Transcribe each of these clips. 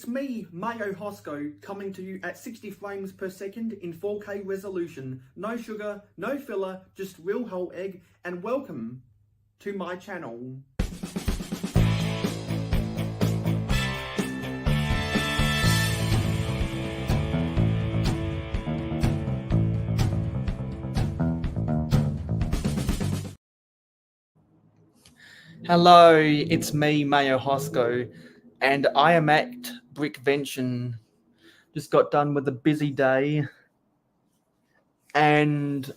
it's me, mayohosko, coming to you at 60 frames per second in 4K resolution. No sugar, no filler, just real whole egg, and welcome to my channel. Hello, it's me, mayohosko, and I am at Brickvention. Just got done with a busy day, and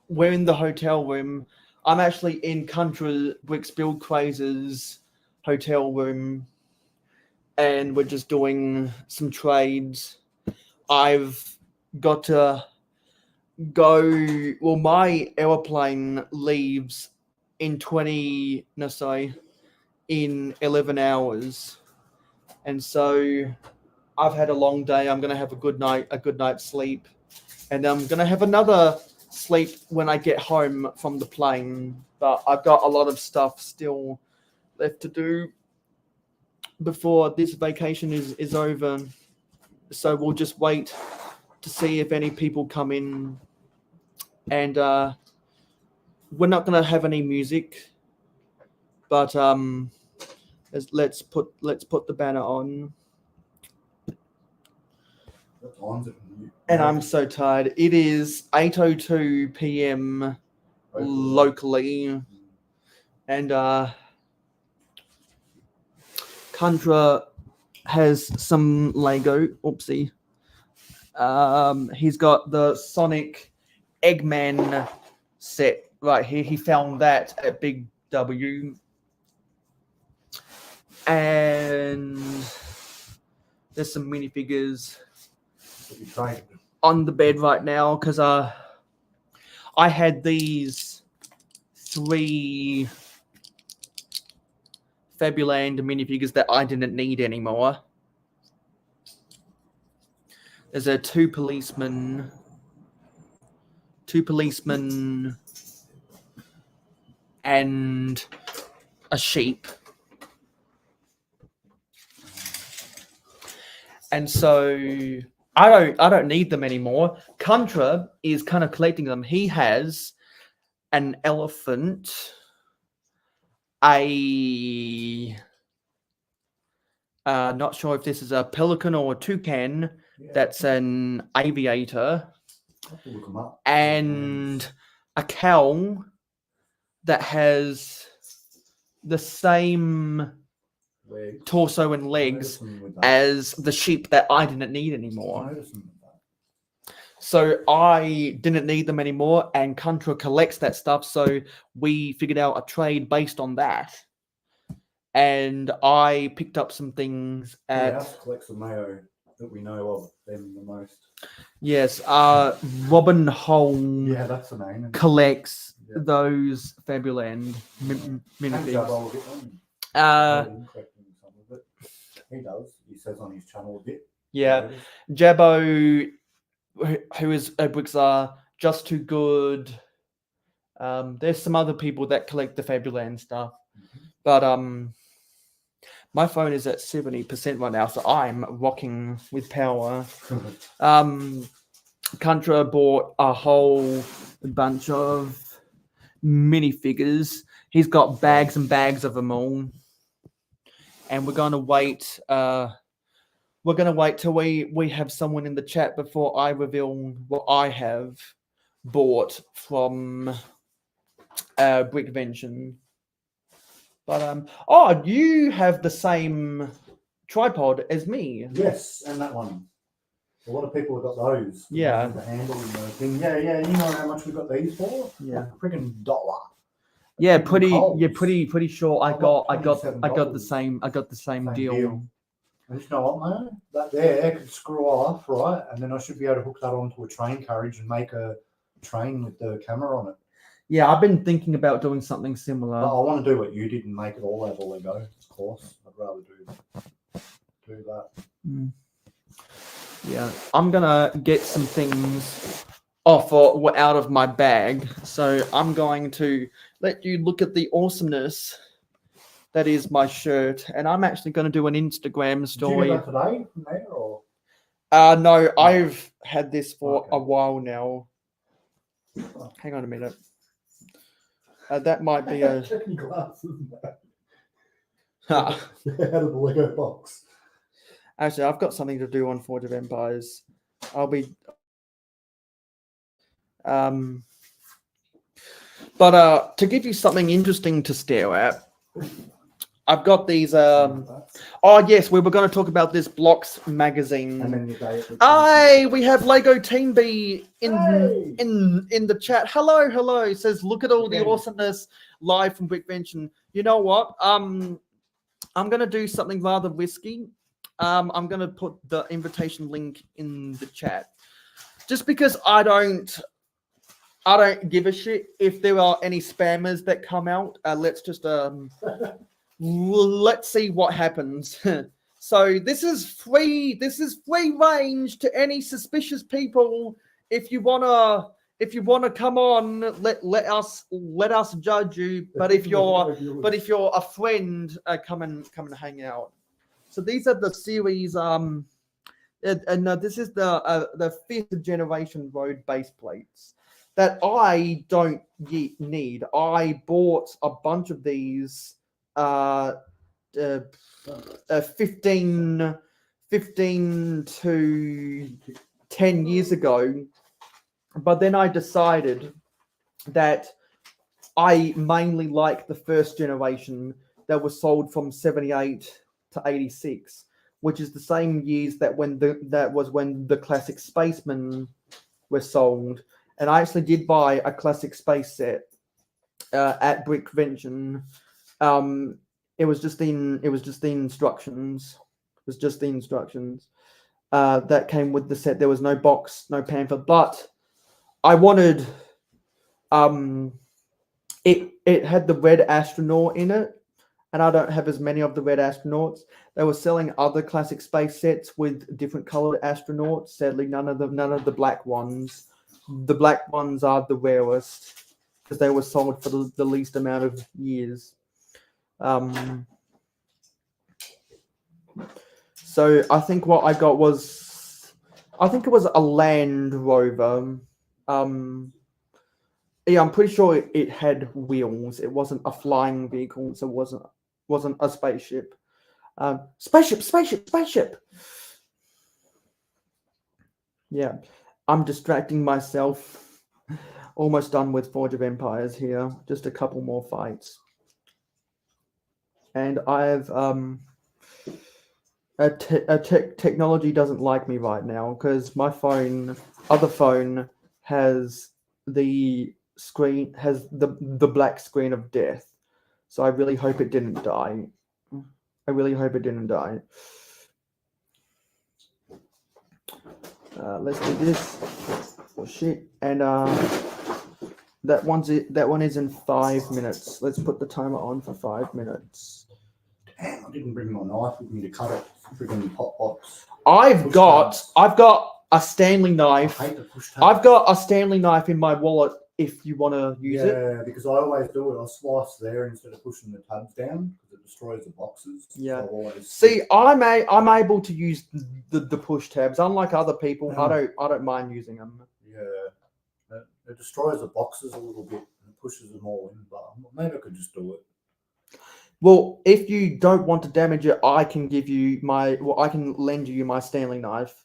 we're in the hotel room. I'm actually in Country Bricks Build Crazes hotel room, and we're just doing some trades. I've got to go. Well, my airplane leaves in 11 hours, and so I've had a long day. I'm gonna have a good night's sleep, and I'm gonna have another sleep when I get home from the plane. But I've got a lot of stuff still left to do before this vacation is over, so we'll just wait to see if any people come in. And we're not gonna have any music, but let's put the banner on. And I'm so tired. It is 8:02 p.m. locally, and Kundra has some Lego. Oopsie. He's got the Sonic Eggman set right here. He found that at Big W. And there's some minifigures on the bed right now because I had these 3 Fabuland minifigures that I didn't need anymore. There's a two policemen, and a sheep. And so I don't need them anymore. Contra is kind of collecting them. He has an elephant, not sure if this is a pelican or a toucan. Yeah. That's an aviator. I'll have to look them up. And a cow that has the same torso and legs as the sheep that I didn't need anymore. So I didn't need them anymore, and Contra collects that stuff, so we figured out a trade based on that. And I picked up some things at... Who else collects the mayo that we know of them the most? Yes, Robin Holm. Yeah, that's the name. Collects those Fabuland minifigs. He does. He says on his channel a bit. Yeah, Jabbo, who is Bricks are just too good. There's some other people that collect the Fabuland stuff, but my phone is at 70% right now, so I'm rocking with power. Contra bought a whole bunch of minifigures. He's got bags and bags of them all. And we're gonna wait. We're gonna wait till we have someone in the chat before I reveal what I have bought from Brickvention. But oh, you have the same tripod as me. Yes, and that one. A lot of people have got those. Yeah. The handle and the thing. Yeah. You know how much we got these for? Yeah. Freaking $1. Yeah, pretty sure I got the same deal. And you know what, man? That there could screw off, right? And then I should be able to hook that onto a train carriage and make a train with the camera on it. Yeah, I've been thinking about doing something similar. But I want to do what you did and make it all out of Lego, of course. I'd rather do that. Yeah, I'm gonna get some things off or out of my bag. So I'm going to let you look at the awesomeness That is my shirt, and I'm actually going to do an Instagram story. Did you get that today from there, or? No, I've had this for a while now. Oh. Hang on a minute. That might be a. Checking glasses. Huh. Out of the Lego box. Actually, I've got something to do on Forge of Empires. I'll be. But to give you something interesting to stare at, I've got these. Oh yes, we were going to talk about this Blocks magazine. And then your day. Hey, we have Lego Team B in Hey! in the chat. Hello, hello. It says, look at all the awesomeness live from Brickvention. You know what? I'm going to do something rather risky. I'm going to put the invitation link in the chat, just because I don't give a shit if there are any spammers that come out. Let's just let's see what happens. So this is free range to any suspicious people. If you wanna come on, let us judge you. But if you're a friend, come and hang out. So these are the series. And this is the 5th generation road base plates that I don't need. I bought a bunch of these 15 to 10 years ago, but then I decided that I mainly like the 1st generation that was sold from 78 to 86, which is the same years that when the classic spacemen were sold. And I actually did buy a classic space set at Brickvention. It was just the instructions. It was just the instructions that came with the set. There was no box, no pamphlet, but I wanted. It had the red astronaut in it, and I don't have as many of the red astronauts. They were selling other classic space sets with different colored astronauts. Sadly, none of the black ones. The black ones are the rarest because they were sold for the least amount of years. So I think what I got was, I think it was a Land Rover. Yeah, I'm pretty sure it had wheels. It wasn't a flying vehicle, so it wasn't a spaceship. Spaceship. Yeah, I'm distracting myself. Almost done with Forge of Empires here. Just a couple more fights. And I've technology doesn't like me right now because my other phone has the black screen of death. So I really hope it didn't die. Let's do this. Oh shit! And that one is in 5 minutes. Let's put the timer on for 5 minutes. Damn, I didn't bring my knife with me to cut it. Freaking hot box. I've got a Stanley knife. I hate the push tab. I've got a Stanley knife in my wallet if you want to use it. Yeah, because I always do it. I slice there instead of pushing the tabs down because it destroys the boxes. Yeah. So see, I'm able to use the push tabs. Unlike other people, I don't mind using them. Yeah, it destroys the boxes a little bit and pushes them all in. But maybe I could just do it. Well, if you don't want to damage it, I can give you I can lend you my Stanley knife.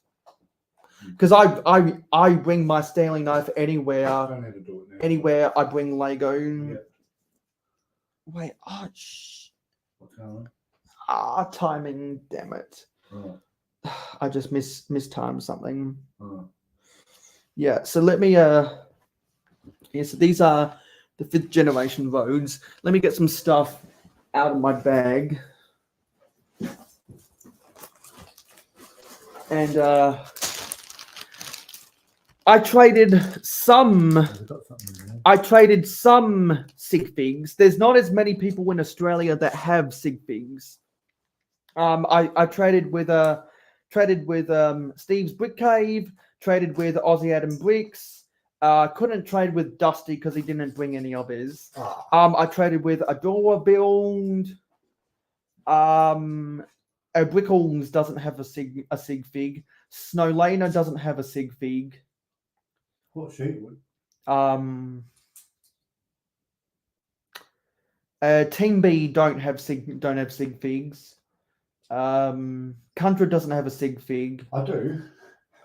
Because I bring my Stanley knife anywhere. I don't need to do it now. Anywhere I bring Lego. Yeah. Wait, What's going on? Timing, damn it. Oh. I just mistimed something. Oh. Yeah, so let me so these are the 5th generation roads. Let me get some stuff out of my bag. And I traded some sig figs. There's not as many people in Australia that have sig figs. I traded with Steve's Brick Cave, traded with Aussie Adam Bricks. Couldn't trade with Dusty because he didn't bring any of his. I traded with Adora Build. Brickles doesn't have a sig fig. Snowlaner doesn't have a sig fig. What she would? Team B don't have sig figs. Contra doesn't have a sig fig. I do.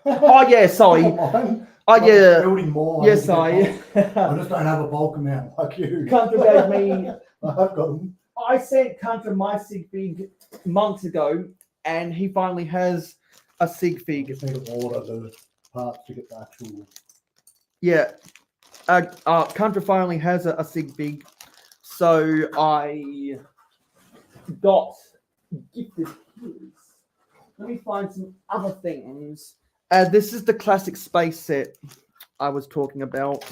Oh yeah, sorry. Oh yeah. Building more. Yes, sorry. I just don't have a bulk amount like you. Contra gave me. I've got them. I sent Contra my sig fig months ago, and he finally has a sig I fig. just need to order the parts to get the actual. Yeah. Contra finally has a sig fig, so I got gifted his. Let me find some other things. This is the classic space set I was talking about.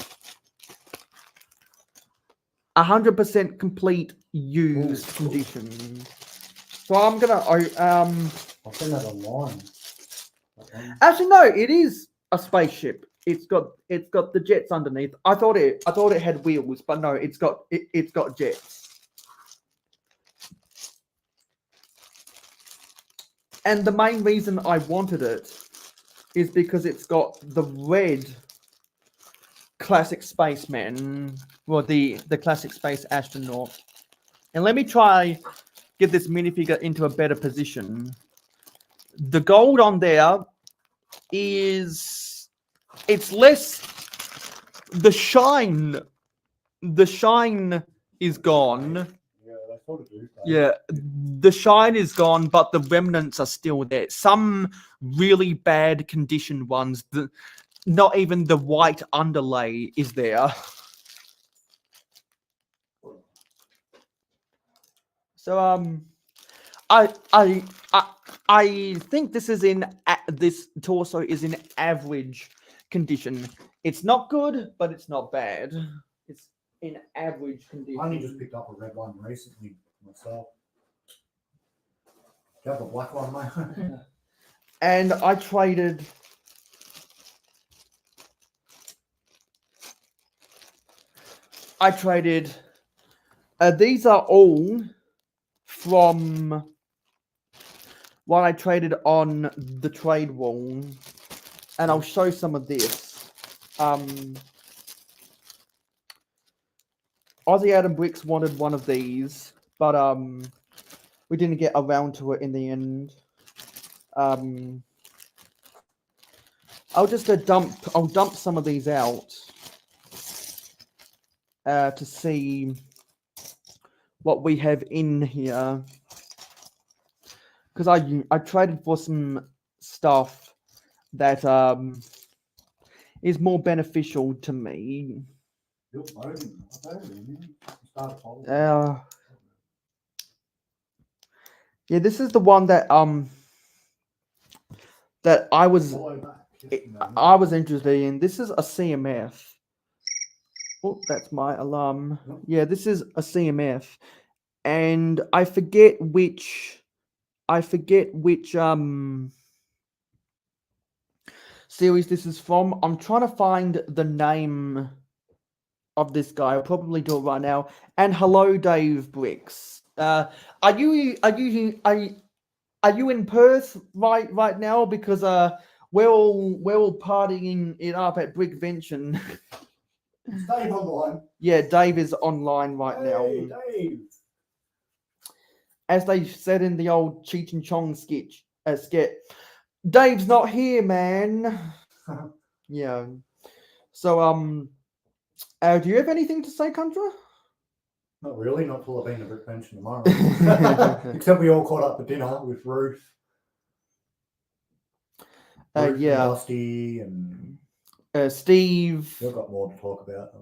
100% complete used condition. So I'm gonna I'll send that online. actually no, it is a spaceship. It's got the jets underneath. I thought it had wheels, but no, it's got jets. And the main reason I wanted it is because it's got the red classic spaceman, well, the classic space astronaut. And let me try get this minifigure into a better position. The gold on there it's less, the shine is gone. Yeah, they sort of do. Yeah, the shine is gone, but the remnants are still there. Some really bad condition ones, not even the white underlay is there. So I think this torso is in average condition. It's not good, but it's not bad. It's in average condition. I only just picked up a red one recently myself. Do you have a black one, mate? And I traded. These are all from what I traded on the trade wall, and I'll show some of this. Aussie Adam Bricks wanted one of these, but we didn't get around to it in the end. I'll just dump some of these out to see what we have in here, because I traded for some stuff that is more beneficial to me. Yeah, this is the one that that I was interested in. This is a CMF. Oh, that's my alarm. Yeah, this is a CMF, and I forget which series this is from. I'm trying to find the name of this guy. I'll probably do it right now. And hello, Dave Bricks. Are you in Perth right now? Because we're all partying it up at Brickvention. Is Dave online? Yeah, Dave is online right now. Dave. As they said in the old Cheech and Chong skit, Dave's not here, man. Yeah. So do you have anything to say, Contra? Not really, not till I've been to Brickvention tomorrow. Except we all caught up for dinner with Ruth. Yeah. And Dusty and Steve. You've got more to talk about,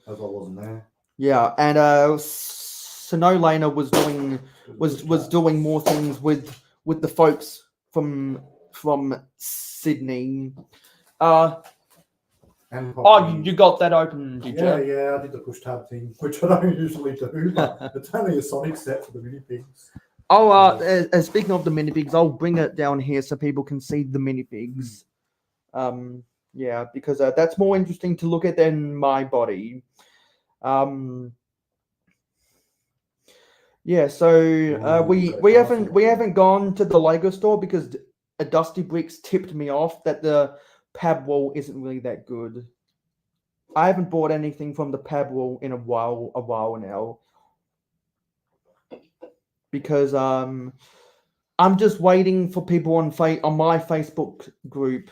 as I wasn't there. Yeah, and Snowlaner was doing more things with the folks from Sydney. You got that open, did you? Yeah, I did the push tab thing, which I don't usually do, but it's only a Sonic set for the minifigs. Speaking of the minifigs, I'll bring it down here so people can see the minifigs. Yeah, because that's more interesting to look at than my body. Yeah, so we Ooh, we haven't gone to the Lego store because a Dusty Bricks tipped me off that the pab wall isn't really that good. I haven't bought anything from the pab wall in a while now, because I'm just waiting for people on my Facebook group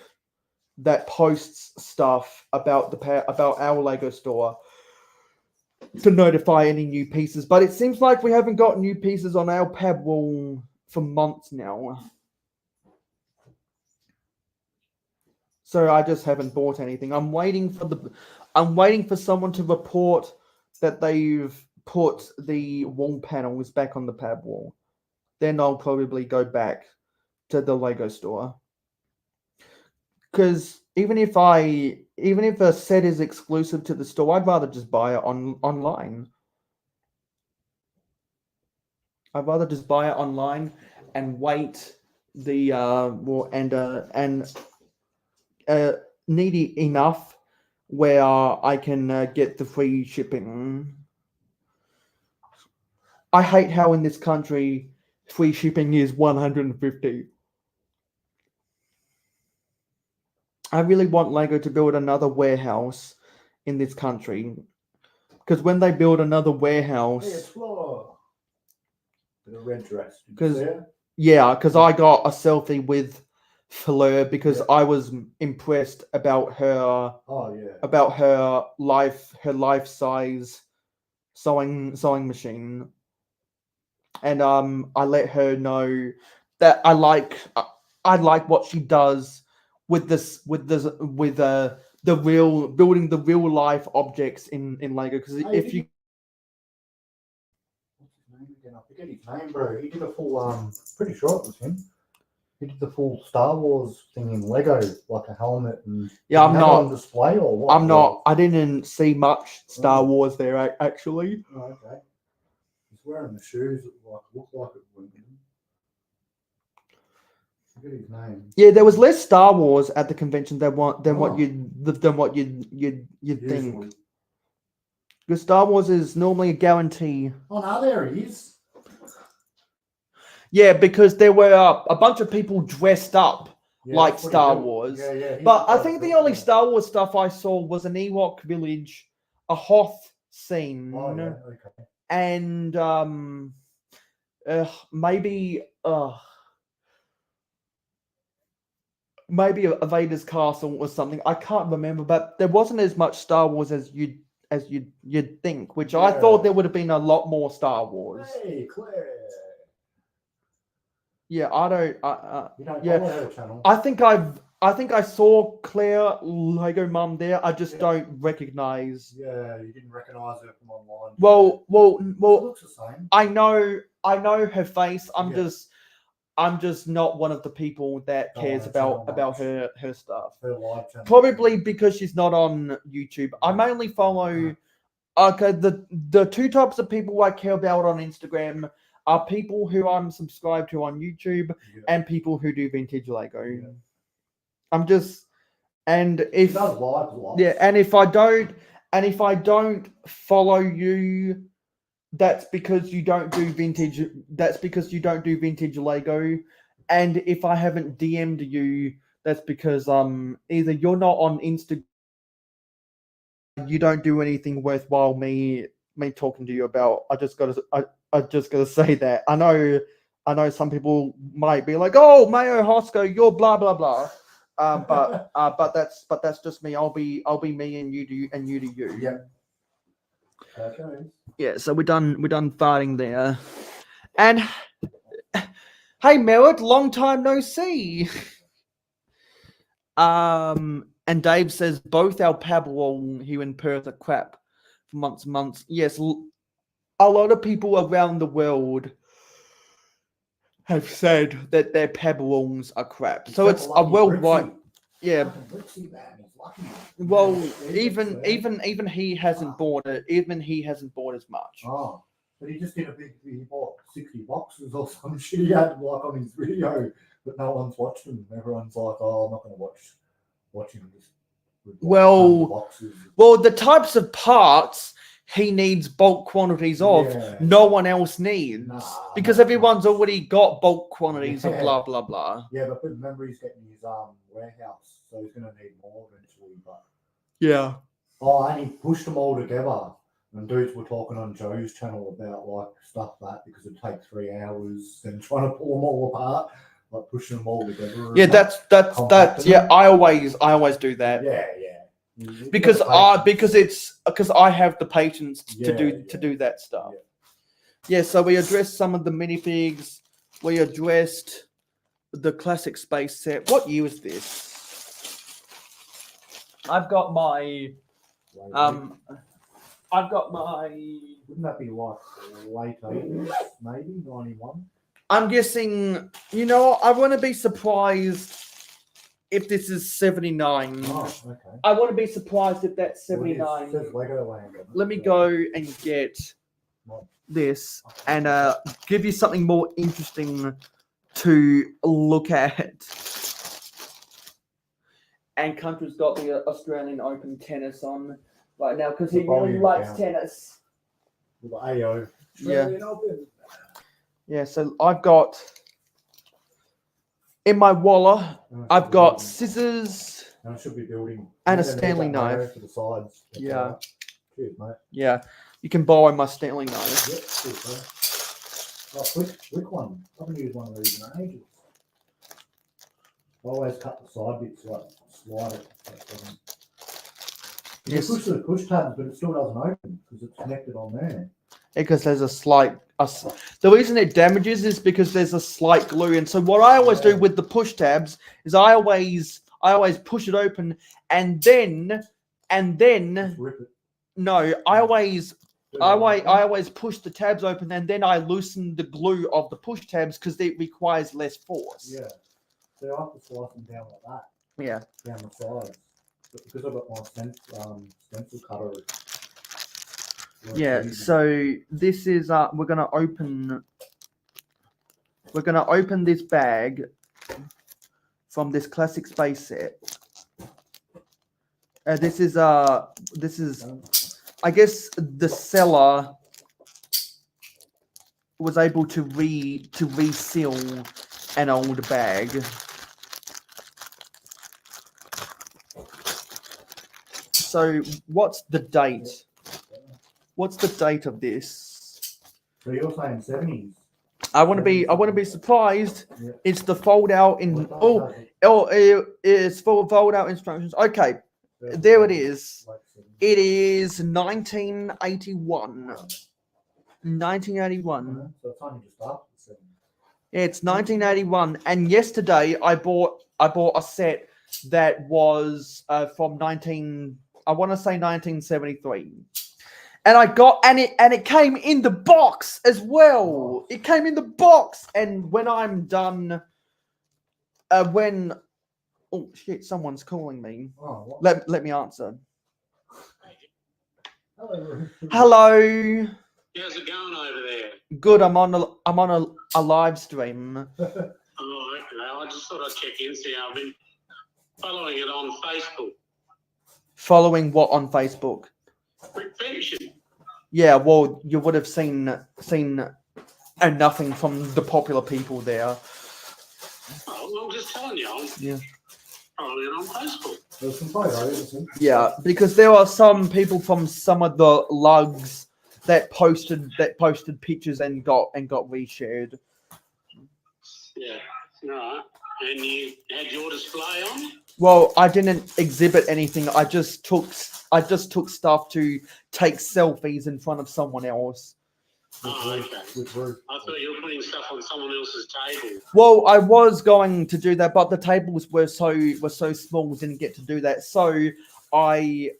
that posts stuff about about our Lego store to notify any new pieces. But it seems like we haven't got new pieces on our pab wall for months now. So I just haven't bought anything. I'm waiting for someone to report that they've put the wall panels back on the pab wall. Then I'll probably go back to the Lego store. Because even if a set is exclusive to the store, I'd rather just buy it online. I'd rather just buy it online and wait needy enough where I can get the free shipping. I hate how in this country free shipping is $150. I really want Lego to build another warehouse in this country, because when they build another warehouse, Hey, explore. The red dress. because I got a selfie with Fleur because I was impressed about her. Oh yeah. About her life size sewing machine, and I let her know that I like what she does with the real building the real life objects in Lego, because if you What's his name again? I forget his name, bro. He did a full pretty sure it was him. He did the full Star Wars thing in Lego, like a helmet and I'm not on display or what? I'm not. I didn't see much Star Wars there actually. Oh, okay. He's wearing the shoes that look like it went in. Forget his name. Yeah, there was less Star Wars at the convention than what you'd think. Because Star Wars is normally a guarantee. Oh no, there he is. Yeah, because there were a bunch of people dressed up like Star Wars. Yeah. But I think the only Star Wars stuff I saw was an Ewok village, a Hoth scene, okay. and maybe a Vader's castle or something. I can't remember, but there wasn't as much Star Wars as you'd think, which I thought there would have been a lot more Star Wars. Hey, Claire. Yeah, I don't. You don't yeah, follow her channel. I think I saw Claire Lego Mum there. I just don't recognize. Yeah, you didn't recognize her from online. Well. It looks the same. I know her face. I'm just not one of the people that cares about her stuff. Her live channel. Probably because she's not on YouTube. I mainly follow. Okay, the two types of people I care about on Instagram are people who I'm subscribed to on YouTube and people who do vintage Lego. Yeah. I'm just, and if and if I don't follow you, that's because you don't do vintage. That's because you don't do vintage Lego. And if I haven't DM'd you, that's because either you're not on Instagram, you don't do anything worthwhile me talking to you about. I just gotta say that. I know some people might be like, oh, mayohosko, you're blah blah blah. But that's just me. I'll be me and you to you. Yeah. Okay. Yeah, so we're done farting there. And hey Merritt, long time no see. And Dave says both our pab wall here in Perth are crap for months and months. Yes, a lot of people around the world have said that their pab walls are crap. So it's a worldwide. Yeah. Well, even he hasn't bought it. Even he hasn't bought as much. Oh, but he just did he bought 60 boxes or some shit he had like on his video, but no one's watched him. Everyone's like, oh, I'm not going to watch him. Well, the types of parts he needs bulk quantities of, Yeah. no one else needs. Nah, Because nah, everyone's already got bulk quantities of Yeah. blah, blah, blah. Yeah, but remember he's getting his warehouse, so he's gonna need more eventually. But Yeah. and he pushed them all together. And dudes were talking on Joe's channel about like stuff that because it'd take 3 hours and trying to pull them all apart, like pushing them all together. Yeah, that's compacting yeah, them. I always do that. Yeah, yeah. Because I have the patience to do that stuff. Yeah, so we addressed some of the minifigs. We addressed the classic space set. What year is this? I've got my Wouldn't that be like late 80s, maybe 91? I'm guessing, I want to be surprised if this is 79. Oh, okay. I want to be surprised if that's 79. It says Legoland. Let me go and get this and give you something more interesting to look at. And Country's got the Australian Open tennis on right now because he really likes tennis. With the AO. Yeah. Yeah, so I've got in my wallet, I've got scissors and I should be building and a Stanley knife. For the sides. Yeah. Right. Cheers, mate. Yeah, you can borrow my Stanley knife. Yep, cheers, mate. Quick one. I haven't used one of these in ages. I always cut the side bits, like slide it. Yes. You push the push tabs, but it still doesn't open because it's connected on there. Because there's a slight. The reason it damages is because there's a slight glue, and so what I always do with the push tabs is I always push it open, and then Just rip it. no, I always push the tabs open, and then I loosen the glue of the push tabs because it requires less force. Yeah. So I have to slice them down like that. Yeah. Down the sides. But because I've got my stencil cutter. Yeah, so this is we're gonna open this bag from this classic space set. This is I guess the seller was able to reseal an old bag. So what's the date? What's the date of this? So you're saying 70s? I want to be surprised. Yeah. It's the fold out in it's for fold out instructions. Okay, there it is. It is 1981. 1981. So it's only just after the 70s. It's 1981, and yesterday I bought a set that was from 1973. And I got and it came in the box as well. It came in the box, and when I'm done, oh shit, someone's calling me. Oh, Let me answer. Hello. Hello. How's it going over there? Good. I'm on a live stream. Oh, okay. I just thought I'd check in, see how I've been following it on Facebook. Following what on Facebook? Brickvention. Yeah, well, you would have seen nothing from the popular people there. Oh, I'm just telling you, I'm following it on Facebook. There's some photos. Yeah, because there are some people from some of the lugs that posted pictures and got reshared. Yeah, all right. And you had your display on? Well, I didn't exhibit anything. I just took stuff to take selfies in front of someone else. Oh, okay. I thought you were putting stuff on someone else's table. Well, I was going to do that, but the tables were so small, we didn't get to do that. So I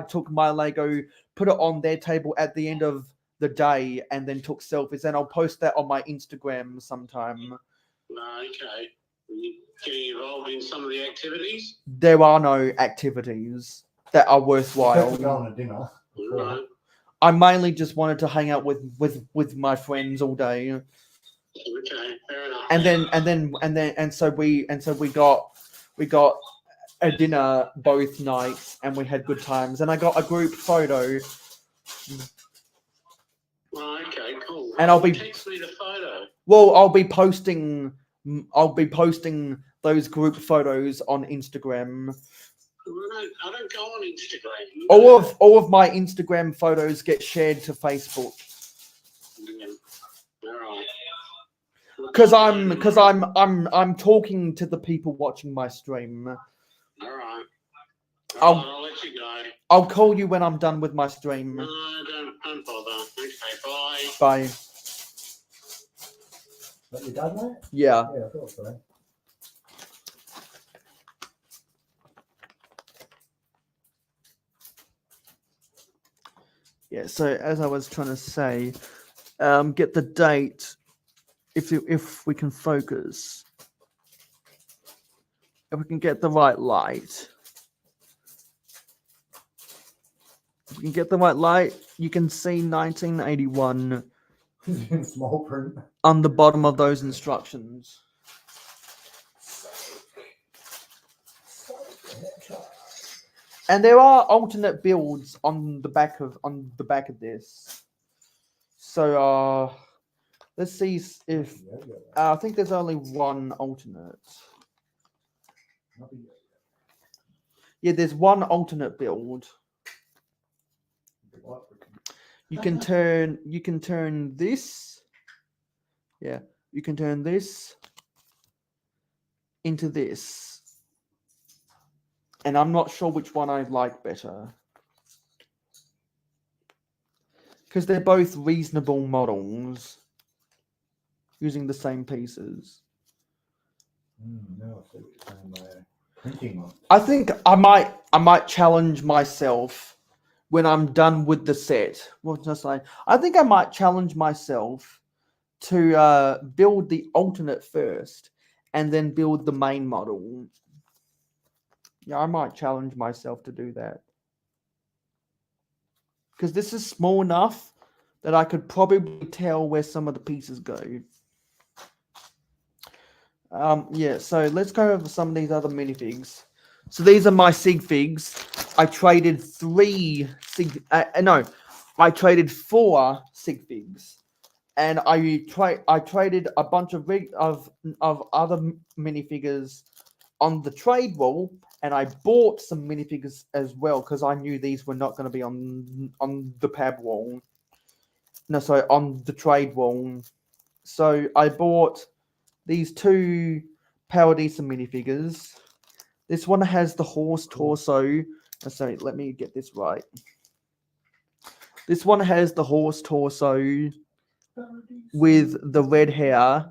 took my Lego, put it on their table at the end of the day, and then took selfies, and I'll post that on my Instagram sometime. Okay. Are you getting involved in some of the activities? There are no activities that are worthwhile. Going to dinner. Right. I mainly just wanted to hang out with my friends all day. Okay, fair enough. And so we got a dinner both nights, and we had good times. And I got a group photo. Oh, okay, cool. And I'll be text me the photo. Well, I'll be posting those group photos on Instagram. I don't go on Instagram. All of my Instagram photos get shared to Facebook. Yeah. All right. Because I'm talking to the people watching my stream. All right. I'll let you go. I'll call you when I'm done with my stream. No, don't bother. Okay, bye. Bye. But you done that? Yeah. Yeah, I thought so. Yeah. So as I was trying to say, get the date. If we can focus, if we can get the right light. If we can get the right light, you can see 1981 In small print. on the bottom of those instructions. And there are alternate builds on the back of this. So let's see if I think there's only one alternate. Yeah, there's one alternate build. You can turn this. Yeah, you can turn this into this. And I'm not sure which one I like better. Because they're both reasonable models using the same pieces. No, I see what you're saying there. Printing on. I think I might challenge myself when I'm done with the set. What was I saying? I think I might challenge myself to build the alternate first and then build the main model. Yeah, I might challenge myself to do that. Because this is small enough that I could probably tell where some of the pieces go. Yeah, so let's go over some of these other minifigs. So these are my sig figs. I traded I traded 4 sig figs. And I traded a bunch of other minifigures on the trade wall, and I bought some minifigures as well because I knew these were not going to be on the pab wall. No, sorry, on the trade wall. So I bought these 2 Paradisa minifigures. This one has the horse torso. Sorry, let me get this right. This one has the horse torso with the red hair.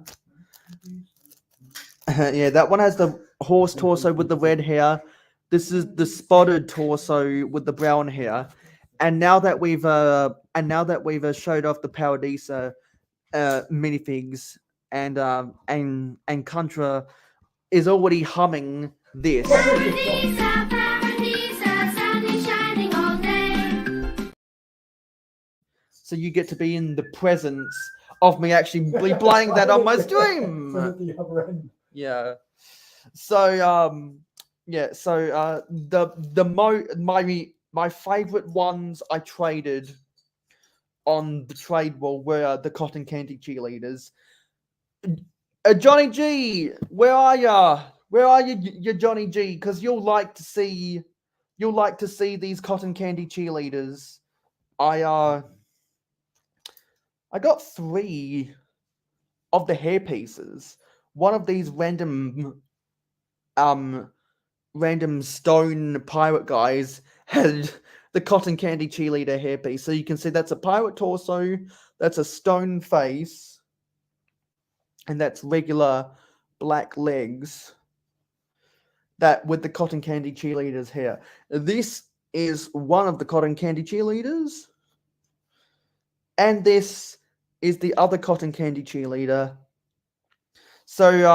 Yeah, that one has the horse torso with the red hair. This is the spotted torso with the brown hair. And now that we've showed off the Paradisa minifigs, and Contra is already humming this. Paradisa, Paradisa, sun is shining all day. So you get to be in the presence of me actually playing that on my stream. Yeah. So my favorite ones I traded on the trade wall were the cotton candy cheerleaders. Johnny G, where are ya? Where are you, Johnny G? Because you'll like to see these cotton candy cheerleaders. I got 3 of the hair pieces. One of these random stone pirate guys had the cotton candy cheerleader hairpiece. So you can see that's a pirate torso, that's a stone face, and that's regular black legs. That with the cotton candy cheerleader's hair. This is one of the cotton candy cheerleaders. And this is the other cotton candy cheerleader. So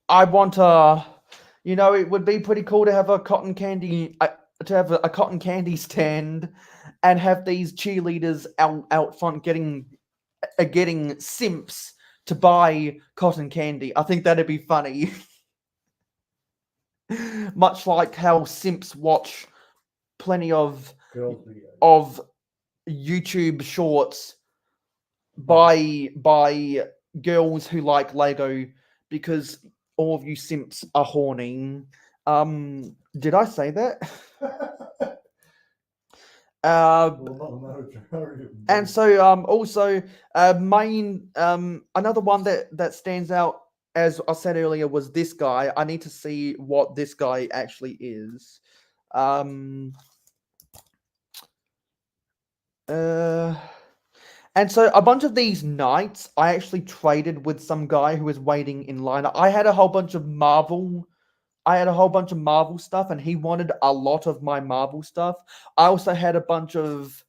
I want it would be pretty cool to have a cotton candy a cotton candy stand and have these cheerleaders out front getting simps to buy cotton candy. I think that'd be funny. Much like how simps watch plenty of Girls videos. YouTube shorts by girls who like Lego because all of you simps are horny. Did I say that? Well, no, Joe. And so also main another one that stands out, as I said earlier, was this guy. I need to see what this guy actually is. And so a bunch of these knights I actually traded with some guy who was waiting in line. I had a whole bunch of Marvel stuff, and he wanted a lot of my Marvel stuff. I also had a bunch of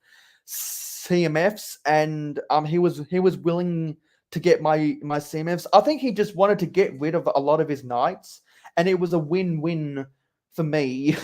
CMFs, and he was willing to get my CMFs. I think he just wanted to get rid of a lot of his knights, and it was a win-win for me.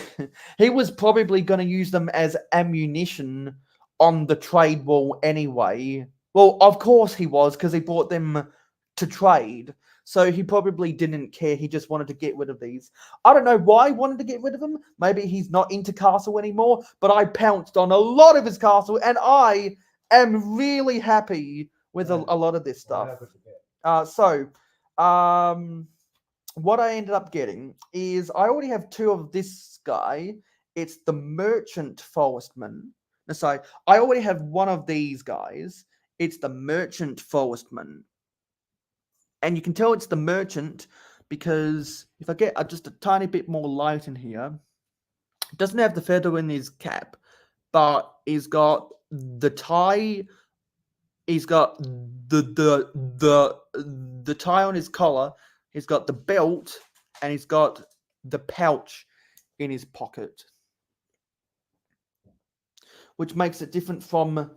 He was probably going to use them as ammunition on the trade wall anyway. Well, of course he was, because he bought them to trade. So he probably didn't care. He just wanted to get rid of these. I don't know why he wanted to get rid of them. Maybe he's not into castle anymore. But I pounced on a lot of his castle, and I am really happy with a lot of this stuff. What I ended up getting is I already have 2 of this guy. It's the Merchant Forestman. No, sorry, I already have 1 of these guys. It's the Merchant Forestman. And you can tell it's the Merchant because if I get just a tiny bit more light in here, it doesn't have the feather in his cap, but he's got the tie. He's got the tie on his collar. He's got the belt, and he's got the pouch in his pocket, which makes it different from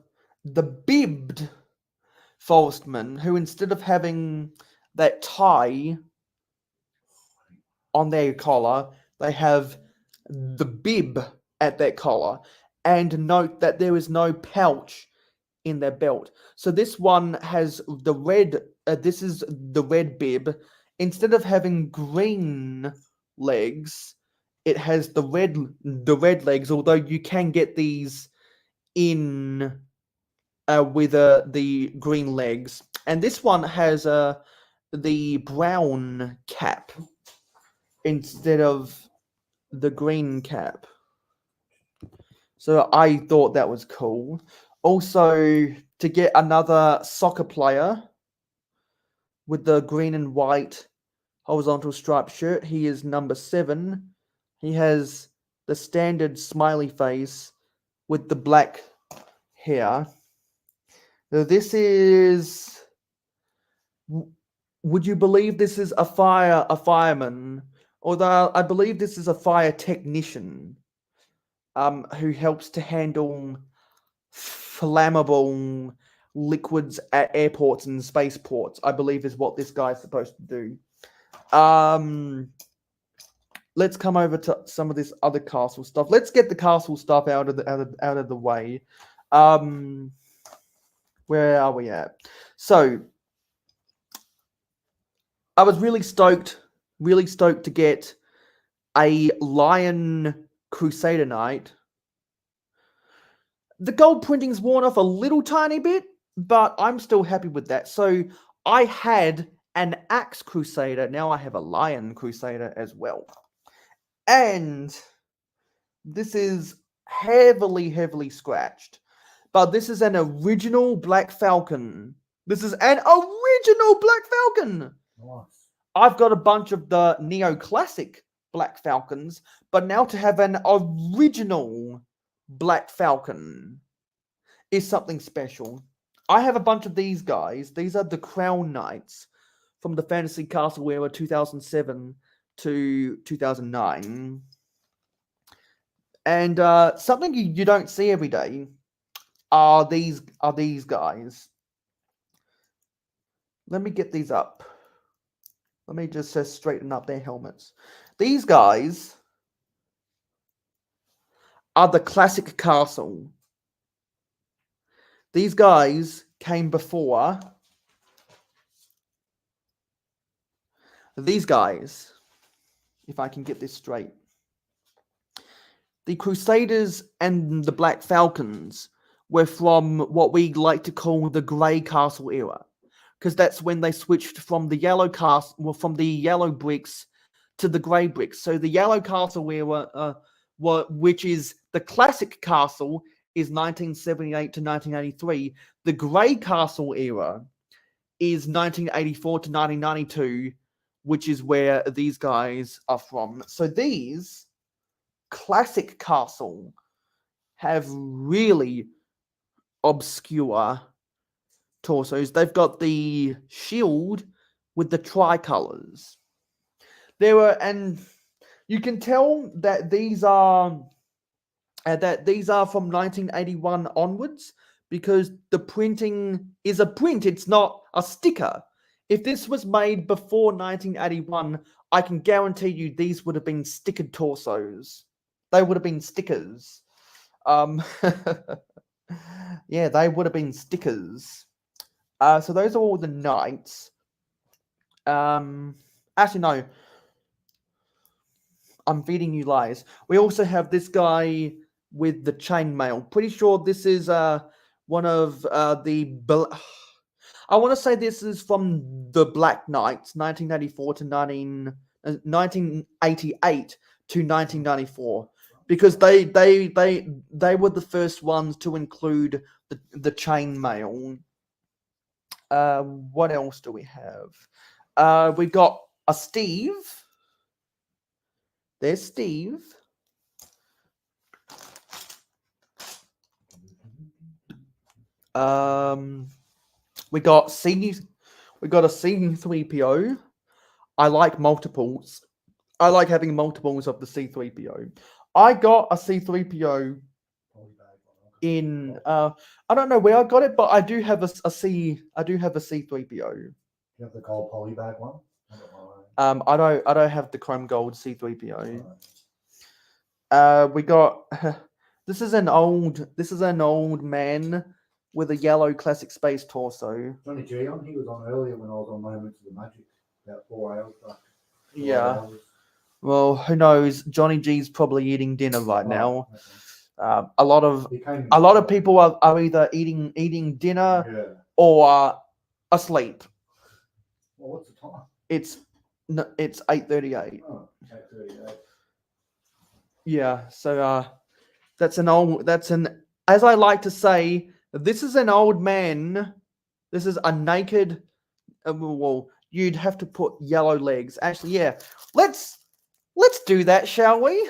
the bibbed Forestman, who instead of having that tie on their collar, they have the bib at their collar. And note that there is no pouch in their belt. So this one has the red, this is the red bib. Instead of having green legs, it has the red legs, although you can get these in with the green legs. And this one has the brown cap instead of the green cap. So I thought that was cool. Also, to get another soccer player with the green and white horizontal striped shirt, he is number 7. He has the standard smiley face with the black hair. So this is... Would you believe this is a fireman? Although I believe this is a fire technician who helps to handle flammable liquids at airports and spaceports, I believe is what this guy's supposed to do. Let's come over to some of this other castle stuff. Let's get the castle stuff out of the way. Where are we at? So I was really stoked to get a Lion Crusader Knight. The gold printing's worn off a little tiny bit, but I'm still happy with that. So I had an Axe Crusader. Now I have a Lion Crusader as well. And this is heavily scratched. But this is an original Black Falcon. This is an original Black Falcon. Nice. I've got a bunch of the neoclassic Black Falcons, but now to have an original Black Falcon is something special. I have a bunch of these guys. These are the Crown Knights from the Fantasy Castle era 2007 to 2009. And something you don't see every day are these guys. Let me get these up. Let me just straighten up their helmets. These guys are the classic castle. These guys came before these guys. if I can get this straight. The Crusaders and the Black Falcons were from what we like to call the Grey Castle era, because that's when they switched from the yellow castle, well, from the yellow bricks to the grey bricks. So the yellow castle era, which is the classic castle, is 1978 to 1983. The grey castle era is 1984 to 1992, which is where these guys are from. So these classic castle have really obscure torsos. They've got the shield with the tricolors. And you can tell that these are from 1981 onwards, because the printing is a print, it's not a sticker. If this was made before 1981, I can guarantee you these would have been stickered torsos. They would have been stickers. Yeah, they would have been stickers. So those are all the knights. Actually, no. I'm feeding you lies. We also have this guy with the chainmail. Pretty sure this is one of the... I want to say this is from the Black Knights, 1984 to 1988 to 1994, because they were the first ones to include the chainmail. What else do we have? We got a Steve. There's Steve. We got a C3PO. I like multiples. I like having multiples of the C3PO. I got a C3PO in I don't know where I got it, but I do have a C3PO. You have the gold polybag one? I don't have the chrome gold C3PO. We got this is an old man with a yellow classic space torso. Johnny G on? He was on earlier when I was on Moments of the Magic, about 4 hours back. Yeah. Well, who knows? Johnny G's probably eating dinner right now. Okay. A lot of people are either eating dinner or asleep. Well, what's the time? It's 8:38. Oh, 8:38. Yeah, so as I like to say, this is an old man. This is a naked. Well, you'd have to put yellow legs. Actually, yeah. Let's do that, shall we?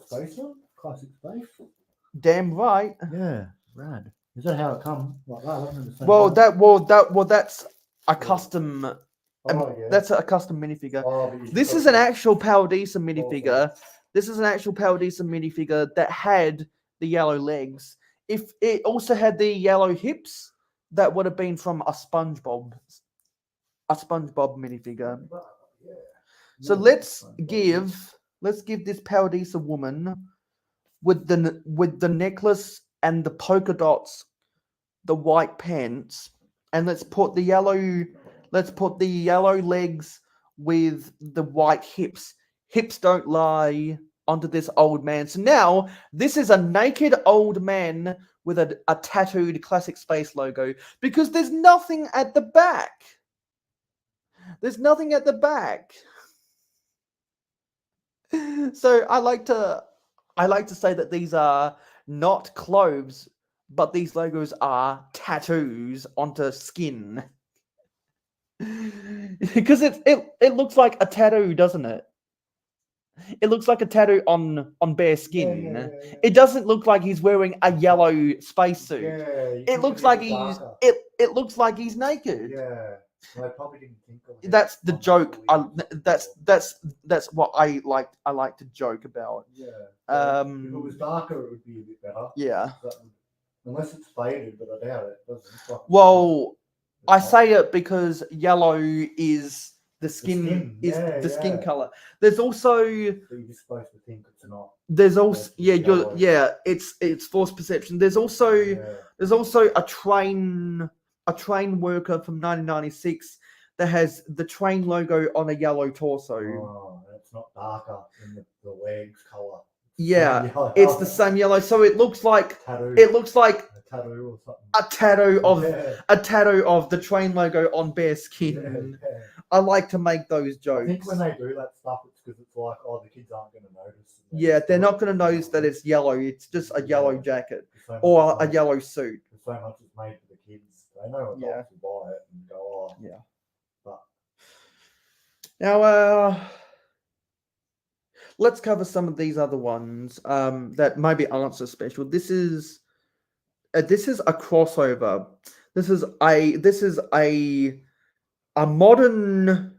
Space one? Classic space? Damn right. Yeah, rad. Is that how it comes? Like that? Well, that's a custom. That's a custom minifigure. This is an actual Paladisa minifigure. This is an actual Paladisa minifigure that had the yellow legs. If it also had the yellow hips, that would have been from a SpongeBob minifigure. So let's give this Paladisa woman with the necklace and the polka dots, the white pants, and let's put the yellow legs with the white hips. Hips don't lie onto this old man. So now this is a naked old man with a tattooed classic space logo, because there's nothing at the back. There's nothing at the back. So I like to say that these are not clothes, but these logos are tattoos onto skin. Because it looks like a tattoo, doesn't it? It looks like a tattoo on bare skin. Yeah. It doesn't look like he's wearing a yellow spacesuit. It looks like it looks like he's naked. Yeah. Well, I probably didn't think of it. That's the joke. That's what I like. I like to joke about. Yeah. If it was darker, it would be a bit better. Yeah. Unless it's faded, but I doubt it. Doesn't. Well, I say it because yellow is the skin skin color. There's also. So you're just supposed to think it's not. There's also it's false perception. There's also a train worker from 1996 that has the train logo on a yellow torso. Oh, that's it's not darker than the legs colour. Yeah, Yellow. it's the same yellow. So it looks like tattoo. it looks like A tattoo or something. a tattoo of Yeah, a tattoo of the train logo on bare yeah, skin. yeah. I like to make those I jokes. think when they do that stuff, it's because it's like, oh, the kids aren't going to notice. and they Yeah, just they're do not it. going to notice that it's yellow. It's just a yellow Yeah. jacket So much or is a made- yellow suit. So much is made for the kids. They know adults Yeah. will buy it and go, oh, Yeah. But Now, let's cover some of these other ones that maybe aren't so special. This is a crossover. This is a modern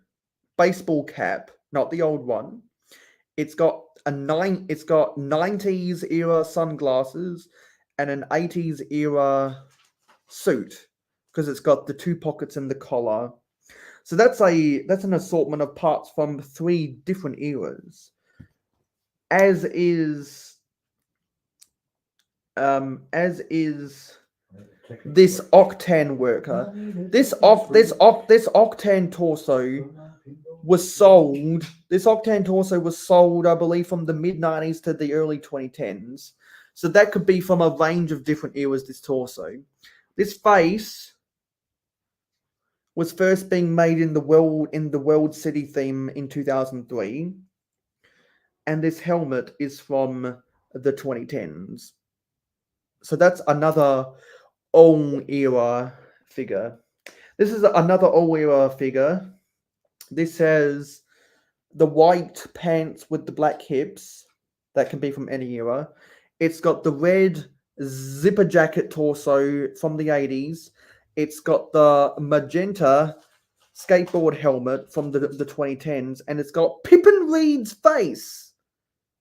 baseball cap, not the old one. It's got 90s era sunglasses and an 80s era suit because it's got the 2 pockets in the collar. So that's an assortment of parts from 3 different eras. As is this Octan worker. This Octan torso was sold. This Octan torso was sold, I believe, from the mid-90s to the early 2010s. So that could be from a range of different eras. This torso, this face was first being made in the World City theme in 2003, and this helmet is from the 2010s. So that's another all-era figure. This is another all-era figure. This has the white pants with the black hips. That can be from any era. It's got the red zipper jacket torso from the 80s. It's got the magenta skateboard helmet from the 2010s. And it's got Pippin Reed's face.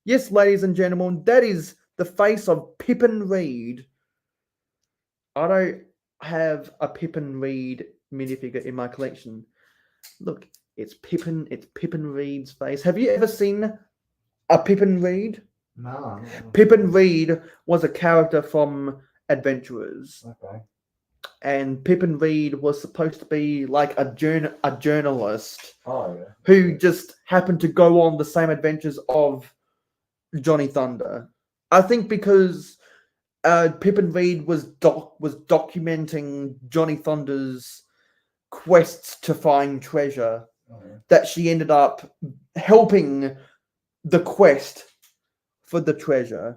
Yes, ladies and gentlemen, that is the face of Pippin Reed. I don't have a Pippin Reed minifigure in my collection. Look, it's Pippin Reed's face. Have you ever seen a Pippin Reed? no. Pippin Reed was a character from Adventurers, Okay. and Pippin Reed was supposed to be like a journalist Oh yeah. who just happened to go on the same adventures of Johnny Thunder. I think because Pippin Reed was documenting Johnny Thunder's quests to find treasure, Oh, yeah. that she ended up helping the quest for the treasure.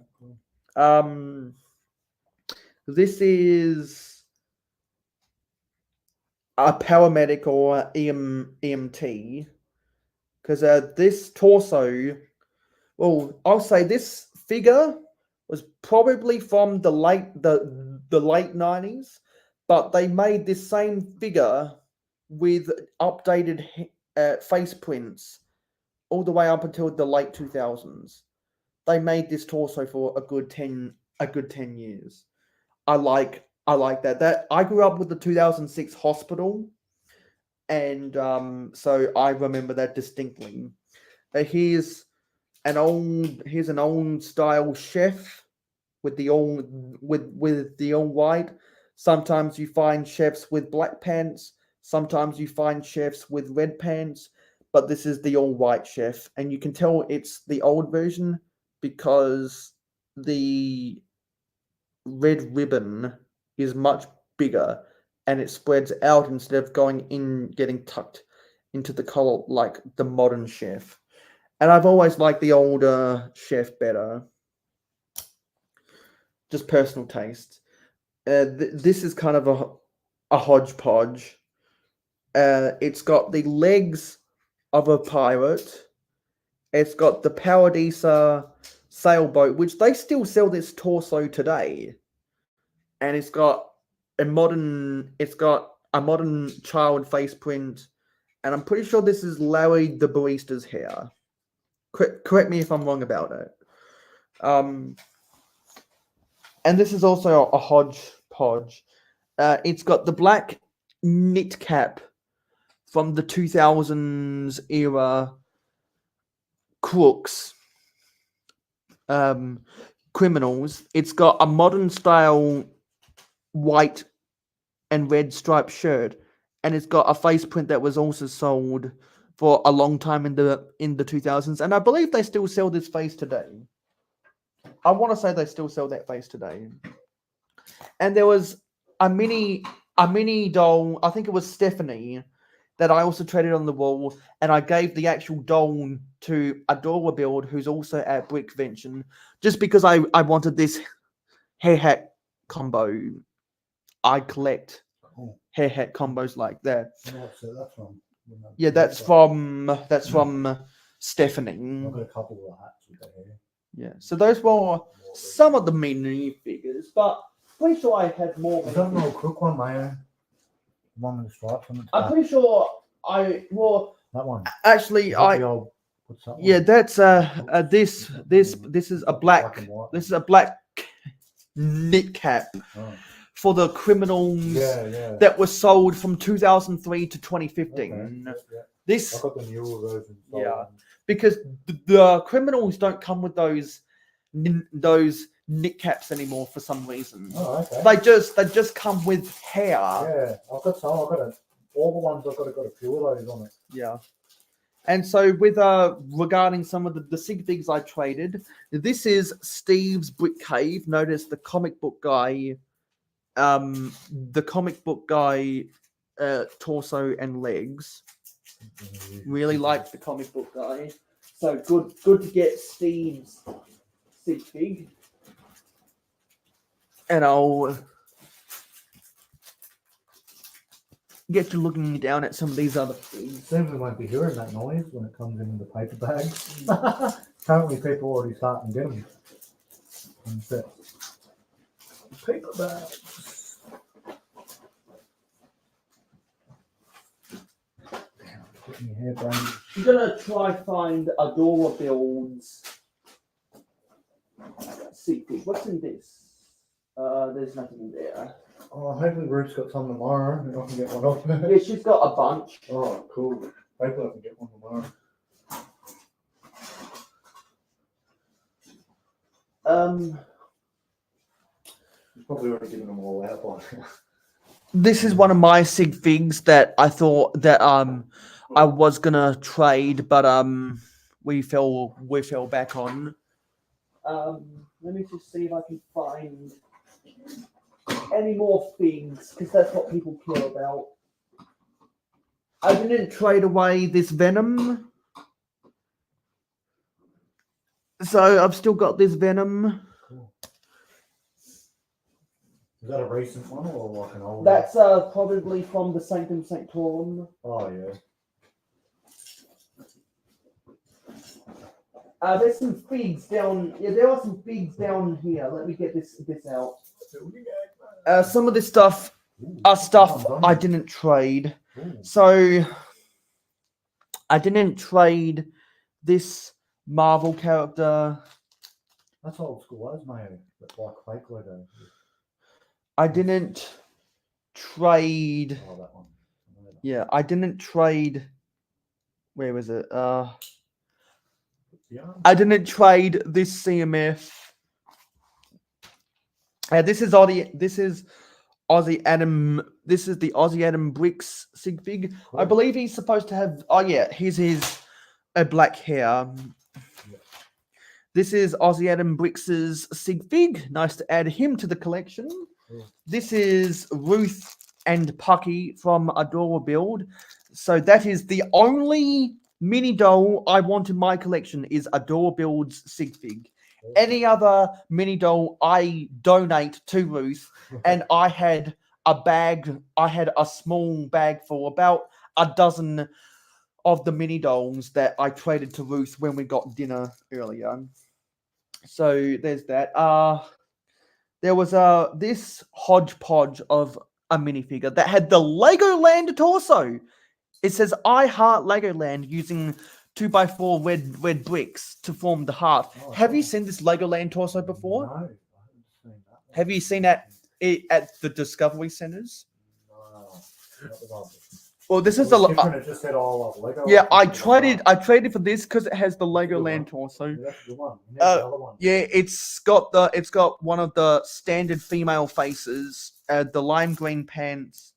This is a paramedic or EMT, because this torso, well, I'll say this figure was probably from the late 90s, but they made this same figure with updated face prints all the way up until the late 2000s. They made this torso for a good 10 years. I like that. That I grew up with the 2006 Hospital, and so I remember that distinctly. Here's an old style chef with the all white. Sometimes you find chefs with black pants. Sometimes you find chefs with red pants. But this is the all white chef, and you can tell it's the old version because the red ribbon is much bigger and it spreads out instead of getting tucked into the collar like the modern chef. And I've always liked the older chef better. Just personal taste. This is kind of a hodgepodge. It's got the legs of a pirate. It's got the Paradisa sailboat, which they still sell this torso today. And it's got a modern child face print. And I'm pretty sure this is Larry the barista's hair. Correct me if I'm wrong about it. And this is also a hodgepodge. It's got the black knit cap from the 2000s era crooks, criminals. It's got a modern style white and red striped shirt, and it's got a face print that was also sold for a long time in the 2000s, and I believe they still sell this face today. I want to say they still sell that face today. And there was a mini doll, I think it was Stephanie, that I also traded on the wall, and I gave the actual doll to Adora Build, who's also at Brickvention, just because I wanted this hair hat combo. I collect hair hat combos like that. What's that from? Yeah, that's from Stephanie. I've got a couple of hats with that hair. Yeah, so those were some of the mini figures, but pretty sure I had more. Is that an old crook one, Mayo? One with the stripes on the I'm top. pretty sure That one. actually Is that the old, what's that one? yeah, that's this is a black and white. this is a black knit cap Oh. for the criminals Yeah. that was sold from 2003 to 2015. Okay. Yeah. This I've got the newer version. Yeah. because the criminals don't come with those knit caps anymore for some reason. Oh, okay. They just come with hair. Yeah, I've got some. I've got all the ones. I've got a few of those on it. Yeah. And so with regarding some of the sig figs I traded, this is Steve's Brick Cave. Notice the comic book guy torso and legs. Really like the comic book guy. So good to get Steve's sig fig. And I'll get you looking down at some of these other things. Soon we won't be hearing that noise when it comes in the paper bags. Apparently people already starting to get them. And set. Paper bags. Getting your hair brain. I'm gonna try find Adora Builds sig fig. What's in this? There's nothing in there. Oh, hopefully Ruth's got some tomorrow and I can get one off her. Yeah, she's got a bunch. Oh, cool. Hopefully I can get one tomorrow. He's probably already given them all out by now. This is one of my sig figs that I thought that I was gonna trade, but we fell back on. Let me just see if I can find any more figs, because that's what people care about. I didn't trade away this Venom, so I've still got this Venom. Cool. Is that a recent one or like an old That's probably from the Sanctum Sanctorum. one? Oh, yeah. There's some figs down. Yeah, there are some figs down here. Let me get this out. Some of this stuff are stuff I didn't trade. Ooh. So I didn't trade this Marvel character. That's old school as Mayo, but like fake Lego. I didn't trade. Oh, that one. Yeah, I didn't trade. Where was it? Yeah. I didn't trade this CMF. This is Aussie Adam. This is the Aussie Adam Bricks sig fig. I believe he's supposed to have. Oh yeah, here's his black hair. This is Aussie Adam Bricks' sig fig. Nice to add him to the collection. Cool. This is Ruth and Pucky from Adora Build. So that is the only mini doll I want in my collection is Adora Build's sig fig. Any other mini doll I donate to Ruth, and I had a small bag for about a dozen of the mini dolls that I traded to Ruth when we got dinner earlier. So there's that. There was this hodgepodge of a minifigure that had the Legoland torso. It says I heart Legoland using 2x4 red bricks to form the heart. Oh, Have you seen this Legoland torso before? No, I haven't seen that. Have you seen that at the Discovery Centers? No, not the one. Well, this It is the was different, it just said all of Lego. yeah. I traded for this because it has the Legoland torso. Yeah, that's the one. And there's the other one. Yeah, it's got one of the standard female faces, the lime green pants,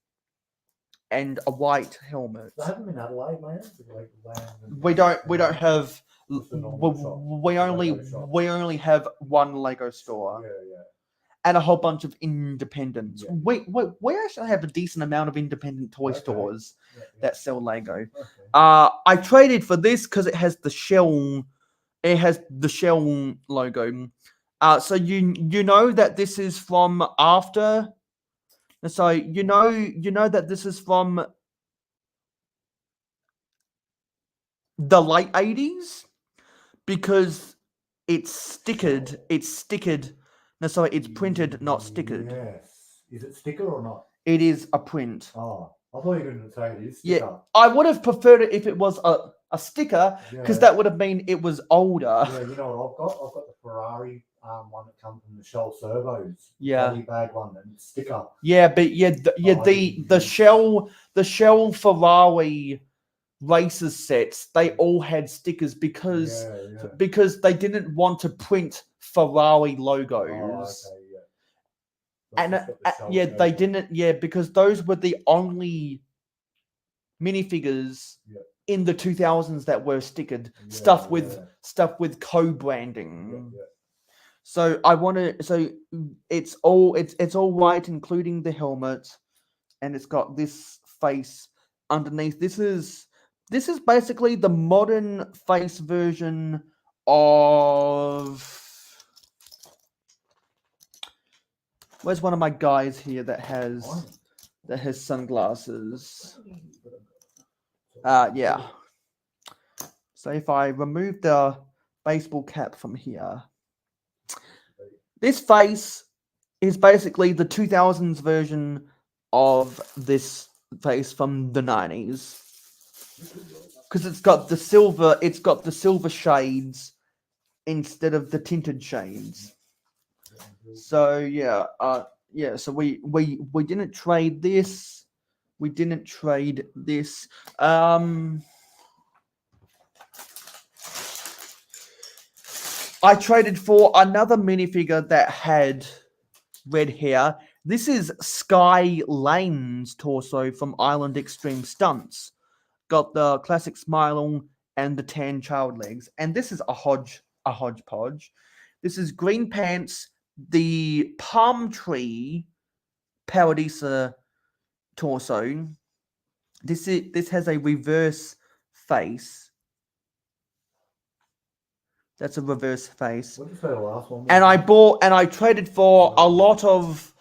and a white helmet. They haven't been Adelaide, man. Like land and, We don't have. Just a normal shop, We a Lego shop. only have one Lego store yeah. and a whole bunch of independents. Yeah. We actually have a decent amount of independent toy Okay. stores Yeah. that sell Lego. Okay. I traded for this because it has the shell. It has the shell logo. So you know that this is from after. So you know that this is from the late 80s because it's stickered. It's stickered. No, sorry, it's printed, not stickered. Yes. Is it sticker or not? It is a print. Oh, I thought you were going to say it is Yeah, sticker. I would have preferred it if it was a sticker because that would have mean it was older. Yeah, you know what I've got? I've got the Ferrari one that comes from the Shell servos. Yeah. Body bag one and it's sticker. Yeah, but the Shell Ferrari races sets, they all had stickers because they didn't want to print Ferrari logos. Oh, okay, yeah. And It's just got the Shell yeah, they logo. didn't, because those were the only minifigures in the 2000s that were stickered. Stuff with co-branding. Yeah. So I want to. So it's all white, including the helmet, and it's got this face underneath. This is basically the modern face version of. Where's one of my guys here that has sunglasses? Yeah. So if I remove the baseball cap from here. This face is basically the 2000s version of this face from the 90s. Because it's got the silver shades instead of the tinted shades. So yeah, so we didn't trade this. We didn't trade this. I traded for another minifigure that had red hair. This is Sky Lane's torso from Island Extreme Stunts. Got the classic smile and the tan child legs. And this is a hodgepodge. This is Green Pants, the palm tree Paradisa torso. This has a reverse face. That's a reverse face. What did you say the last one was? And I traded for a lot of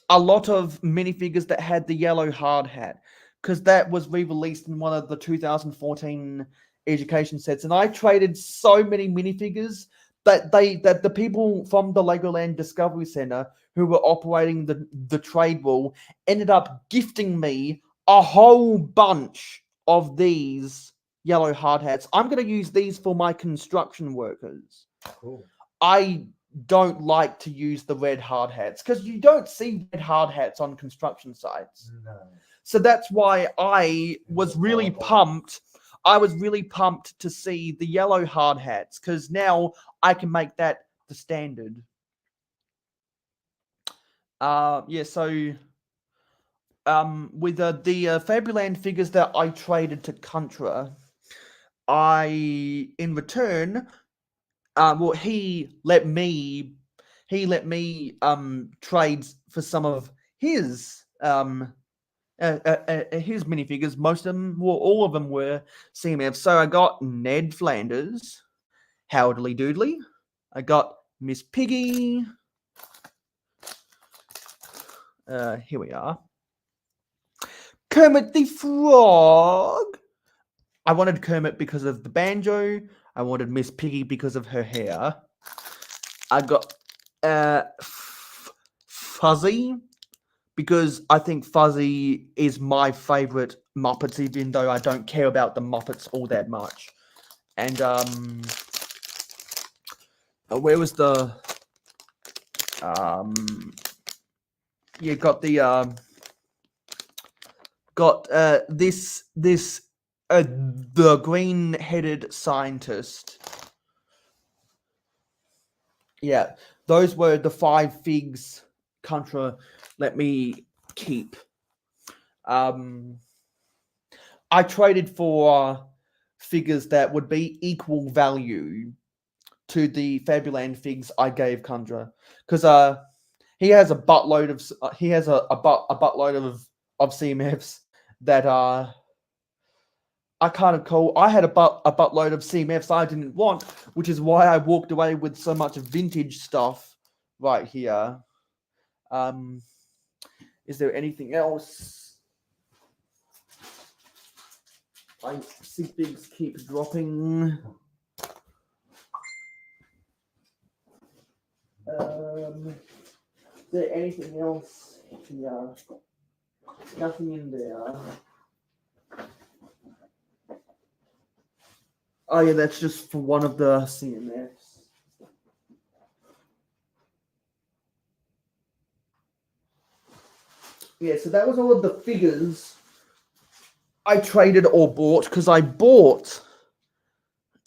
minifigures that had the yellow hard hat because that was re-released in one of the 2014 education sets. And I traded so many minifigures that the people from the Legoland Discovery Center who were operating the trade wall ended up gifting me a whole bunch of these yellow hard hats. I'm going to use these for my construction workers. Cool. I don't like to use the red hard hats because you don't see red hard hats on construction sites. No. So that's why I was really pumped. I was really pumped to see the yellow hard hats because now I can make that the standard. So with the Fabuland figures that I traded to Contra, in return, he let me trade for some of his minifigures. Most of them, all of them were CMF. So I got Ned Flanders, Howdly Doodly. I got Miss Piggy. Here we are. Kermit the Frog. I wanted Kermit because of the banjo. I wanted Miss Piggy because of her hair. I got Fuzzy because I think Fuzzy is my favorite Muppets, even though I don't care about the Muppets all that much. And where was the got the the green-headed scientist. Yeah, those were the 5 figs Contra let me keep. I traded for figures that would be equal value to the Fabuland figs I gave Kundra, because he has a buttload of buttload of CMFs that are I kind of cool. I had a buttload of CMFs I didn't want, which is why I walked away with so much vintage stuff right here. Is there anything else? I see things keep dropping. Is there anything else here? Nothing in there. Oh yeah, that's just for one of the CMFs. Yeah, so that was all of the figures I traded or bought, because I bought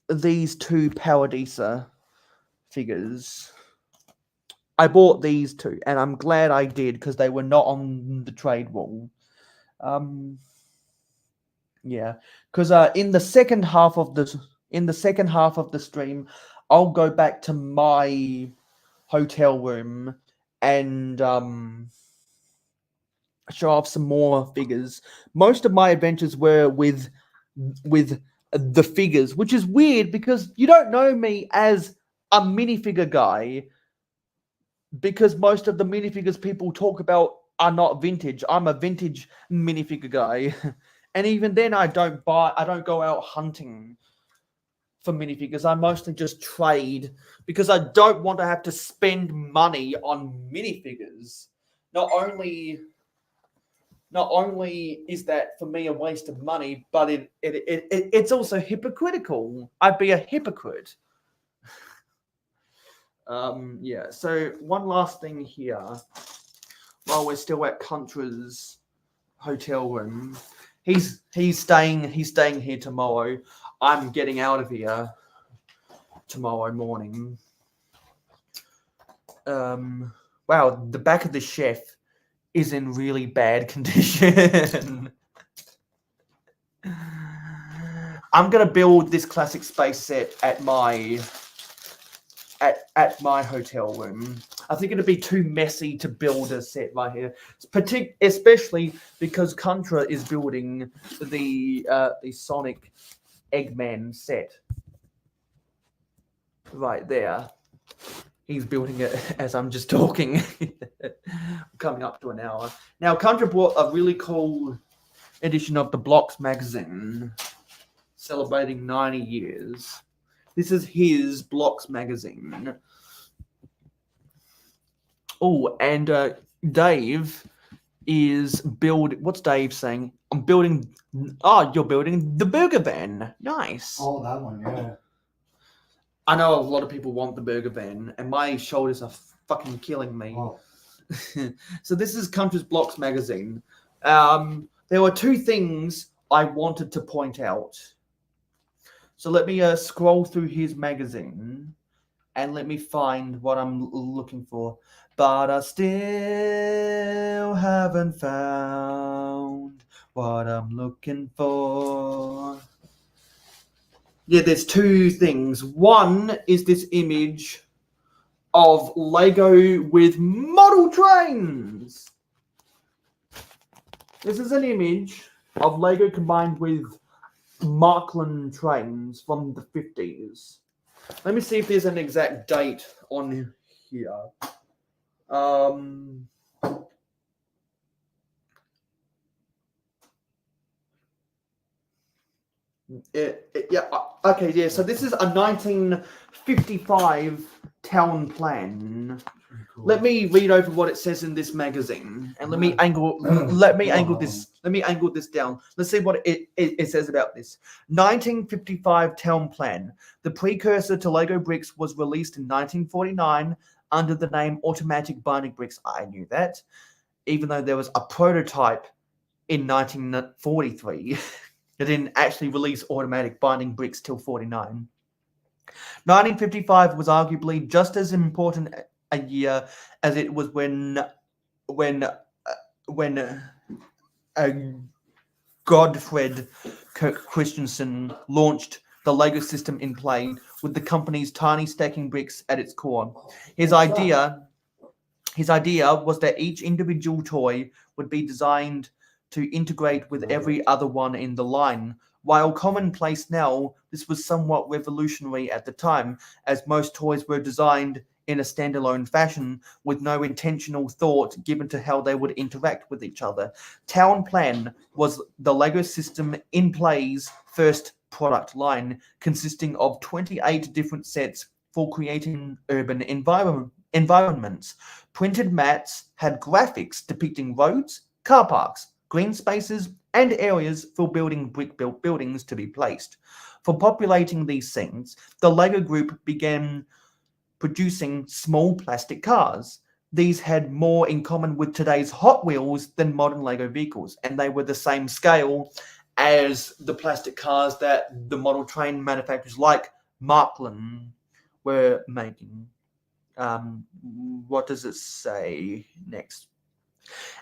these two Paradisa figures. I bought these two, and I'm glad I did, because they were not on the trade wall. Yeah, because in the second half of the stream, I'll go back to my hotel room and show off some more figures. Most of my adventures were with the figures, which is weird because you don't know me as a minifigure guy, because most of the minifigures people talk about are not vintage. I'm a vintage minifigure guy. And even then I don't go out hunting for minifigures. I mostly just trade, because I don't want to have to spend money on minifigures. Not only is that for me a waste of money, but it's also hypocritical. I'd be a hypocrite. Yeah, so one last thing here while we're still at Contra's hotel room. He's staying here tomorrow. I'm getting out of here tomorrow morning. Wow, the back of the chef is in really bad condition. I'm gonna build this classic space set at my hotel room. I think it'd be too messy to build a set right here, especially because Contra is building the Sonic Eggman set right there. He's building it as I'm just talking. Coming up to an hour. Now, Contra bought a really cool edition of the Blocks magazine, celebrating 90 years. This is his Blocks magazine. Oh, and Dave is building. What's Dave saying? I'm building. Oh, you're building the burger van. Nice. Oh, that one, yeah. I know a lot of people want the burger van, and my shoulders are fucking killing me. Oh. So this is Contra's Blocks magazine. There were two things I wanted to point out. So let me scroll through his magazine and let me find what I'm looking for. But I still haven't found what I'm looking for. Yeah, there's two things. One is this image of Lego with model trains. This is an image of Lego combined with Markland trains from the 50s. Let me see if there's an exact date on here. Okay, yeah. So this is a 1955 town plan. Cool. Let me read over what it says in this magazine, and let me angle this down. Let's see what it says about this. 1955 town plan. The precursor to Lego bricks was released in 1949 under the name Automatic Binding Bricks. I knew that, even though there was a prototype in 1943. They didn't actually release automatic binding bricks till 49. 1955 was arguably just as important a year as it was when Godfred Christensen launched the LEGO system in play with the company's tiny stacking bricks at its core. His idea was that each individual toy would be designed to integrate with every other one in the line. While commonplace now, this was somewhat revolutionary at the time, as most toys were designed in a standalone fashion with no intentional thought given to how they would interact with each other. Town Plan was the LEGO system in play's first product line, consisting of 28 different sets for creating urban environments. Printed mats had graphics depicting roads, car parks, green spaces, and areas for building brick-built buildings to be placed. For populating these scenes, the LEGO Group began producing small plastic cars. These had more in common with today's Hot Wheels than modern LEGO vehicles, and they were the same scale as the plastic cars that the model train manufacturers like Marklin were making. What does it say next?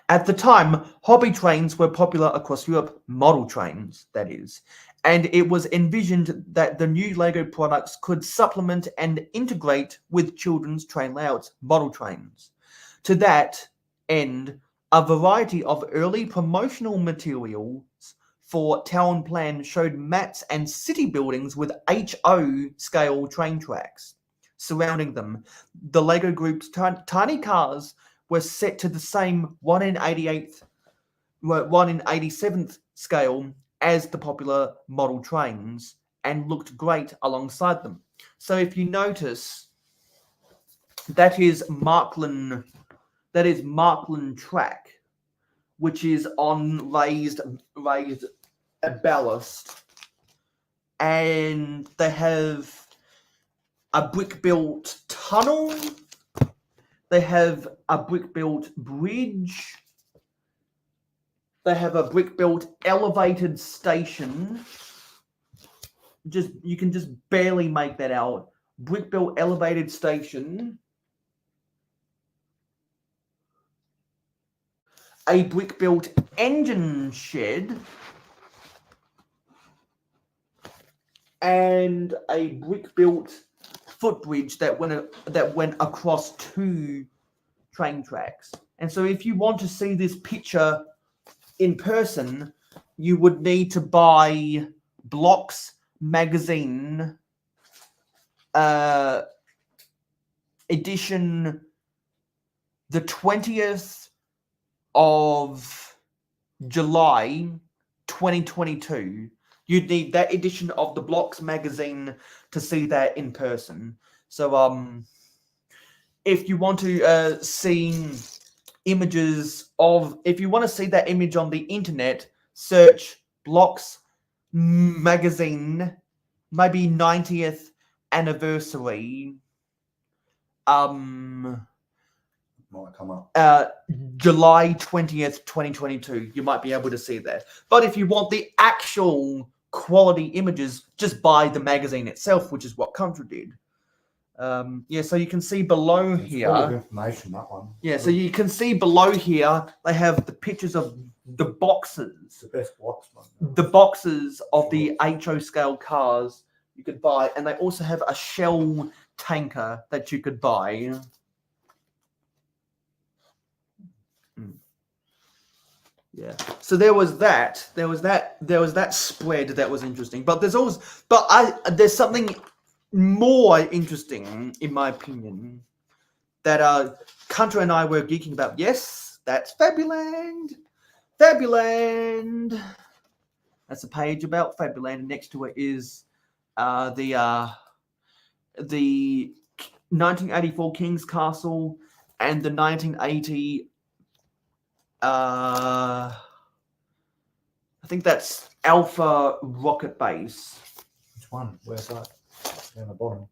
At the time, hobby trains were popular across Europe, model trains, that is, and it was envisioned that the new LEGO products could supplement and integrate with children's train layouts, model trains. To that end, a variety of early promotional materials for Town Plan showed mats and city buildings with HO scale train tracks surrounding them. The LEGO Group's tiny cars were set to the same 1 in 87th scale as the popular model trains and looked great alongside them. So if you notice, that is Marklin track, which is on raised ballast, and they have a brick-built tunnel. They have a brick-built bridge. They have a brick-built elevated station. You can just barely make that out. Brick-built elevated station. A brick-built engine shed. And a brick-built footbridge that went across 2 train tracks. And so if you want to see this picture in person, you would need to buy Blocks magazine edition the 20th of July 2022. You'd need that edition of the Blocks magazine to see that in person. So if you want to see images of, if you want to see that image on the internet, search Blocks magazine, maybe 90th anniversary. Might come up. July 20th, 2022. You might be able to see that. But if you want the actual quality images, just buy the magazine itself, which is what Contra did. Yeah, so you can see below It's here. full of information, that one. Yeah, so you can see below here, they have the pictures of the boxes. It's the best box one. The boxes of the HO scale cars you could buy, and they also have a shell tanker that you could buy. Yeah. So there was that spread that was interesting. But there's something more interesting, in my opinion, that Contra and I were geeking about. Yes, that's Fabuland. Fabuland. That's a page about Fabuland, and next to it is the 1984 King's Castle and the 1980. I think that's Alpha Rocket Base. Which one? Where's that? Down the bottom.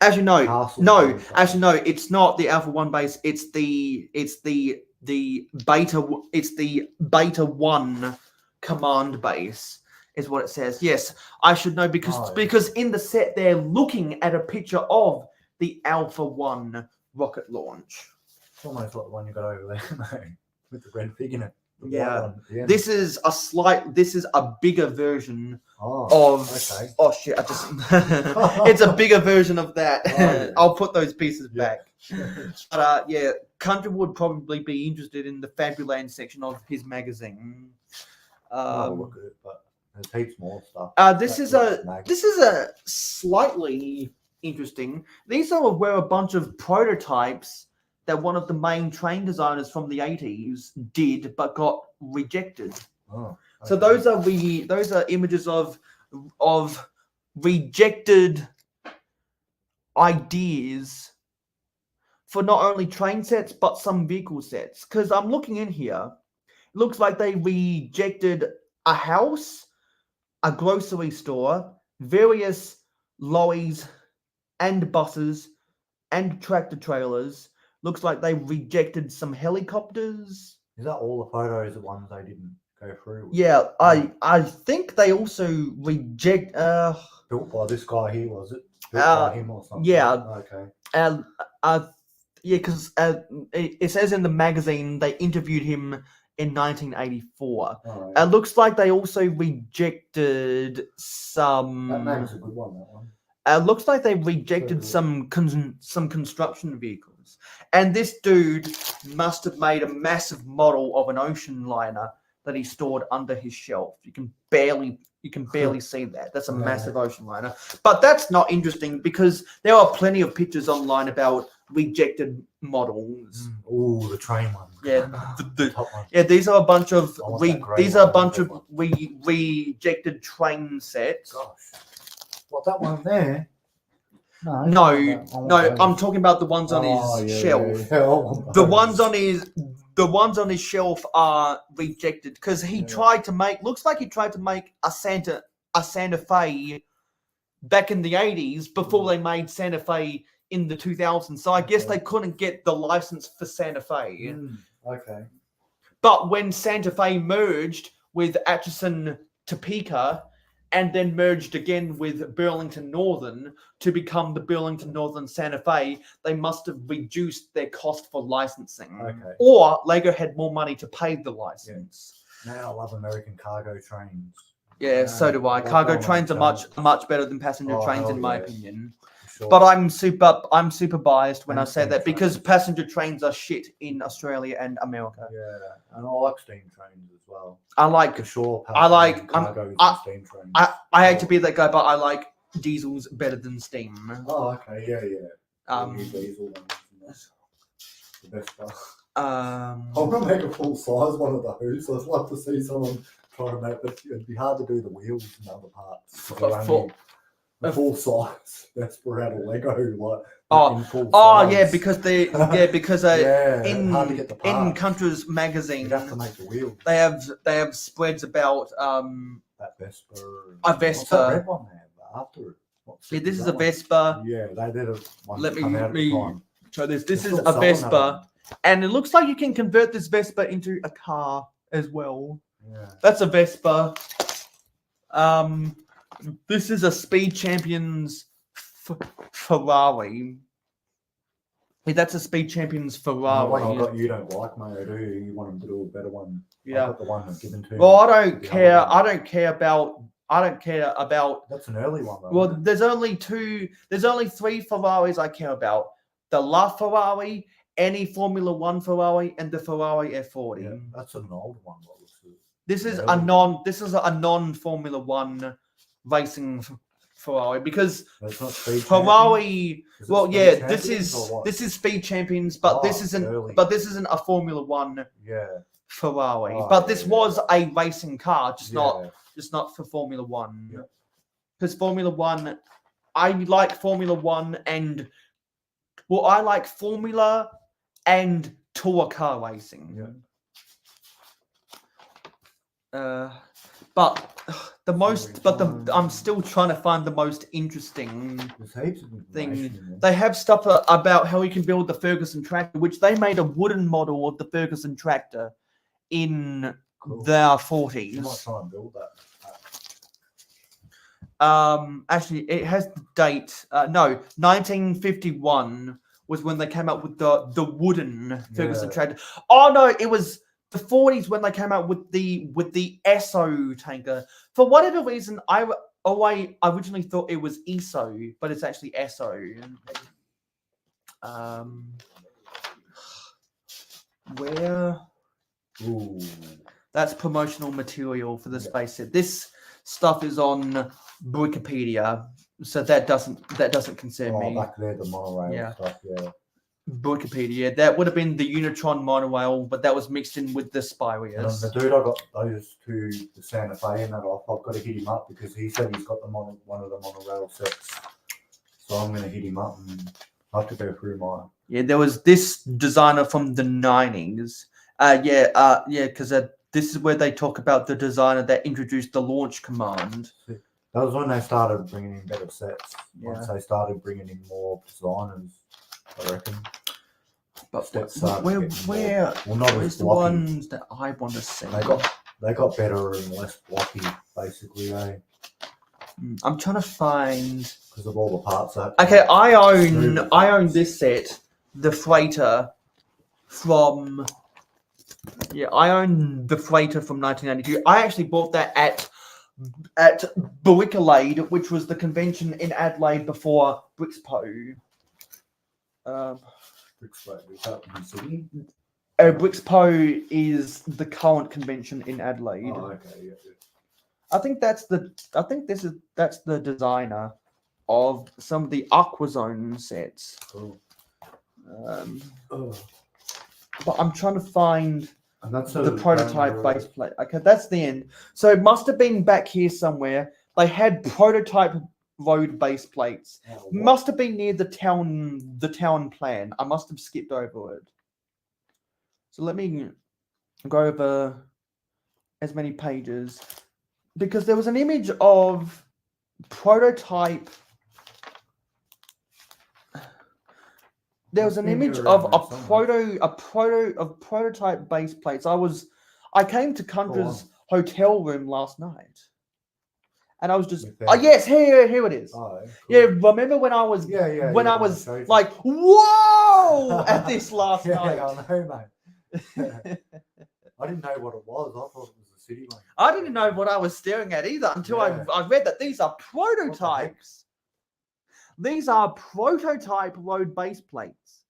Actually, no. Castle No, Base. actually, no. It's not the Alpha 1 base. It's the Beta. It's the Beta 1 command base, is what it says. Yes, I should know because in the set they're looking at a picture of the Alpha 1 rocket launch. It's almost like the one you got over there, mate, with the red pig in it. The white Yeah. one at the end. This is a bigger version Oh, of. okay. Oh shit! It's a bigger version of that. Oh, yeah. I'll put those pieces Yeah. back. But yeah, Country would probably be interested in the Fabuland section of his magazine. I'll look at it, but there's heaps more stuff. This That is looks a mag- this is a slightly interesting. These were a bunch of prototypes that one of the main train designers from the 80s did, but got rejected. Oh, So okay. those are images of rejected ideas for not only train sets but some vehicle sets. Because I'm looking in here, it looks like they rejected a house, a grocery store, various lorries and buses and tractor trailers. Looks like they rejected some helicopters. Is that all the photos of ones they didn't go through with? Yeah, I think they also reject. Built by this guy here, was it? Built by him or something? yeah. Okay. Yeah, because it says in the magazine they interviewed him in 1984. All It right. looks like they also rejected some. That name's a good one, that one. Looks like they rejected some construction vehicles, and this dude must have made a massive model of an ocean liner that he stored under his shelf. You can barely see that. That's a Yeah. massive ocean liner. But that's not interesting because there are plenty of pictures online about rejected models. Oh, the train one. Yeah, the top one. yeah. These are a bunch of I want that grey these are a one, bunch that of one. rejected train sets. Gosh. What, that one there? No. No, I want no, those. I'm talking about the ones on Oh, his yeah, shelf. yeah, yeah. I want The those. ones on his shelf are rejected because he Yeah. tried to make. Looks like he tried to make a Santa Fe back in the 80s before they made Santa Fe in the 2000s. So I guess Okay. they couldn't get the license for Santa Fe. Okay. But when Santa Fe merged with Atchison Topeka and then merged again with Burlington Northern to become the Burlington Northern Santa Fe, they must have reduced their cost for licensing. Okay. Or Lego had more money to pay the license. Now I love American cargo trains. Yeah, so do I. Well Cargo done, trains are mate. much better than passenger Oh, trains hell in my yeah. opinion. For sure. But I'm super biased when I say steam that because trains. passenger trains are shit in Australia and America. Yeah, and I like steam trains as well. I like For sure. I like- cargoes I- and steam trains. I hate to be that guy, but I like diesels better than steam. Oh, okay. Yeah. Um, The diesel ones, and that's the best stuff. I I want to make a full size one of those. I'd love to see someone try to make it. It'd be hard to do the wheels and other parts. A They're full- only a full size. That's for out of Lego. Like, Oh, in full Oh size. yeah, because yeah, in hard to get the in parts. Country's magazine You'd have to make the wheels. they have spreads about That Vespa. A What's Vespa. that red one there? After it. yeah, this is that a one? Vespa. Yeah, they did a one. Let come out at the me time. show this. They're This is still a selling that Vespa, and it looks like you can convert this Vespa into a car as well. Yeah. That's a Vespa. This is a Speed Champions Ferrari. Yeah, that's a Speed Champions The one Ferrari. you got, you don't like, mate, do you? You want them to do a better one. I Yeah. got the one that's given to Well, me. I don't The care. other one. I don't care about. That's an early one, though. Well, isn't it? there's only three Ferraris I care about: the LaFerrari, any Formula One Ferrari, and the Ferrari F40. Yeah, that's an old one. What looks good. This is Yeah. This is a non-Formula One racing Ferrari because That's not Speed Ferrari. Champions? Is it Well, Speed yeah, Champions or what? this is Speed Champions, but Oh, this isn't. early. But this isn't a Formula One Yeah. Ferrari. Oh, but this yeah. was a racing car, just Yeah. not for Formula One. Yeah. Because Formula One, I like Formula One and I like Formula and tour car racing. Yeah. But I'm One. still trying to find the most interesting There's heaps of information in there. They have stuff about how you can build the Ferguson tractor, which they made a wooden model of the Ferguson tractor in Cool. their You might 40s. try and build that. Actually, it has the date. No, 1951 was when they came up with the wooden Ferguson Yeah. tractor. Oh no, it was the 40s when they came out with the ESO tanker. For whatever reason, I originally thought it was ESO, but it's actually ESO. Where? Ooh. That's promotional material for the space set. This stuff is on Wikipedia, so that doesn't concern me. Back there, the monorail stuff, yeah. Wikipedia. That would have been the Unitron monorail, but that was mixed in with the And Spyrius. the dude I got those two, the Santa Fe and that off, I've got to hit him up because he said he's got one of the monorail sets. So I'm going to hit him up and I have to go through my... Yeah, there was this designer from the 90s. Because this is where they talk about the designer that introduced the launch command. That was when they started bringing in better sets. Yeah. Once they started bringing in more designers, I reckon. But Sets started getting where more- well, not where's as the blocky. ones that I want to see? They got better and less blocky, basically, I'm trying to find. because of all the parts that. Okay, I Smooth. own this set, the freighter from. Yeah, I own the freighter from 1992. I actually bought that at Brickvention, which was the convention in Adelaide before Brixpo. Brixpo is the current convention in Adelaide. Oh, okay, yeah. I think that's the designer of some of the Aquazone sets. Cool. But I'm trying to find And that's the prototype base plate. Okay, that's the end. So it must have been back here somewhere. They had prototype road base plates. Must have been near the town plan. I must have skipped over it. So let me go over as many pages because there was an image of prototype. There was an image of prototype base plates. I came to Kundra's hotel room last night, and I was just yes, here it is. Oh, cool. Yeah, remember when I was I was like, whoa at this last night. Yeah, I know, mate. I didn't know what it was. I thought it was a city one. I didn't know what I was staring at either until I read that these are prototypes. These are prototype road base plates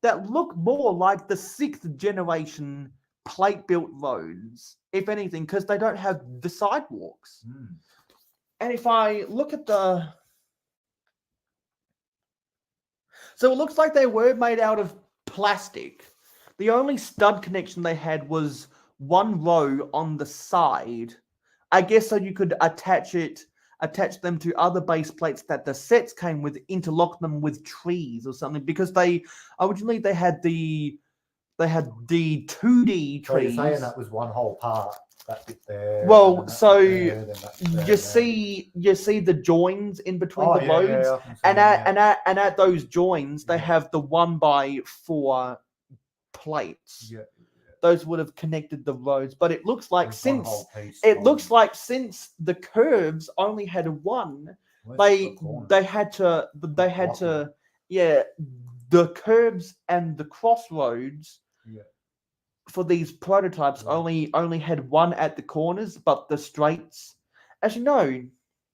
that look more like the 6th generation plate-built roads, if anything, because they don't have the sidewalks. And if I look at the... So it looks like they were made out of plastic. The only stud connection they had was one row on the side. I guess so you could attach them to other base plates that the sets came with, interlock them with trees or something, because they originally they had the 2D trees. So you're saying that was one whole part, that bit there. Well, so you you see the joins in between the roads, and at those joins they have the 1x4 plates. Yeah. Those would have connected the roads, but it looks like since the curves only had one, they had to the curves and the crossroads for these prototypes only had one at the corners, but the straights, actually no,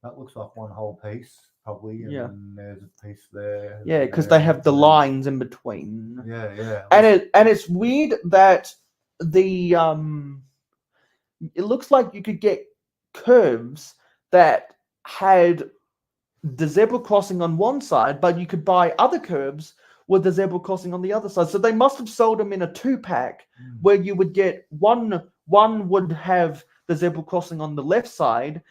that looks like one whole piece probably, and then there's a piece there. Yeah, because they have the lines in between. Yeah. And it's weird that the it looks like you could get curves that had the zebra crossing on one side, but you could buy other curves with the zebra crossing on the other side. So they must have sold them in a 2-pack where you would get one would have the zebra crossing on the left side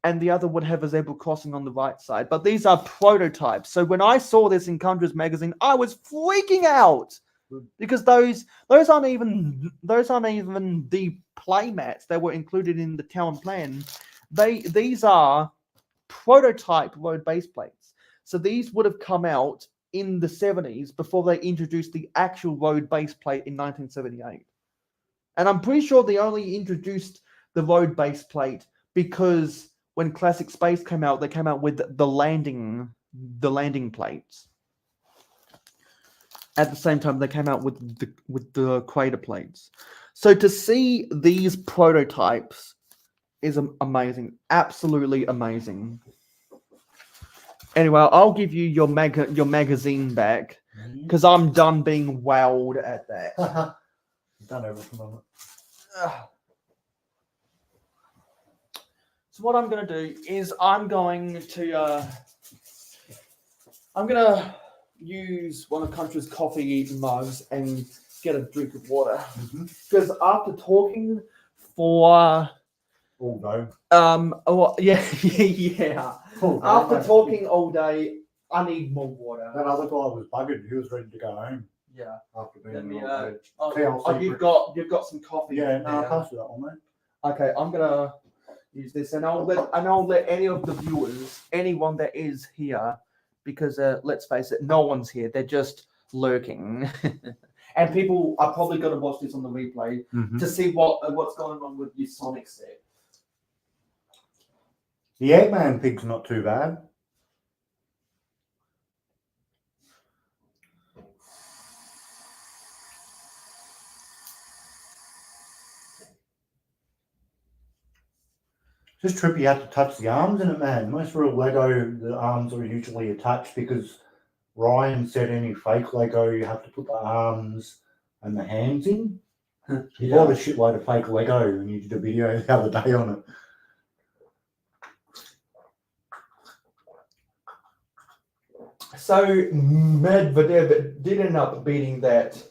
and the other would have a zebra crossing on the right side. But these are prototypes. So when I saw this in Kundra's magazine, I was freaking out. Because those aren't even the play mats that were included in the town plan. These are prototype road base plates. So these would have come out in the 70s before they introduced the actual road base plate in 1978. And I'm pretty sure they only introduced the road base plate because when Classic Space came out, they came out with the landing plates. At the same time, they came out with the crater plates. So to see these prototypes is amazing, absolutely amazing. Anyway, I'll give you your magazine back because I'm done being wowed at that. Done everything on it. So what I'm going to do is I'm going to use one of Contra's coffee mugs and get a drink of water because after talking for no. yeah yeah Oh, after mate. talking all day I need more water. That other guy was buggered. He was ready to go home Yeah. after being Let me, all day. Oh, TLC you've got some coffee. Yeah, in no, there. pass you that one, mate. Okay, I'm gonna use this, and I'll let any of the viewers, anyone that is here, because let's face it, no one's here. They're just lurking, and people are probably gonna watch this on the replay to see what's going on with your Sonic set. The Eggman pig's not too bad. Just trippy, you have to touch the arms in it, man. Most real Lego, the arms are usually attached because Ryan said any fake Lego, you have to put the arms and the hands in. He bought a shitload of fake Lego and you did a video the other day on it. So Medvedev did end up beating that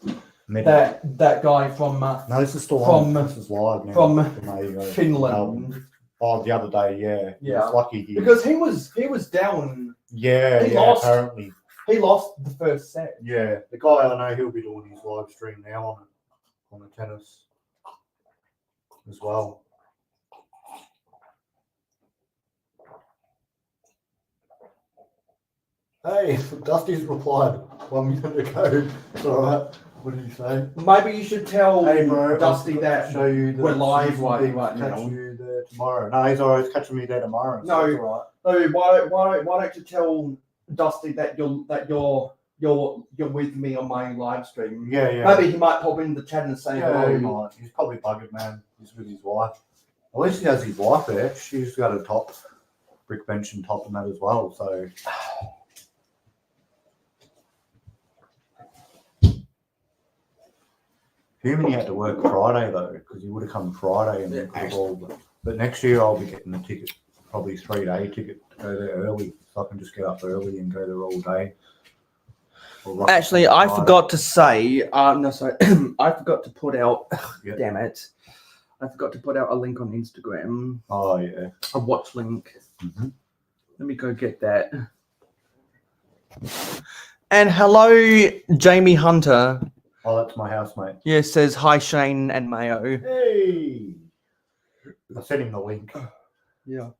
guy from No, this is still from- on. This is live now. from There you go. Finland. Oh, the other day, yeah. He Yeah. was lucky he Because he was down. Yeah, he yeah, lost. apparently. He lost the first set. Yeah. The guy I know, he'll be doing his live stream now on the tennis as well. Hey, Dusty's replied 1 minute ago. It's alright. What did he say? Maybe you should tell Hey, bro, Dusty I'll that show you we're live season right thing, now. catch you there tomorrow. No, he's alright. He's catching me there tomorrow. So No. it's alright. So why don't you tell Dusty that you're with me on my live stream? Yeah, yeah. Maybe he might pop in the chat and say Yeah, he hello. might. He's probably buggered, man. He's with his wife. At least he has his wife there. She's got a top, Brickvention top and that as well. So Human, he had to work Friday though, because he would have come Friday and then could have all. But next year I'll be getting a ticket, probably 3-day ticket to go there early, so I can just get up early and go there all day. Actually, I forgot to say. No, sorry. I forgot to put out. Yep. Damn it! I forgot to put out a link on Instagram. Oh yeah. A watch link. Mhm. Let me go get that. And hello, Jamie Hunter. Oh, that's my housemate. Yeah, says hi, Shane and Mayo. Hey. I sent him the link. Yeah.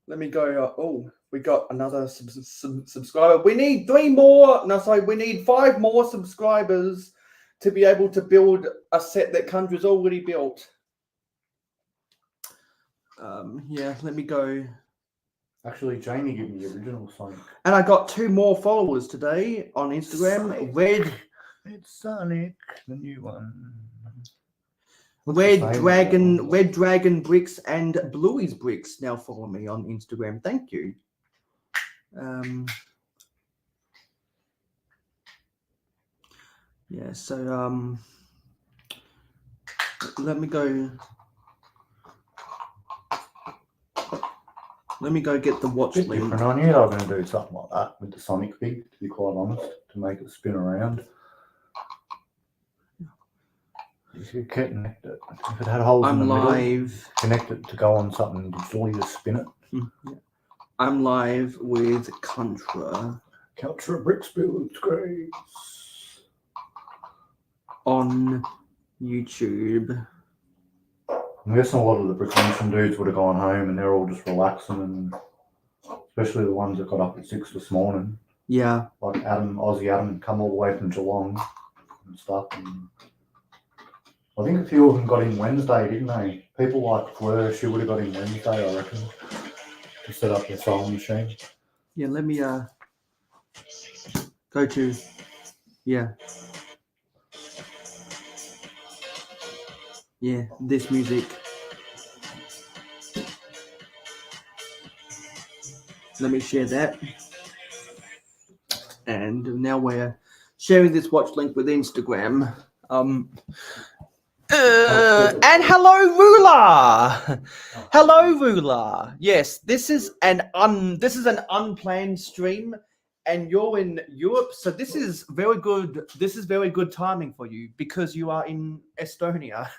Let me go. Oh, we got another subscriber. We need 3 more. No, sorry, we need 5 more subscribers to be able to build a set that Condra's already built. Yeah, let me go. Actually, Jamie gave me the original Sonic. And I got 2 more followers today on Instagram. Sonic. It's Sonic, the new one. Red Dragon Bricks and Bluey's Bricks now follow me on Instagram. Thank you. Yeah, so let me go get the watch Bit link. different on you. I'm going to do something like that with the Sonic Pig, to be quite honest, to make it spin around. You could connect it. If it had holes in the middle, live. connect it to go on something digitally to spin it. Yeah. I'm live with Contra Culture Bricks builds great. on YouTube. I'm guessing a lot of the Brickvention dudes would have gone home and they're all just relaxing, and especially the ones that got up at 6 this morning. Yeah. Like Aussie Adam, come all the way from Geelong and stuff. And I think a few of them got in Wednesday, didn't they? People like Fleur, she would have got in Wednesday, I reckon, to set up their sewing machine. Yeah, let me go to, yeah. Yeah, this music. Let me share that. And now we're sharing this watch link with Instagram. And hello, Ruler. Hello, Ruler. Yes, this is an unplanned stream, and you're in Europe, so this is very good. This is very good timing for you because you are in Estonia.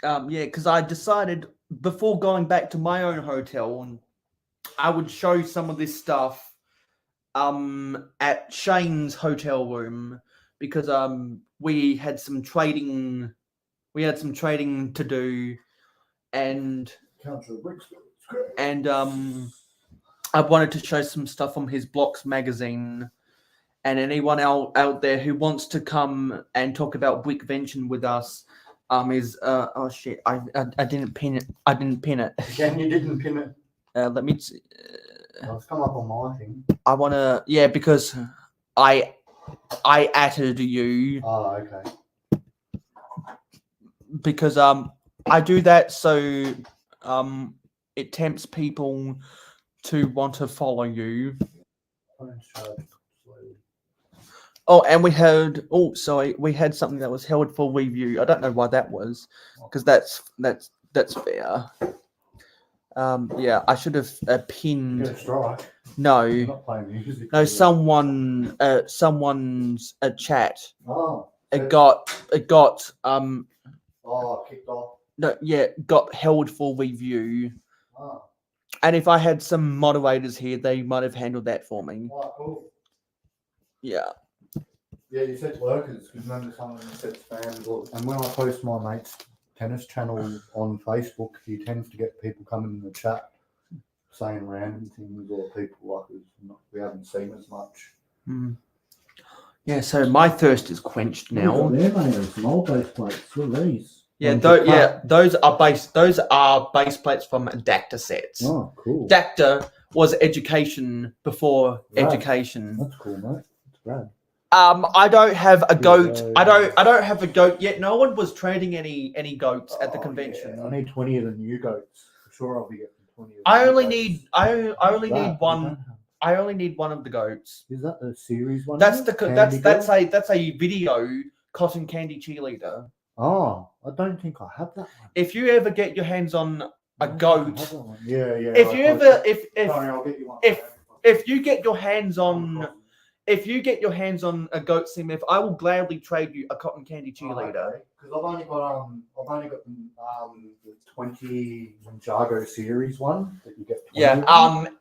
Yeah, because I decided before going back to my own hotel, I would show some of this stuff at Shane's hotel room because we had some trading to do, and I wanted to show some stuff from his Blocks magazine. And anyone out there who wants to come and talk about Brickvention with us is oh shit, I didn't pin it. I didn't pin it. Again, you didn't pin it. Let me see. It's come up on my thing. I wanna, yeah, because I added you. Oh, okay. Because I do that so it tempts people to want to follow you. Oh, and we had we had something that was held for review. I don't know why that was, because that's fair. Yeah, I should have pinned. Get a strike. No, I'm not playing music. no, someone's a chat. Oh. It got Oh, kicked off. no, yeah, got held for review. Oh. And if I had some moderators here, they might have handled that for me. Oh, cool. Yeah. Yeah, you said workers, because remember someone said spams. And when I post my mate's tennis channel on Facebook, he tends to get people coming in the chat saying random things, or people like we haven't seen as much. Mm. Yeah, so my thirst is quenched now. There, mate, some old base plates. What are these? Those are base plates from Dacta sets. Oh, cool. Dacta was education before education. That's cool, mate. That's rad. I don't have a goat. Yeah. I don't have a goat yet. No one was trading any goats at the convention. Yeah. I need 20 of the new goats. For sure, I'll be getting 20 of the I new only goats. need one. I only need one of the goats. Is that the series one? That's Candy a video cotton candy cheerleader. Oh, I don't think I have that one. If you ever get your hands on a goat, Yeah. if you ever Sorry, I'll get you one. if you get your hands on a goat Simif, I will gladly trade you a cotton candy cheerleader. Because I've only got the 20 Ninjago series one that you get. 20 Yeah. of them.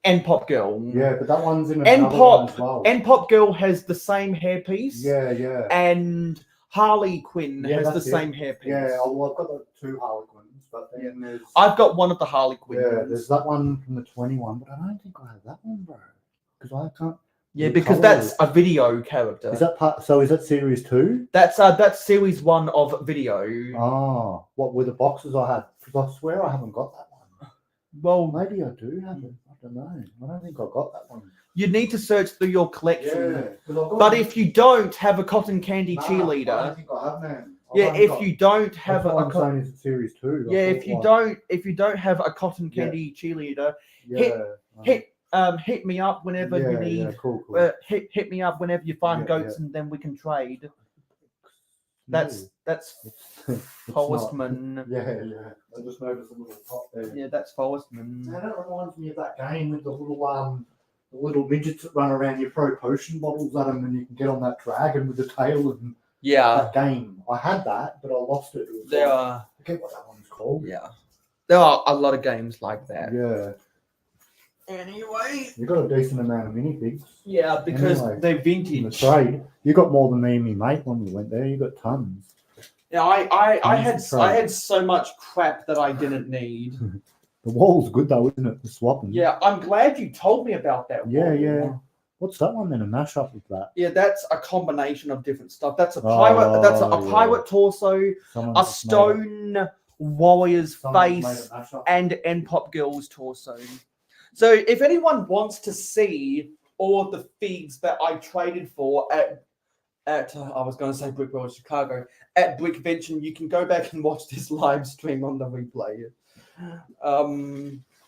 N-pop girl. Yeah, but that one's in another one as well. N-pop girl has the same hairpiece. Yeah. And Harley Quinn has the that's it. same hairpiece. Yeah, well, I've got the 2 Harley Quinns, but then there's I've got one of the Harley Quinns. yeah, there's that one from the 21, but I don't think I have that one, bro. Because I can't. Yeah, the because colours. that's a video character. Is that part? So is that series 2? That's series 1 of video. Oh, what were the boxes I had? Because I swear I haven't got that one. Well, Maybe I do have it. I don't know. I don't think I got that one. you need to search through your collection. 'cause I've got But one. if you don't have a cotton candy Nah, I cheerleader, don't think I have, man. yeah, if you don't have that's a what I'm cotton, saying is series 2. yeah, if you don't have a cotton candy cheerleader, hit me up whenever you need. Yeah, cool. Hit me up whenever you find Yeah, goats, yeah. and then we can trade. No, That's it's Forestman. not. Yeah. I just noticed a little top there. Yeah, that's Forestman. That reminds me of that game with the little midgets that run around. You throw potion bottles at them, and you can get on that dragon with the tail. And Yeah, that game, I had that, but I lost it. It was there like- are. I forget what that one's called. Yeah, there are a lot of games like that. Yeah, Anyway, you got a decent amount of minifigs yeah, because Anyway, they're in the vintage. trade. You got more than me and me mate when we went there. You got tons. Yeah, I Vintage trade. had so much crap that I didn't need. The wall's good though, isn't it? The swapping. Yeah, I'm glad you told me about that. Yeah, wall. yeah. What's that one then? A mashup with that? Yeah, that's a combination of different stuff. That's a Oh, pirate. That's a yeah. pirate torso, Someone a just made it- stone warrior's someone's made face, a mashup. and N-pop girl's torso. So if anyone wants to see all of the figs that I traded for at at I was going to say Brickworld Chicago at Brickvention. You can go back and watch this live stream on the replay.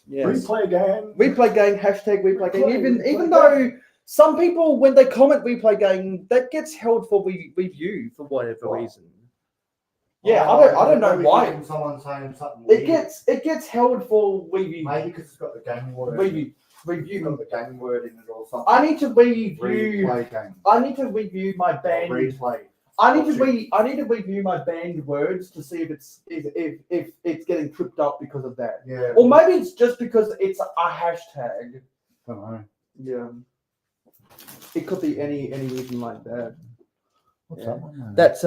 Yes. Replay game. Replay game, hashtag replay game. Replay Even game. though some people, when they comment replay game, that gets held for review for whatever Wow. reason. Yeah, I don't know Maybe why. Someone saying something. It weird. gets held for review. Maybe because it's got the game word. Review. You've got the game word in it or something. I need to review. Replay game. I need to review my band. Replay. I need to review my banned words to see if it's getting tripped up because of that. Yeah. Or maybe it's just because it's a hashtag. I don't know. Yeah. It could be any reason like that. What's Yeah. that one? Then? That's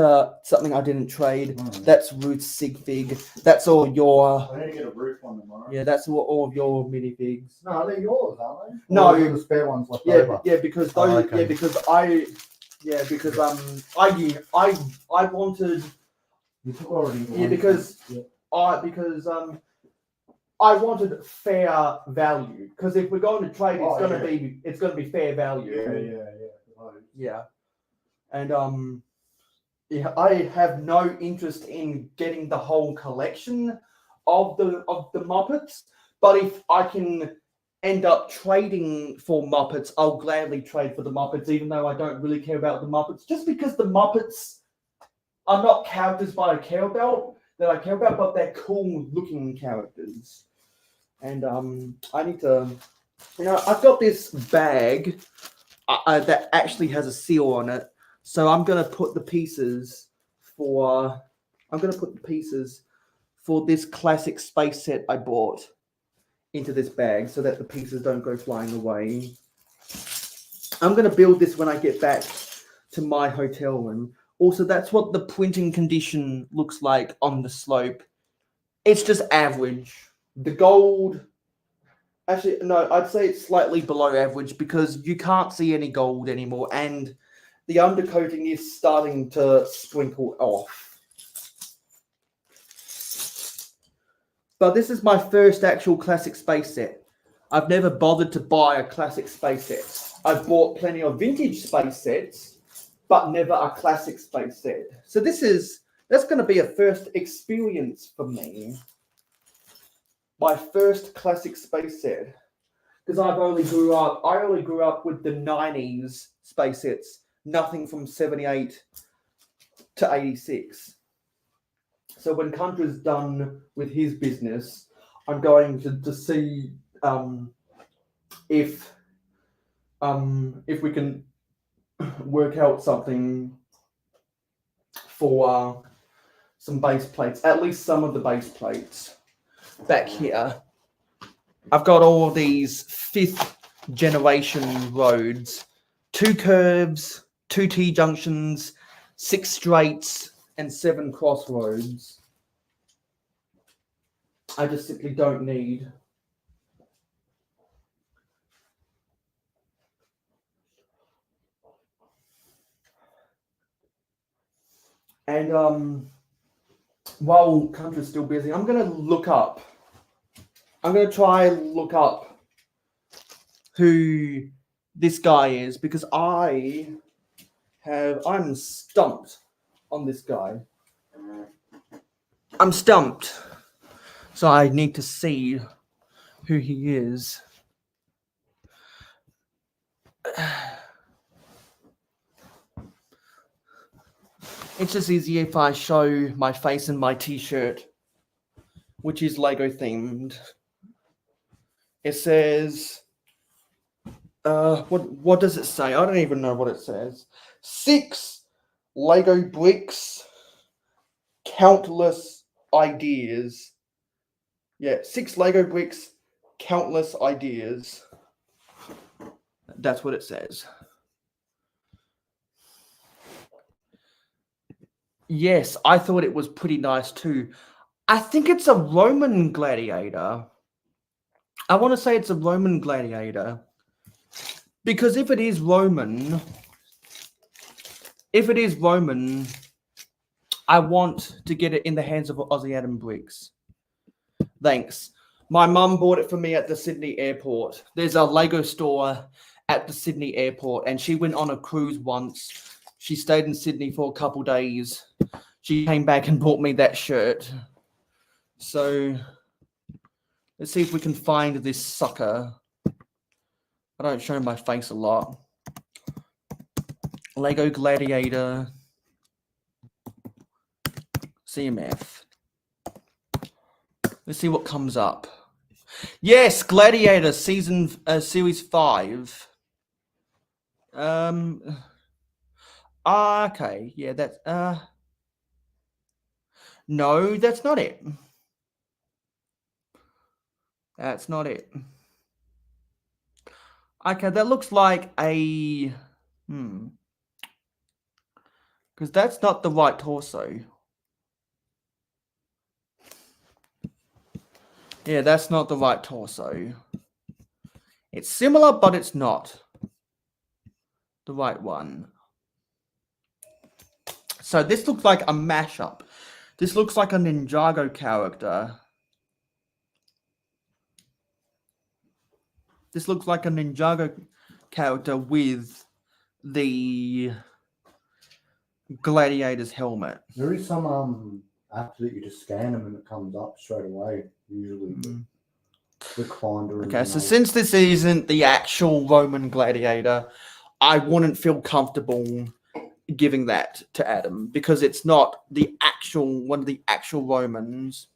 something I didn't trade. Oh. That's Ruth Sigfig. That's all your I need to get a roof one tomorrow. yeah, that's all of your minifigs. No, they're yours, aren't they? No. Or are the spare ones left Yeah, over. yeah, because those Oh, okay. because I wanted You took already. yeah one. because Yeah. I wanted fair value because if we're going to trade, Oh, it's gonna be fair value. Yeah. Yeah. And yeah, I have no interest in getting the whole collection of the Muppets, but if I can end up trading for Muppets, I'll gladly trade for the Muppets, even though I don't really care about the Muppets, just because the Muppets are not characters that I care about, but they're cool looking characters. And I need to, I've got this bag that actually has a seal on it. So I'm gonna put the pieces for this classic space set I bought into this bag so that the pieces don't go flying away. I'm gonna build this when I get back to my hotel room. Also, that's what the printing condition looks like on the slope. It's just average. The gold, actually, no, I'd say it's slightly below average because you can't see any gold anymore, and the undercoating is starting to sprinkle off. But this is my first actual classic space set. I've never bothered to buy a classic space set. I've bought plenty of vintage space sets, but never a classic space set. So that's going to be a first experience for me. My first classic space set. Because I only grew up with the 90s space sets. Nothing from 78 to 86. So when Kuntra's done with his business, I'm going to see if we can work out something for some base plates, at least some of the base plates back here. I've got all these 5th generation roads, 2 curves, 2 T-junctions, 6 straights, and 7 crossroads. I just simply don't need. And while Kuntra's still busy, I'm going to try and look up who this guy is because I'm stumped on this guy. I'm stumped. So I need to see who he is. It's just easier if I show my face in my t-shirt, which is Lego themed. It says, what does it say? I don't even know what it says. 6 Lego bricks, countless ideas. Yeah, 6 Lego bricks, countless ideas. That's what it says. Yes, I thought it was pretty nice too. I think it's a Roman gladiator. I want to say it's a Roman gladiator. Because if it is Roman, I want to get it in the hands of Aussie Adam Briggs. Thanks. My mum bought it for me at the Sydney airport. There's a Lego store at the Sydney airport, and she went on a cruise once. She stayed in Sydney for a couple days. She came back and bought me that shirt. So let's see if we can find this sucker. I don't show my face a lot. Lego Gladiator. CMF. Let's see what comes up. Yes, Gladiator series 5. Okay, yeah, that's no, that's not it. That's not it. Okay, that looks like a because that's not the right torso. Yeah, that's not the right torso. It's similar, but it's not the right one. So this looks like a mashup. This looks like a Ninjago character. This looks like a Ninjago character with the Gladiator's helmet. There is some app that you just scan them and it comes up straight away, usually. Quick Finder. Okay, so since this isn't the actual Roman Gladiator, I wouldn't feel comfortable giving that to Adam because it's not the actual one of the actual Romans.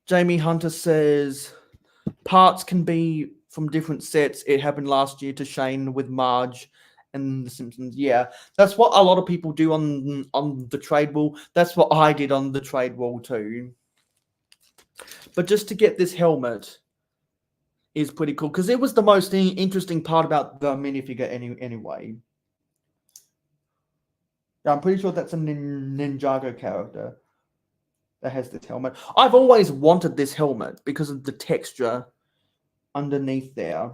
Jamie Hunter says parts can be from different sets. It happened last year to Shane with Marge and The Simpsons. Yeah, that's what a lot of people do on the trade wall. That's what I did on the trade wall too. But just to get this helmet is pretty cool because it was the most interesting part about the minifigure anyway. I'm pretty sure that's a Ninjago character that has this helmet. I've always wanted this helmet because of the texture underneath there.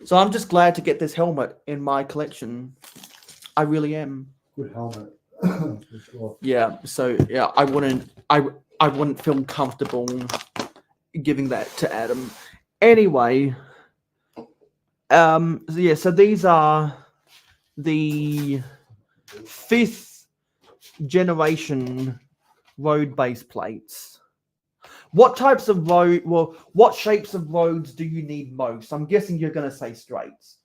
So I'm just glad to get this helmet in my collection. I really am. Good helmet. For sure. Yeah, so yeah, I wouldn't feel comfortable giving that to Adam. Anyway, so these are the 5th generation road base plates. What types of what shapes of roads do you need most? I'm guessing you're going to say straights.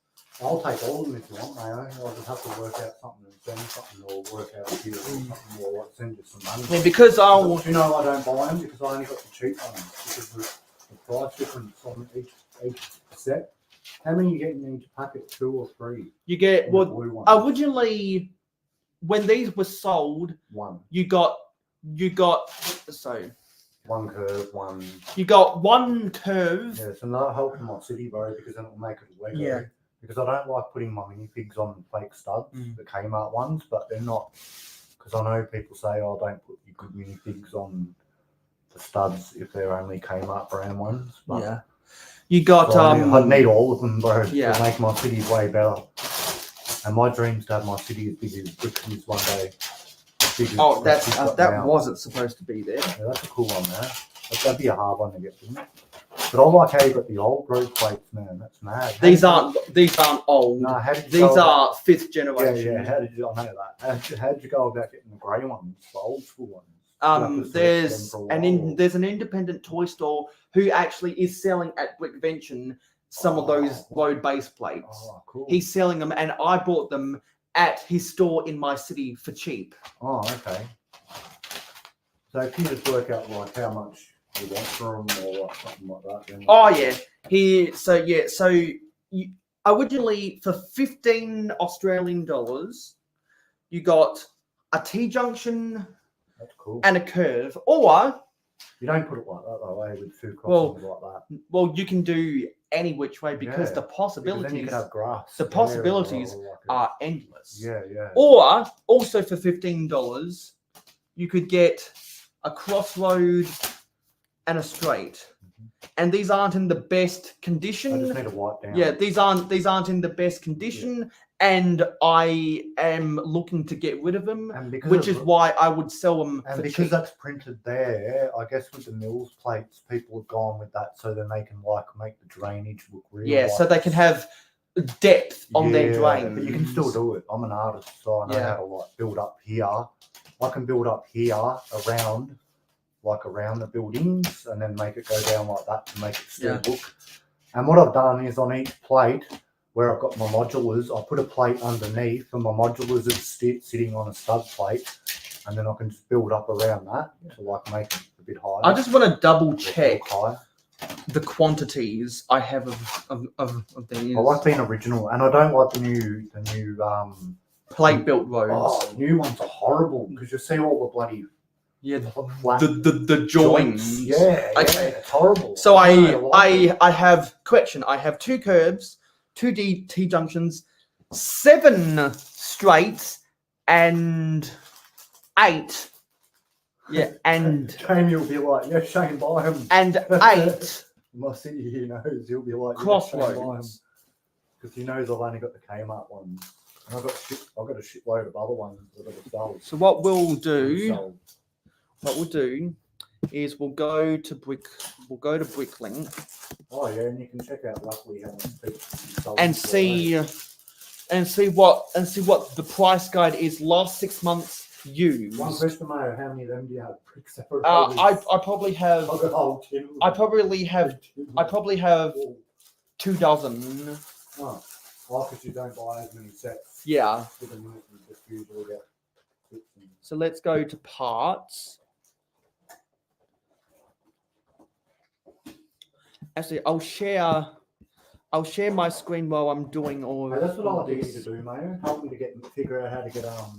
I'll take all of them if you want, Mayo. I'll just have to work out something and send something, or work out a deal or something, or send you some money. Yeah, because I don't buy them because I only got the cheap ones because of the price difference on each set. How many you get in each packet? 2 or 3? You get one. Originally when these were sold, One. you got so One curve, one. you got one curve. Yeah, so that'll help in my city, bro, because then it'll make it Lego. Yeah. Because I don't like putting my minifigs on fake studs, the Kmart ones, but they're not. Because I know people say, "Oh, don't put your good minifigs on the studs if they're only Kmart brand ones." But Yeah, you got I need all of them, bro, Yeah. to make my city way better. And my dream's to have my city as big as Brickvention one day. Oh, that wasn't supposed to be there. Yeah, that's a cool one, man. That'd be a hard one to get, wouldn't it? But I like how you got the old road plates, man. That's mad. These aren't old. No, how did you These go are about, 5th generation. Yeah. How did you? I know that. How did you go about getting the grey ones, the old school ones? There's an independent toy store who actually is selling at Brickvention some of those road base plates. Oh, cool. He's selling them, and I bought them at his store in my city for cheap. Oh, okay. So can you just work out like how much you want for them or like, something like that? Then? Oh yeah, so you, originally for 15 Australian dollars, you got a T-junction That's cool. and a curve, or You don't put it like that though, eh? With 2 crossings like that. well, you can do any which way because the Because possibilities then you could have grass. the there possibilities or like are endless. Yeah. Or also for $15, you could get a crossroad and a straight. And these aren't in the best I condition. just need to wipe down. Yeah, these aren't in the best condition, and I am looking to get rid of them, And because which of- is why I would sell them And for because cheap. that's printed there, I guess with the Mills plates, people have gone with that so then they can like make the drainage look real. Yeah, so like they can have depth on their Yeah, drain. But you can still do it. I'm an artist, so I know Yeah. how to like build up here. I can build up here around the buildings and then make it go down like that to make it still look. And what I've done is on each plate where I've got my modulars, I put a plate underneath and my modulars are sitting on a stud plate, and then I can just build up around that to like make it a bit higher. I just want to double or check higher. the quantities I have of these. I like being original, and I don't like the new plate built roads. Oh, the new ones are horrible because you see all the bloody Yeah, flat the joints. Yeah, Okay. it's horrible. So I don't like it. I have correction. I have 2 curves, 2 T junctions, 7 straights, and 8. Yeah, and Jamie will be like, yeah, Shane, buy him. and 8 My city, he knows. He'll be like, yeah, Shane, buy him. crossroads. Because he knows I've only got the Kmart ones. And I've got a shitload of other ones that I've sold. So what we'll do, Sold. is we'll go to Bricklink Oh yeah, and you can check out roughly how much people sold and for see what the price guide is last 6 months used. One question, Mayo, how many of them do you have? Bricks separate? I probably have I've got a whole tin. I probably have 2 dozen. Oh, well, because you don't buy as many sets. Yeah. For the minute, you just usually get bits and- So let's go to parts. Actually, I'll share my screen while I'm doing all Hey, that's what all I need you to this. do, Mayo. Help me to figure out how to get all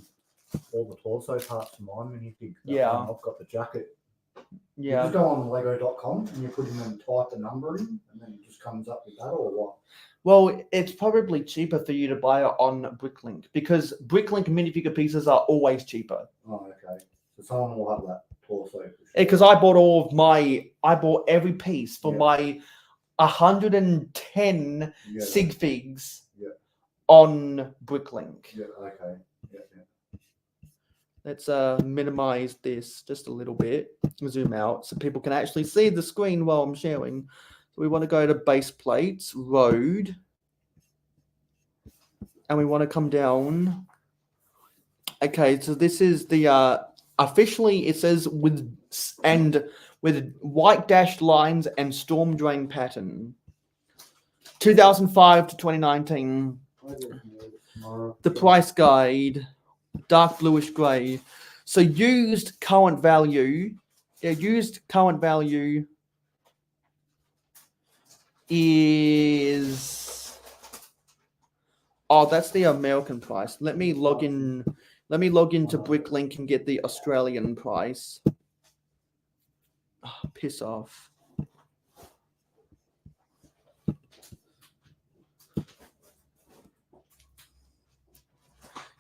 the torso parts for mine minifigs. Yeah. I've got the jacket. You Yeah. just go on lego.com and you put in and type the number in, and then it just comes up with that, or what? Well, it's probably cheaper for you to buy it on Bricklink because Bricklink minifigure pieces are always cheaper. Oh, okay. So someone will have that torso. for sure. Because I bought every piece for Yeah. my 110 Yeah, sig figs Yeah. on Bricklink. Yeah, okay. Yeah, yeah. Let's minimize this just a little bit, zoom out so people can actually see the screen while I'm sharing. So we want to go to base plates, road, and we want to come down. Okay, so this is the officially it says with white dashed lines and storm drain pattern. 2005 to 2019. Tomorrow. The price guide, dark bluish grey. So used current value is that's the American price. Let me log into Bricklink and get the Australian price. Oh, piss off.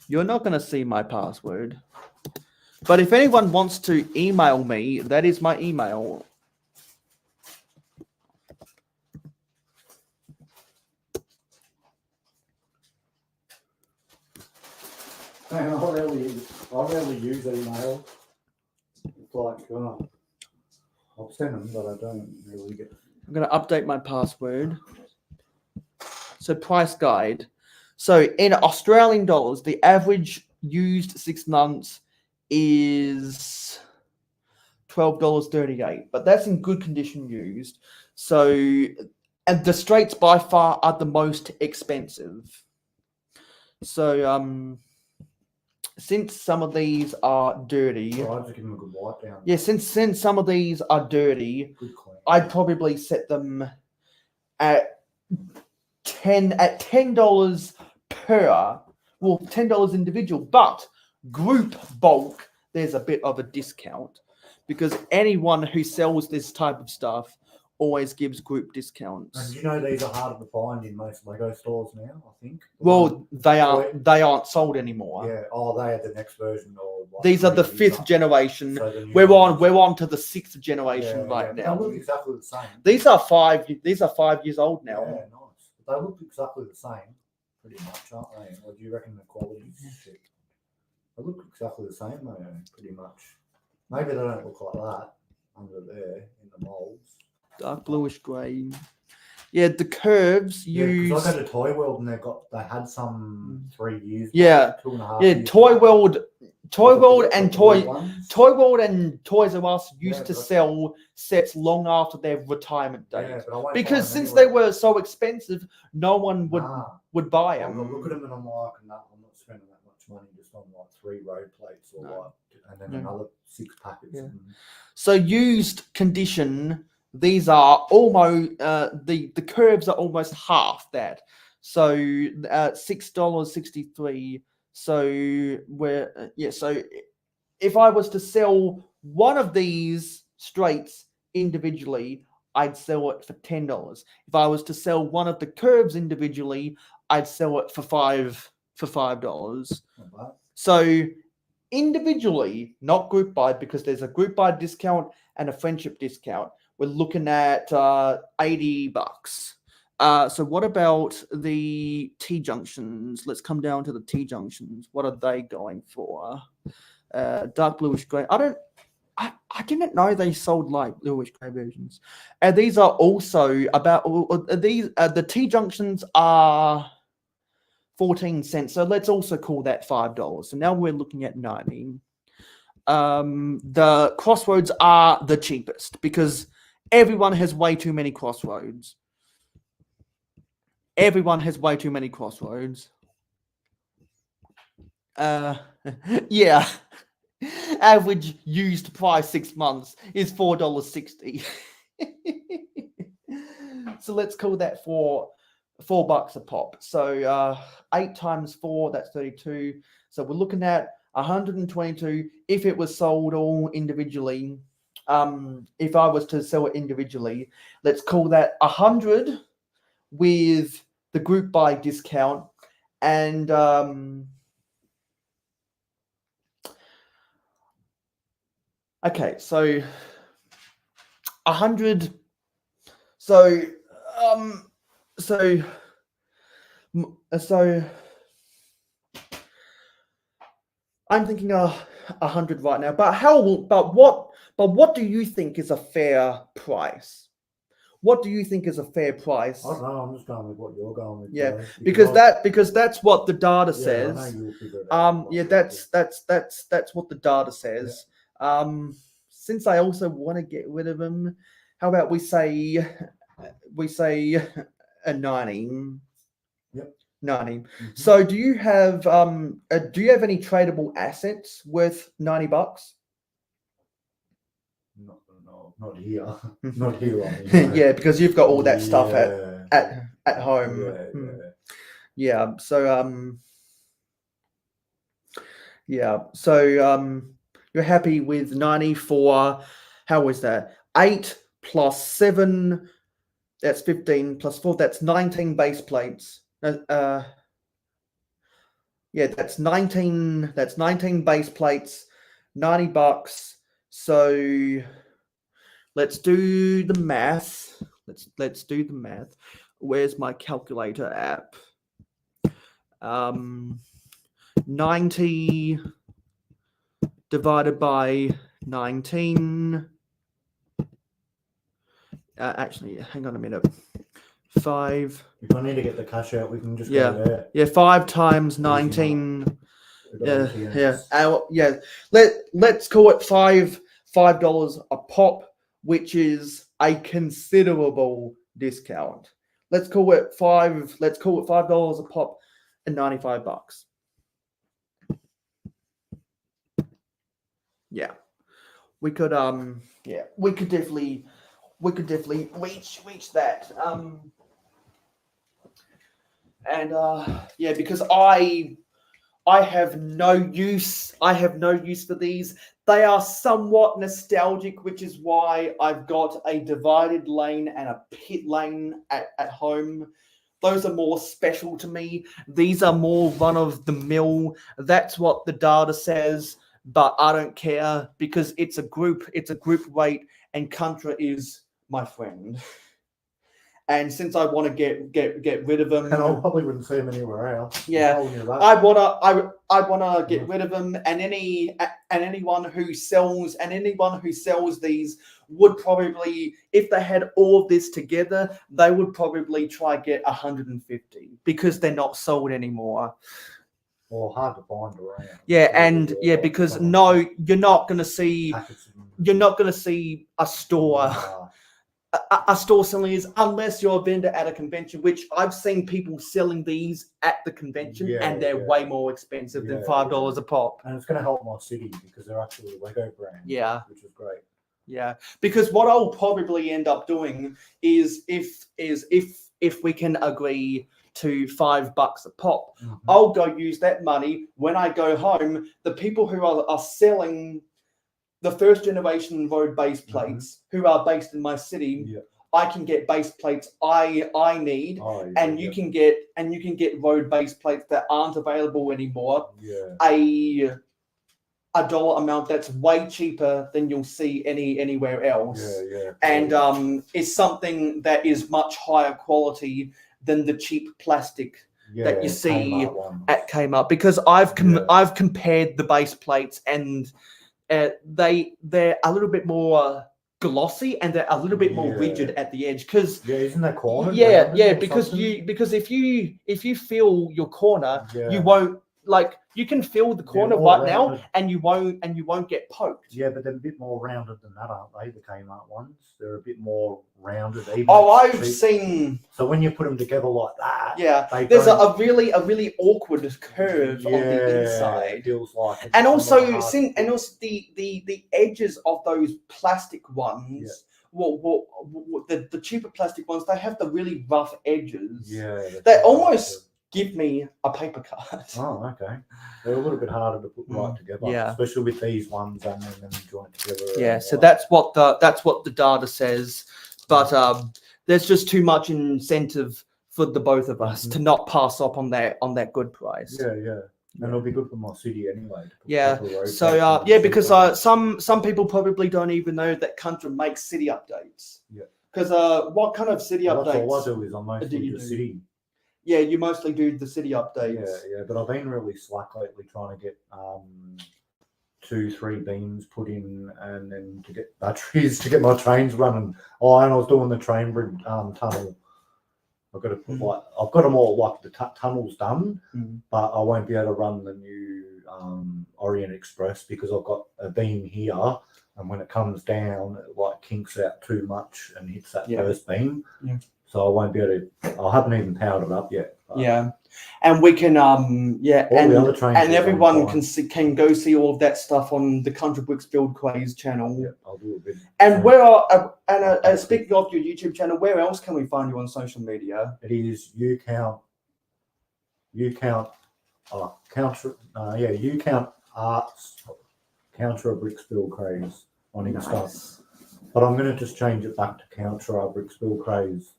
You're not going to see my password. But if anyone wants to email me, that is my email. I rarely use email. It's like, I'll send them, but I don't really get. I'm going to update my password. So price guide. So in Australian dollars, the average used 6 months is $12.38, but that's in good condition used. So, and the straights by far are the most expensive. So, since some of these are dirty, So I just give them a good wipe down. yeah, since some of these are dirty, Good clean. I'd probably set them at $10 per, well, $10 individual, but group bulk, there's a bit of a discount because anyone who sells this type of stuff always gives group And discounts. you know these are harder to find in most Lego stores now, I think. Well, they aren't sold anymore. Yeah. Oh, they are the next version, or like These are the 3D 5th generation. So the new We're ones- on to the 6th generation Yeah, right yeah. now. They look exactly the same. These are 5 years old now. Yeah, nice. But they look exactly the same. pretty much, aren't they? Or do you reckon the quality's shit? They look exactly the same, though, pretty much. Maybe they don't look like that under there in the molds. Dark bluish grey. Yeah, the curves Yeah, use. because I go to Toy World and they had some 3 years. Yeah. back, 2.5 Yeah, years Toy back. World, Toy The- World, the and blue ones. Toy World and Toys R Us used Yeah, to but- sell sets long after their retirement date. Yeah, but I won't Because buy them since they anyway. were so expensive, no one would buy I'll them. look at them and I'm like, no, I'm not spending that much money just on like 3 road plates or No. like, and then No. another 6 packets. Yeah. And, So used condition, these are almost the curves are almost half that. So $6.63. So so if I was to sell one of these straights individually, I'd sell it for $10. If I was to sell one of the curves individually, I'd sell it for $5. not bad. So individually, not group buy, because there's a group buy discount and a friendship discount, we're looking at $80. So what about the T junctions? Let's come down to the T junctions. What are they going for? Dark bluish grey. I didn't know they sold like bluish grey versions. And these are also about the T junctions are 14 cents. So let's also call that $5. So now we're looking at 90. The crossroads are the cheapest because everyone has way too many crossroads. Everyone has way too many crossroads. Yeah. Average used price 6 months is $4.60. So let's call that $4 a pop. So 8 times 4, that's 32. So we're looking at 122 if it was sold all individually. If I was to sell it individually, let's call that 100 with the group buy discount. And okay, so 100. So I'm thinking 100 right now. But what do you think is a fair price? What do you think is a fair price? I don't know. I'm just going with what you're going with. Yeah, Joe, because that's what the data I says. know you'll figure it out. Yeah, that's what the data says. Since I also want to get rid of them, how about we say a 90? Yep. 90. Mhm. So do you have any tradable assets worth $90? Not here. Not here. I mean, Yeah, because you've got all that stuff at home. Yeah. So you're happy with 90 for, how was that? 8 plus 7, that's 15 plus 4, that's 19 base plates. Yeah, that's 19 base plates, $90. So let's do the math. Let's do the math. Where's my calculator app? 90 divided by 19. Actually, hang on a minute. 5. If I need to get the cash out, we can just Yeah. go there. Yeah, 5 times 19. Yeah. Let's call it $5 a pop, which is a considerable discount. Let's call it $5 a pop and $95. Yeah. We could definitely reach that. Because I have no use for these. They are somewhat nostalgic, which is why I've got a divided lane and a pit lane at home. Those are more special to me. These are more run of the mill. That's what the data says, but I don't care because it's a group rate and Contra is my friend. And since I want to get rid of them, And I probably wouldn't see them anywhere else. Yeah. I'm telling you that. I wanna get rid of them, and anyone who sells these would probably, if they had all of this together, they would probably try get 150 because they're not sold anymore. Or hard to find around. Yeah, and yeah, because no, you're not gonna see a store. A store selling these unless you're a vendor at a convention, which I've seen people selling these at the convention, and they're way more expensive than $5 a pop. And it's going to help my city because they're actually a Lego brand. Yeah, which is great. Yeah, because what I'll probably end up doing is if we can agree to $5 a pop, I'll go use that money when I go home. The people who are selling the first generation road base plates who are based in my city, I can get base plates I need, and you can get road base plates that aren't available anymore. A dollar amount that's way cheaper than you'll see anywhere else. And it's something that is much higher quality than the cheap plastic that you see at Kmart, because I've compared the base plates, and they're a little bit more glossy and they're a little bit more rigid at the edge, because isn't that corner? Because if you feel your corner, you won't, like, you can feel the corner right now, and you won't get poked. Yeah, but they're a bit more rounded than that, aren't they? The Kmart ones, they're a bit more rounded. Even I've seen. So when you put them together like that, there's a really awkward curve on the inside. It feels like, and also the edges of those plastic ones. The cheaper plastic ones, they have the really rough edges. They almost give me a paper cut. Oh, okay. They're a little bit harder to put right together, especially with these ones and then join together. Yeah, so that's what the data says, but there's just too much incentive for the both of us to not pass up on that good price. And it'll be good for my city anyway. So because some people probably don't even know that Contra makes city updates. Because what kind of city updates? That's all I do is I mostly do city. Yeah, you mostly do the city updates. But I've been really slack lately trying to get 2-3 beams put in, and then to get batteries to get my trains running. Oh, and I was doing the train bridge tunnel. I've got to put I've got them all, like the tunnels done, but I won't be able to run the new Orient Express because I've got a beam here, and when it comes down, it like kinks out too much and hits that first beam. So I won't be able to. I haven't even powered it up yet. And we can the other trains and everyone can go see all of that stuff on the Country Bricks Build Craze channel. I'll do a bit. And speaking of your YouTube channel, where else can we find you on social media? It is you count arts Counter Bricks Build Craze on Insta. But I'm going to just change it back to Counter Bricks Build Craze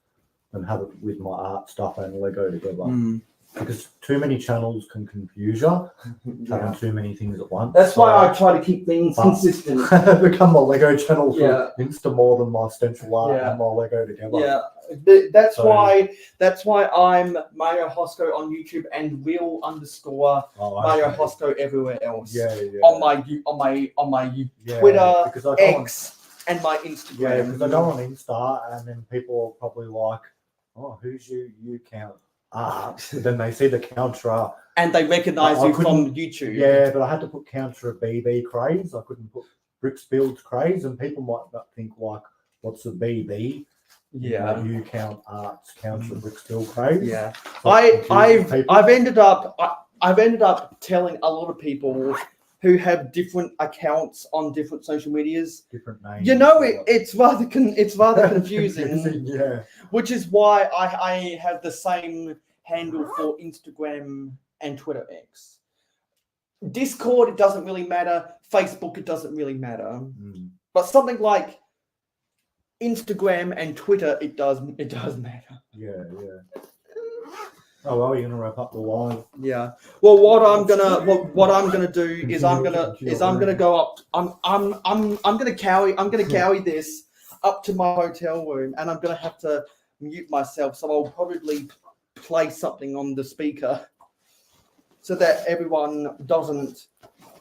and have it with my art stuff and Lego together. Because too many channels can confuse you, having too many things at once. That's why I try to keep things consistent. Become my Lego channel for Insta more than my stencil art and my Lego together. That's why I'm mayohosko on YouTube and real_mayohosko everywhere else. On my Twitter, X, and my Instagram. Yeah, because I go on Insta and then people are probably like, oh, who's you count? Then they see the counter. And they recognize you from YouTube. Yeah, but I had to put counter BB Craze. I couldn't put Bricks Build Craze, and people might not think like, what's a BB? You count arts, counter Bricks Build Craze. Yeah. I've ended up telling a lot of people who have different accounts on different social medias. Different names. It's rather confusing. Which is why I have the same handle for Instagram and Twitter X. Discord, it doesn't really matter. Facebook, it doesn't really matter. But something like Instagram and Twitter, it does matter. Oh well, you're gonna wrap up the live. Yeah. Well, what I'm gonna do is I'm gonna go up. I'm gonna carry this up to my hotel room, and I'm gonna have to mute myself, so I'll probably play something on the speaker so that everyone doesn't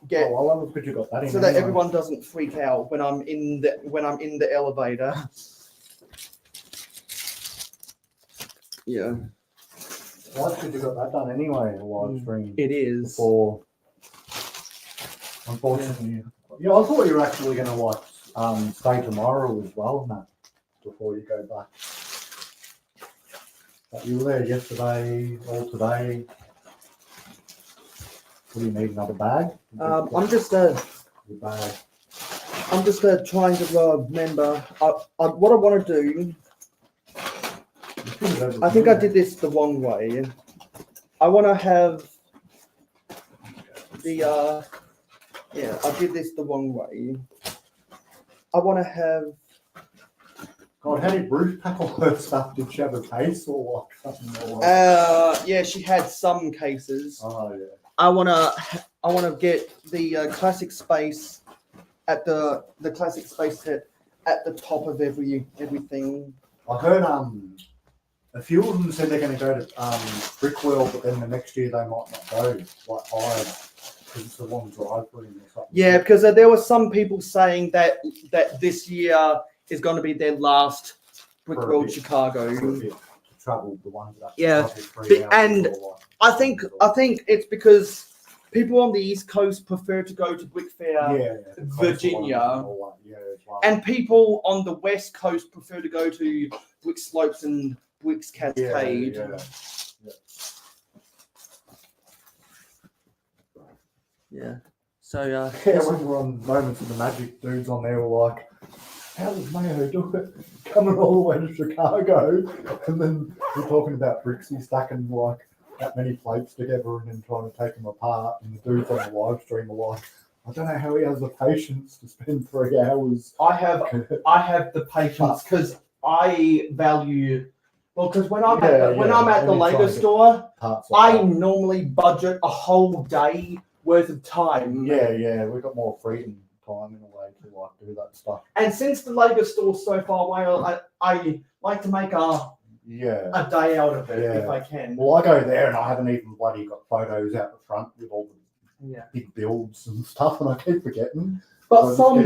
get. Oh, I love that you got that in. So that anyway. everyone doesn't freak out when I'm in the elevator. Yeah, Why should you got that done anyway? A live stream it is. before. Unfortunately, yeah, I thought you were actually going to stay tomorrow as well, Matt, before you go back. But you were there yesterday, all today. What do you need? Another bag? I'm just Your bag. trying to remember. What I want to do. I think I did this the wrong way. I want to have the yeah, I did this the wrong way. I want to have. God, how did Ruth pack all her stuff? Did she have a case or what? Yeah, she had some cases. Oh yeah. I wanna get the classic space at the classic space set at the top of everything. I heard a few of them said they're going to go to Brickwell, but then the next year they might not go like higher because it's a long drive for them or something. Yeah, because there were some people saying that this year is going to be their last Brickworld Chicago. For a bit to travel the ones that Yeah, travel 3 hours and or I think it's because people on the East Coast prefer to go to Brick Fair, the Virginia. coastal ones and all that, yeah, as well. and people on the West Coast prefer to go to Brick Slopes and Brick's Cascade. Yeah. So Yeah, when we were on Moments of the Magic, dudes on there were like, how does Mayo do it? Coming all the way to Chicago. And then we're talking about Brixie stacking like that many plates together and then trying to take them apart. And the dudes on the live stream are like, I don't know how he has the patience to spend 3 hours. I have the patience because I value. Well, because when I'm at the Lego store, I normally budget a whole day worth of time. Yeah, we've got more freedom time in a way to like do that stuff. And since the Lego store's so far away, I like to make a day out of it if I can. Well, I go there and I haven't even bloody got photos out the front with all the big builds and stuff, and I keep forgetting. But some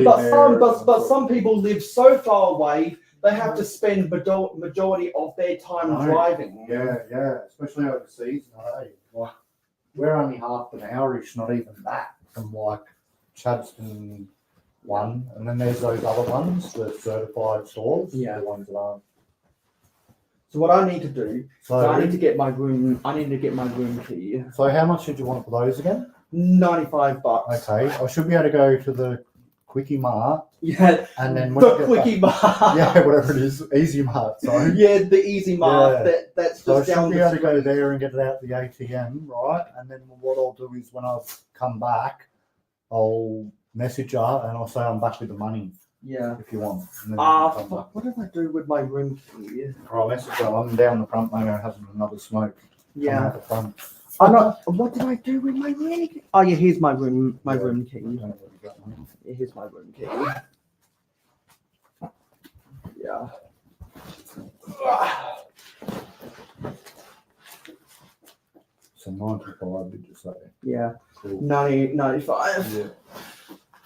people live so far away. They have to spend majority of their time driving. Yeah, especially overseas. Hey, like, we're only half an hour-ish, not even that, from like Chadston one, and then there's those other ones, the certified stores. Yeah. The ones that aren't. So what I need to do, So I need to get my room. I need to get my room key. So how much did you want for those again? $95. Okay, I should be able to go to the Quickie Mart. Yeah. And then The Quickie Mart. Yeah, whatever it is, Easy Mart. Sorry. Yeah, the Easy Mart. Yeah. That's So I just should down be the able to go street. there and get it out the ATM, right? And then what I'll do is when I've come back, I'll message her and I'll say I'm back with the money Yeah. if you want. And then you can come back. Fuck, what did I do with my room key? Or I'll message her. I'm down the front, maybe I'm having another smoke. Yeah. Out the front. I'm not. What did I do with my room key? Oh yeah, here's my room. My room key. I don't know what you got, mate. Yeah, here's my room key. Yeah. So 95, did you say? Yeah. Cool. 95. Yeah.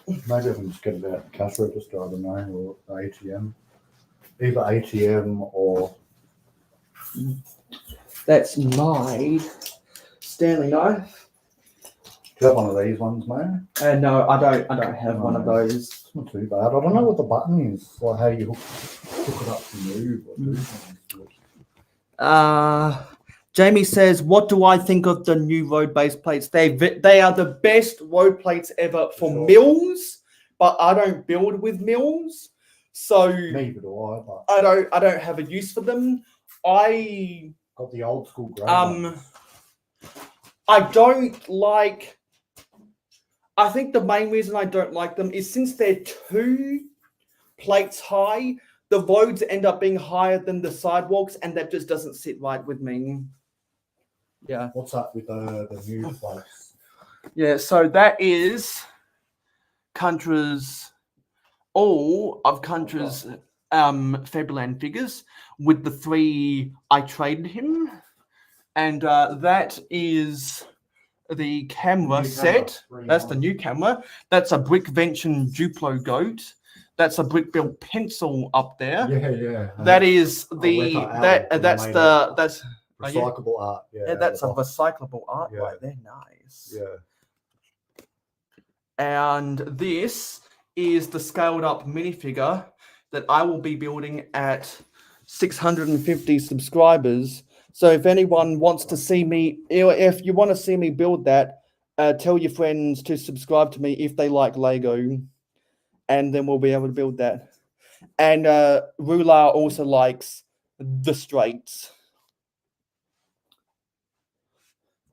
Maybe I can just get it out the cash register, I don't know, or the ATM. Either ATM or. That's my Stanley knife. Do you have one of these ones, mate? No, I don't have one of those. It's not too bad. I don't know what the button is, or how you hook it up to move or do something to it. Jamie says, "What do I think of the new road base plates? They are the best road plates ever for Sure. mills, but I don't build with mills, so Neither do I, but I don't have a use for them. I got the old school grey ones. I don't like. I think the main reason I don't like them is since they're 2 plates high, the roads end up being higher than the sidewalks, and that just doesn't sit right with me. Yeah. What's up with the new place? Yeah, so that is all of Country's Fabuland figures with the 3 I traded him, and that is the camera set. That's the new camera. That's a Brickvention Duplo goat. That's a brick built pencil up there. Yeah. That is the that's recyclable art. Yeah, that's a recyclable art right there. Nice. Yeah. And this is the scaled up minifigure that I will be building at 650 subscribers. So if anyone wants to see me, if you want to see me build that, tell your friends to subscribe to me if they like Lego, and then we'll be able to build that. And Rular also likes the straights.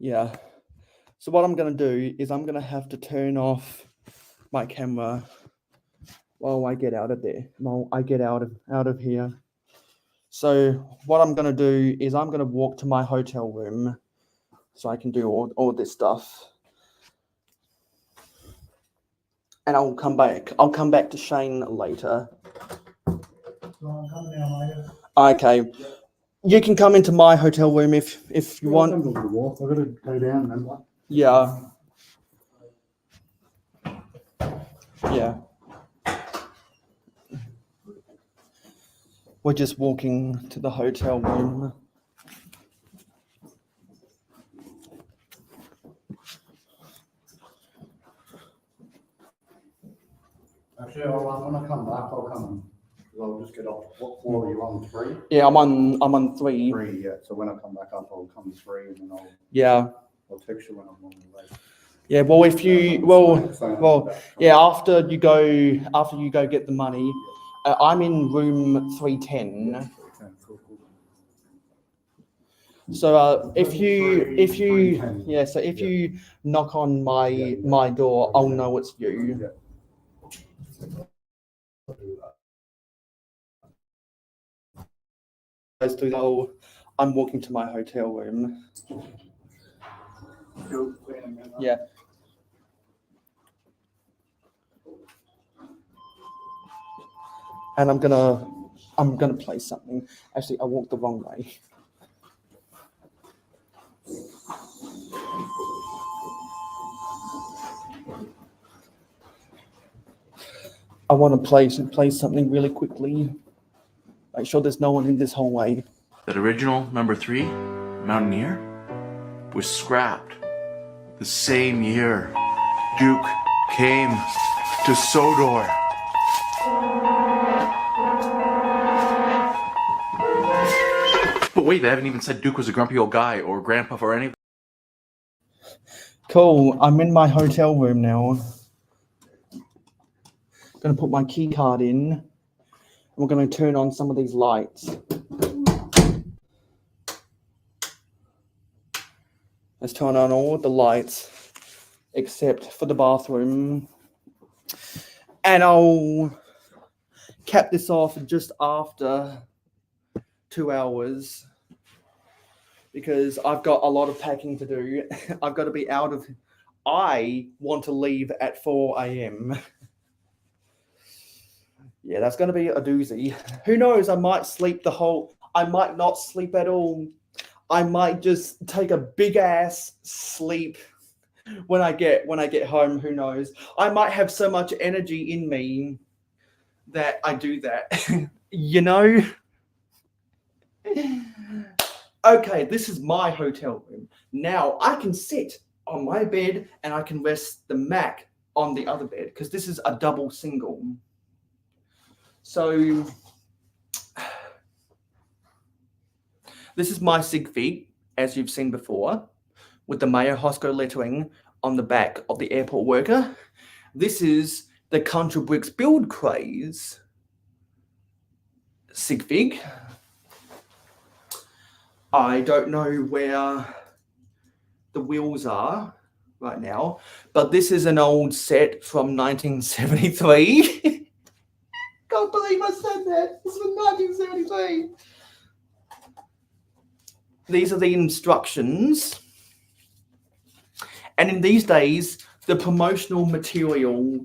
Yeah. So what I'm going to do is I'm going to have to turn off my camera while I get out of there. While I get out of here. So what I'm going to do is I'm going to walk to my hotel room so I can do all this stuff. And I'll come back. I'll come back to Shane later. Okay. You can come into my hotel room if you want. I've got to go down and what? Yeah. Yeah. We're just walking to the hotel room. Actually, when I come back, I'll just get off. What floor are you on? 3? Yeah, I'm on 3. 3, yeah. So when I come back up, I'll come 3, and then I'll text you when I'm on the way. Yeah, well, if you after you go get the money, I'm in room 310. Cool. So if you knock on my door, I'll know it's you. Yeah. I'm walking to my hotel room. Yeah. And I'm gonna play something. Actually, I walked the wrong way. I want to play something really quickly. Make sure there's no one in this hallway. That original number 3, Mountaineer, was scrapped the same year Duke came to Sodor. But wait, they haven't even said Duke was a grumpy old guy or grandpa or anything. Cool, I'm in my hotel room now. I'm gonna put my key card in. And we're gonna turn on some of these lights. Let's turn on all the lights except for the bathroom. And I'll cap this off just after 2 hours because I've got a lot of packing to do. I've got to be I want to leave at 4 a.m. Yeah, that's going to be a doozy. Who knows? I might not sleep at all. I might just take a big ass sleep when I get home. Who knows? I might have so much energy in me that I do that. You know? Okay, this is my hotel room. Now I can sit on my bed and I can rest the Mac on the other bed because this is a double single. So this is my sig fig, as you've seen before, with the mayohosko lettering on the back of the airport worker. This is the Country Bricks Build Craze sig fig. I don't know where the wheels are right now, but this is an old set from 1973. Can't believe I said that. This was 1973. These are the instructions. And in these days, the promotional material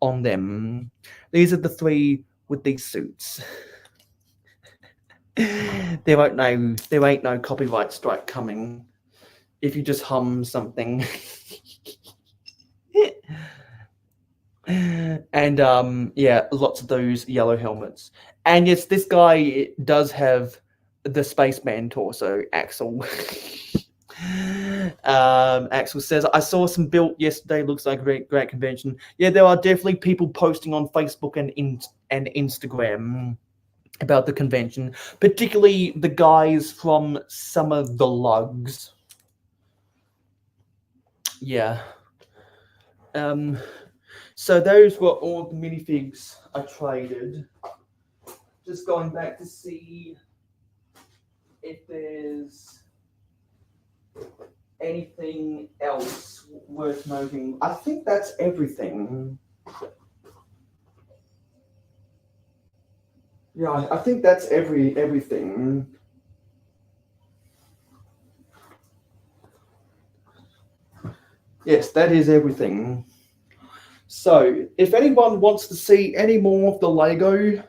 on them. These are the 3 with these suits. There ain't no copyright strike coming if you just hum something. And yeah, lots of those yellow helmets. And yes, this guy does have the spaceman torso, Axel. Axel says, I saw some built yesterday, looks like a great convention. Yeah, there are definitely people posting on Facebook and Instagram about the convention, particularly the guys from some of the lugs. Yeah. So those were all the minifigs I traded. Just going back to see if there's anything else worth noting. I think that's everything. Yeah, I think that's everything. Yes, that is everything. So, if anyone wants to see any more of the Lego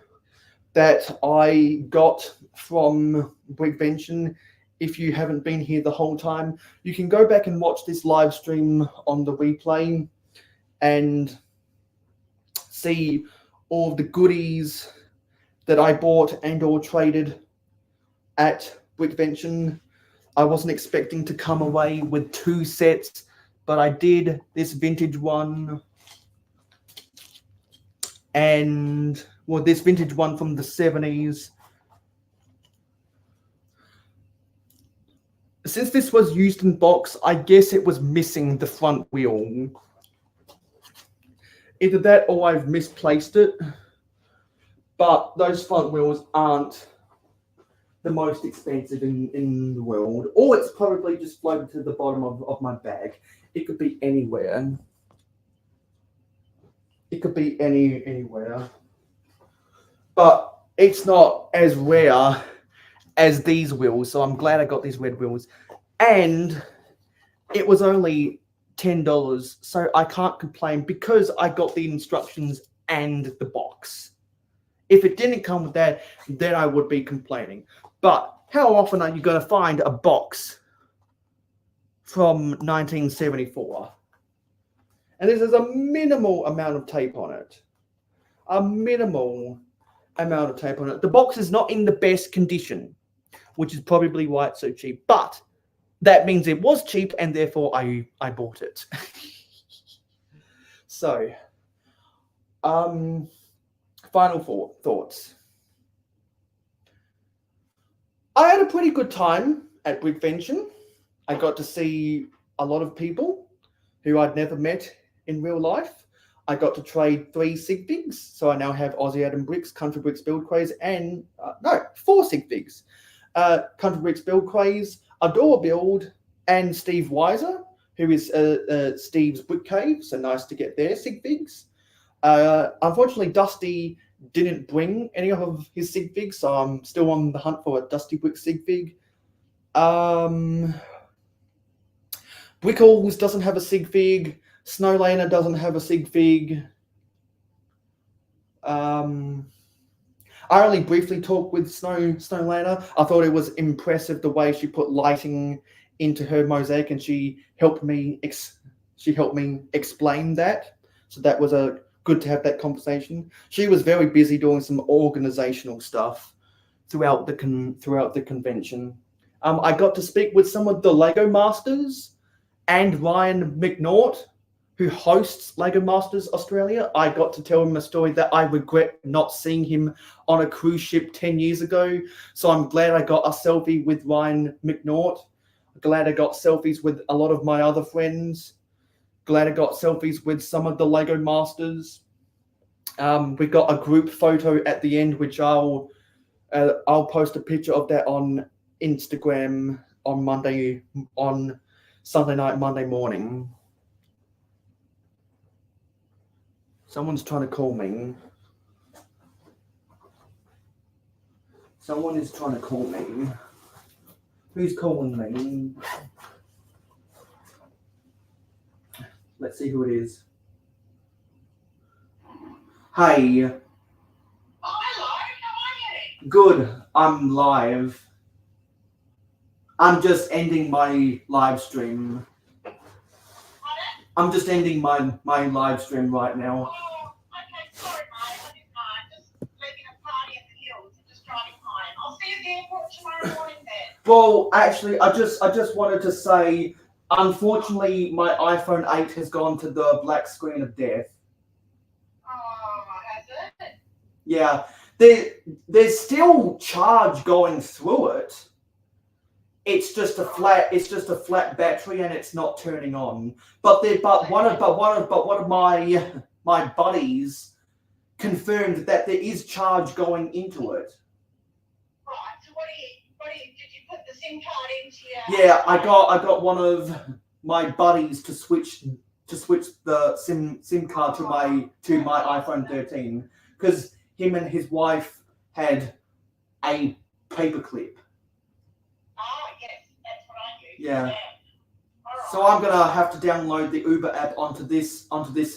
that I got from Brickvention, if you haven't been here the whole time, you can go back and watch this live stream on the replay and see all of the goodies that I bought and or traded at Brickvention. I wasn't expecting to come away with 2 sets, but I did. This vintage one and, well, this vintage one from the 70s. Since this was used in box, I guess it was missing the front wheel. Either that or I've misplaced it. But those front wheels aren't the most expensive in the world. Or it's probably just floated to the bottom of my bag. It could be anywhere. It could be anywhere. But it's not as rare as these wheels, so I'm glad I got these red wheels. And it was only $10, so I can't complain because I got the instructions and the box. If it didn't come with that, then I would be complaining. But how often are you going to find a box from 1974? And this is a minimal amount of tape on it. A minimal amount of tape on it. The box is not in the best condition, which is probably why it's so cheap. But that means it was cheap, and therefore I bought it. So, final thoughts. I had a pretty good time at Brickvention. I got to see a lot of people who I'd never met in real life. I got to trade 3 sig figs, so I now have Aussie Adam Bricks, Country Bricks Build Craze, and 4 sig figs. Country Bricks Build Craze, Adore Build, and Steve Weiser, who is Steve's Brick Cave, so nice to get their sig figs. Unfortunately, Dusty didn't bring any of his sig figs, so I'm still on the hunt for a Dusty Brick sig fig. Brickles doesn't have a sig fig. Snowlaner doesn't have a sig fig. I only briefly talked with Snowlaner. I thought it was impressive the way she put lighting into her mosaic, and she helped me explain that. So that was good to have that conversation. She was very busy doing some organizational stuff throughout the convention. I got to speak with some of the Lego Masters and Ryan McNaught, who hosts Lego Masters Australia. I got to tell him a story that I regret not seeing him on a cruise ship 10 years ago. So I'm glad I got a selfie with Ryan McNaught. Glad I got selfies with a lot of my other friends. Glad I got selfies with some of the Lego Masters. We got a group photo at the end, which I'll post a picture of that on Instagram on Sunday night, Monday morning. Someone's trying to call me. Someone is trying to call me. Who's calling me? Let's see who it is. Hey, Oh, hello. How are you? good. I'm live. I'm just ending my live stream. Pardon? I'm just ending my live stream right now. Oh, okay. Sorry, mate. I didn't know. Just leaving a party in the hills and just driving home. I'll see you at the airport tomorrow morning then. Well, actually, I just wanted to say, unfortunately, my iPhone 8 has gone to the black screen of death. Oh, has it? Yeah, there's still charge going through it. It's just a flat battery and it's not turning on. But one of my buddies confirmed that there is charge going into it. Right. So did you put the SIM card into your? Yeah, I got one of my buddies to switch the SIM card to my iPhone 13 because him and his wife had a paperclip. Oh, yes. That's what I use. Yeah. All right. So I'm gonna have to download the Uber app onto this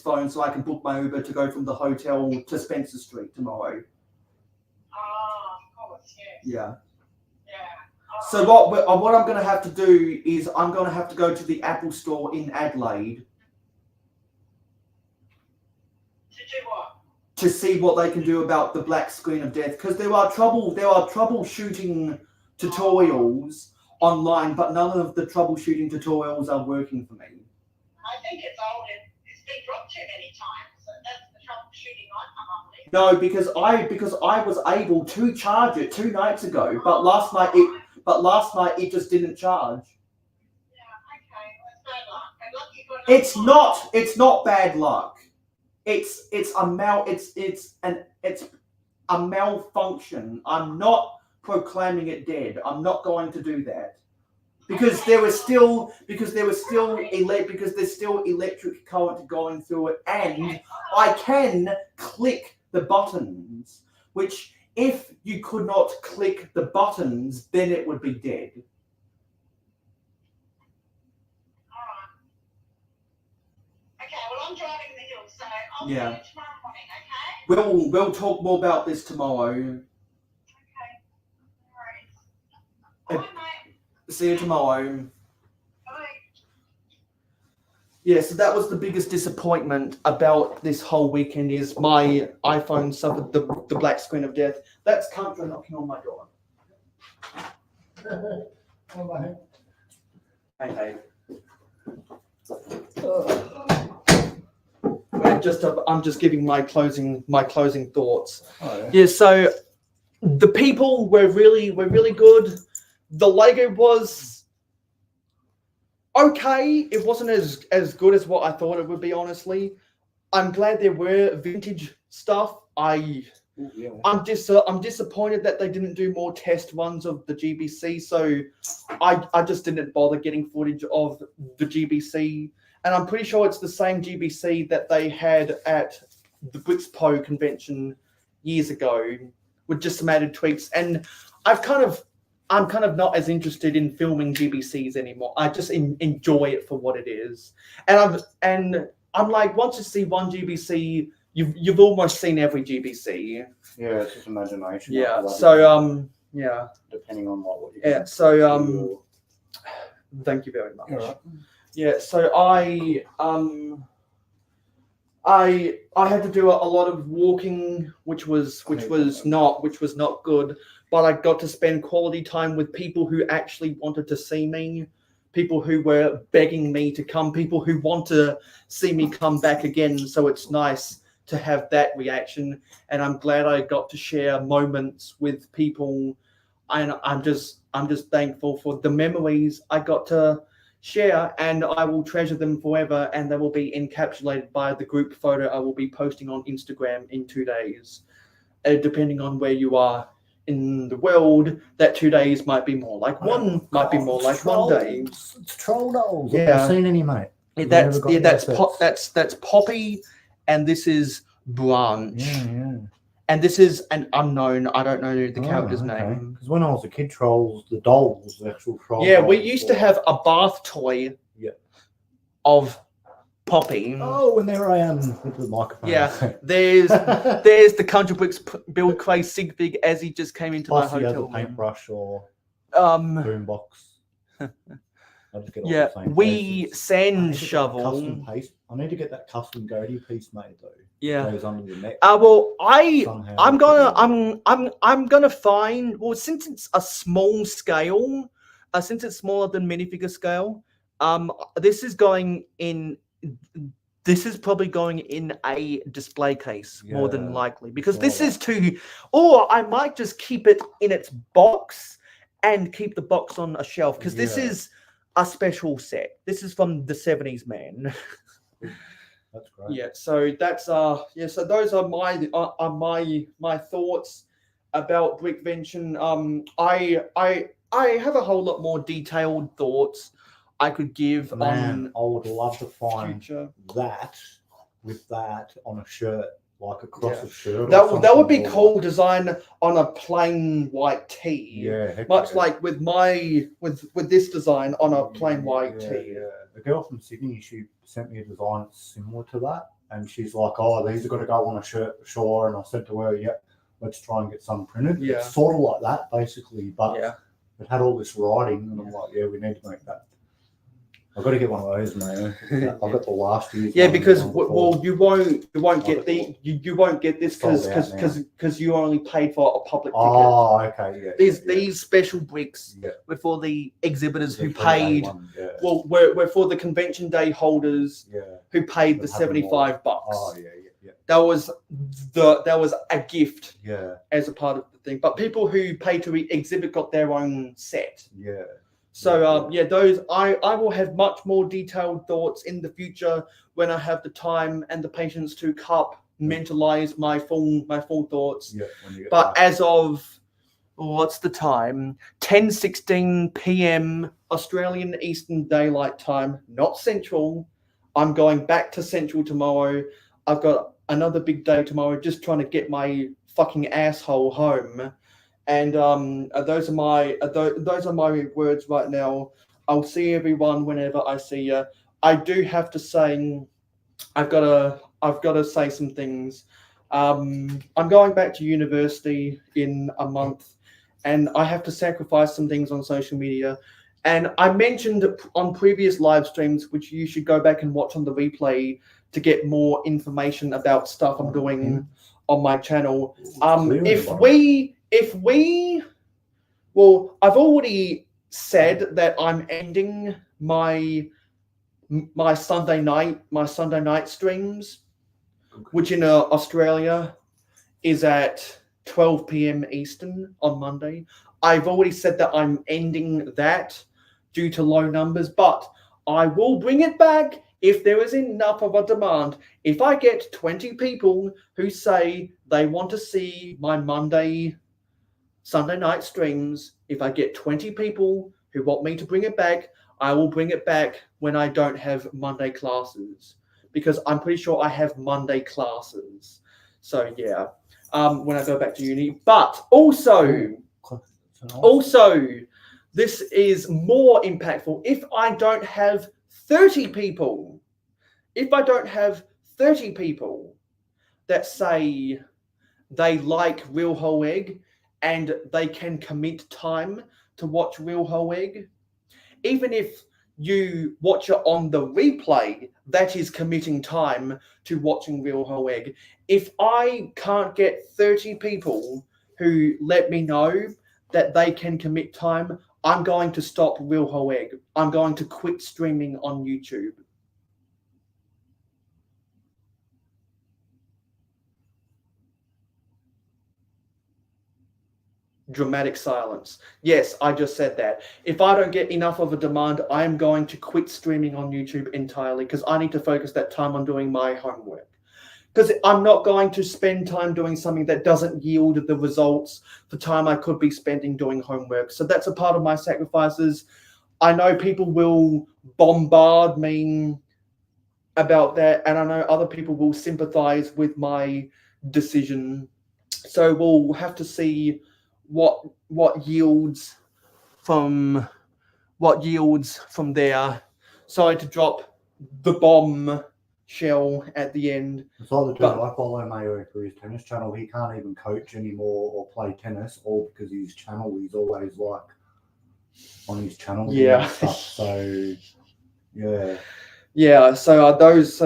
phone so I can book my Uber to go from the hotel to Spencer Street tomorrow. Oh, of course. Yes. Yeah. Yeah. So what I'm gonna have to do is I'm gonna have to go to the Apple Store in Adelaide To do what? to see what they can do about the black screen of death because there are troubleshooting tutorials online, but none of the troubleshooting tutorials are working for me. I think it's old. It's been dropped too many times. So that's the troubleshooting I come up with. No, because I was able to charge it 2 nights ago, but last night it just didn't charge. Yeah, okay. Well, it's bad luck. Bad luck you got It's not bad luck. It's a malfunction. I'm not proclaiming it dead. I'm not going to do that. Because there's still electric current going through it, and I can click the buttons, which if you could not click the buttons, then it would be dead. Alright. Okay, well I'm driving the hill, so I'll Yeah. see you tomorrow morning, okay? We'll talk more about this tomorrow. Okay. No worries. Bye, mate. See you tomorrow. Bye. Yeah, so that was the biggest disappointment about this whole weekend is my iPhone suffered the black screen of death. That's Contra knocking on my door. Hey. I'm just giving my closing thoughts. Oh, yeah. Yeah, so the people were really good. The Lego was okay. It wasn't as good as what I thought it would be, honestly. I'm glad there were vintage stuff. I'm disappointed that they didn't do more test runs of the GBC, so I just didn't bother getting footage of the GBC. And I'm pretty sure it's the same GBC that they had at the Brixpo convention years ago with just some added tweaks. And I'm kind of not as interested in filming GBCs anymore. I just enjoy it for what it is. And I'm like, once you see one GBC, you've almost seen every GBC. Yeah, it's just imagination. Yeah. So yeah. Depending on what you. Yeah. So thank you very much. All right. Yeah. So I had to do a lot of walking, which was not good. But I got to spend quality time with people who actually wanted to see me, people who were begging me to come, people who want to see me come back again. So it's nice to have that reaction. And I'm glad I got to share moments with people. And I'm just thankful for the memories I got to share, and I will treasure them forever. And they will be encapsulated by the group photo I will be posting on Instagram in 2 days. Depending on where you are in the world, that 2 days might be more like one, might be more like 1 day. It's troll dolls. Yeah. Have you seen any, mate? That's Poppy, and this is Branch, Yeah. and this is an unknown. I don't know the character's name. Because when I was a kid, trolls, the dolls, the actual trolls. Yeah, we used to have a bath toy. Yeah. Of Poppy. Oh, and there I am with the microphone. Yeah, there's the Country Bricks Build Cray Sig Fig as he just came into Plus my he has a hotel room. paintbrush or boombox. I just get all Yeah, the same we pieces. I sand need to get that shovel. Custom paste. I need to get that custom goatee piece made though. Yeah. Goes under the neck. Well, somehow. I'm gonna find. Well, since it's a small scale, since it's smaller than minifigure scale, this is going in. This is probably going in a display case more than Yeah, likely because saw this is that. too. Or I might just keep it in its box and keep the box on a shelf because this Yeah. is a special set. This is from the 70s, man. That's great. Yeah, so that's yeah, so those are my thoughts about Brickvention. I have a whole lot more detailed thoughts I could give Man, on I would love to find future. that with that on a shirt, like across Yeah. a shirt. or That would be something, or cool like- design on a plain white tee. Yeah, heck Much yeah. like with with this design on a plain white yeah, tee. Yeah. The girl from Sydney, she sent me a design similar to that, and she's like, "Oh, these are going to go on a shirt for sure." And I said to her, "Yeah, let's try and get some printed." Yeah. It's sort of like that, basically, but Yeah. it had all this writing, and I'm like, "Yeah, we need to make that." I've got to get one of those, man. I've got the last year's. Yeah, one because and the one before. well, you won't get got you won't get this Sold out because you only paid for a public ticket. Oh, okay, yeah. These special bricks Yeah. were for the exhibitors The who 3A paid. one, yeah. Well, were for the convention day holders Yeah. who paid the That had them all. $75. Oh, yeah, yeah, That was a gift yeah, as a part of the thing. But people who paid to exhibit got their own set. yeah. So those I will have much more detailed thoughts in the future when I have the time and the patience to compartmentalize my full thoughts. Yeah. When you get But back. as of what's the time? 10:16 p.m. Australian Eastern Daylight Time, not Central. I'm going back to Central tomorrow. I've got another big day tomorrow, just trying to get my fucking asshole home. And those are my words right now. I'll see everyone whenever I see you. I do have to say, I've got to say some things. I'm going back to university in a month, and I have to sacrifice some things on social media. And I mentioned on previous live streams, which you should go back and watch on the replay to get more information about stuff I'm doing on my channel. Well, I've already said that I'm ending my Sunday night streams, which in Australia is at 12 p.m. Eastern on Monday. I've already said that I'm ending that due to low numbers, but I will bring it back if there is enough of a demand. If I get 20 people who say they want to see my Sunday night streams, if I get 20 people who want me to bring it back, I will bring it back when I don't have Monday classes, because I'm pretty sure I have Monday classes. So yeah, when I go back to uni. But also, this is more impactful. If I don't have 30 people, that say they like Real Whole Egg and they can commit time to watch Real Whole Egg, even if you watch it on the replay, that is committing time to watching Real Whole Egg. If I can't get 30 people who let me know that they can commit time, I'm going to stop Real Whole Egg. I'm going to quit streaming on YouTube. Dramatic silence. Yes, I just said that. If I don't get enough of a demand, I am going to quit streaming on YouTube entirely, because I need to focus that time on doing my homework. Because I'm not going to spend time doing something that doesn't yield the results the time I could be spending doing homework. So that's a part of my sacrifices. I know people will bombard me about that, and I know other people will sympathize with my decision. So we'll have to see what yields from there. Sorry to drop the bomb shell at the end. It's like the dude But- I follow, Mayo, for his tennis channel. He can't even coach anymore or play tennis, all because his channel, he's always like on his channel doing Yeah. stuff. So yeah. Yeah, so that's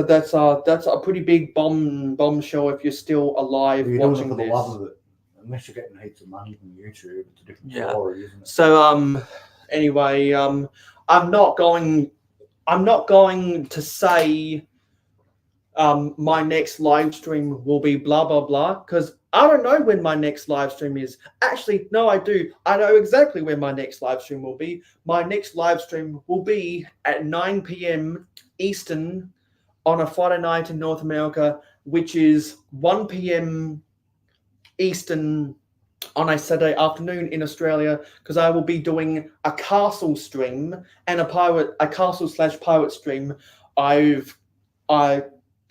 a pretty big bombshell if you're still alive You're doing it watching for the this. love of it. Unless you're getting heaps of money from YouTube, it's a different Yeah. story, isn't it? So anyway, I'm not going to say my next live stream will be blah blah blah, because I don't know when my next live stream is. Actually, no, I do. I know exactly when my next live stream will be. My next live stream will be at 9 p.m. Eastern on a Friday night in North America, which is 1 p.m. Eastern on a Saturday afternoon in Australia, because I will be doing a castle stream and a castle/pirate stream.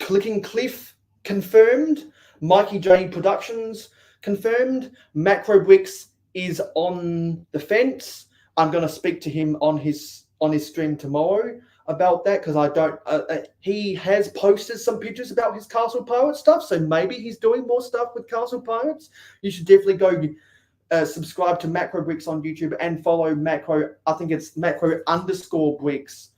Clicking Cliff confirmed, Mikey J Productions confirmed, Macro Bricks is on the fence. I'm going to speak to him on his stream tomorrow about that, because I don't. He has posted some pictures about his Castle Pirate stuff, so maybe he's doing more stuff with Castle Pirates. You should definitely go subscribe to Macro Bricks on YouTube and follow Macro. I think it's Macro_Bricks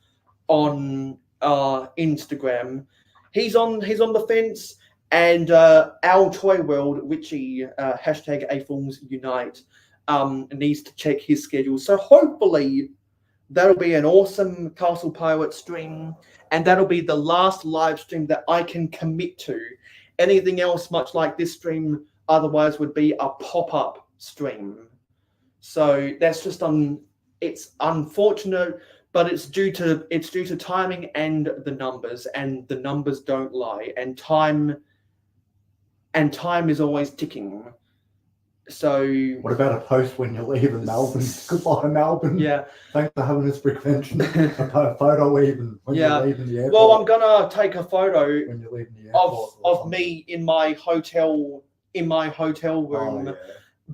on Instagram. He's on the fence, and our Toy World, Richie #AFilmsUnite, needs to check his schedule. So hopefully that'll be an awesome Castle Pirate stream, and that'll be the last live stream that I can commit to. Anything else, much like this stream, otherwise would be a pop-up stream. So that's just it's unfortunate, but it's due to timing and the numbers don't lie, and time is always ticking. So What about a post when you're leaving Melbourne? Goodbye, Melbourne. yeah. Thanks for having us, Brickvention. A photo even when Yeah. you're leaving the airport. Well, I'm gonna take a photo when you're leaving the airport of me in my hotel room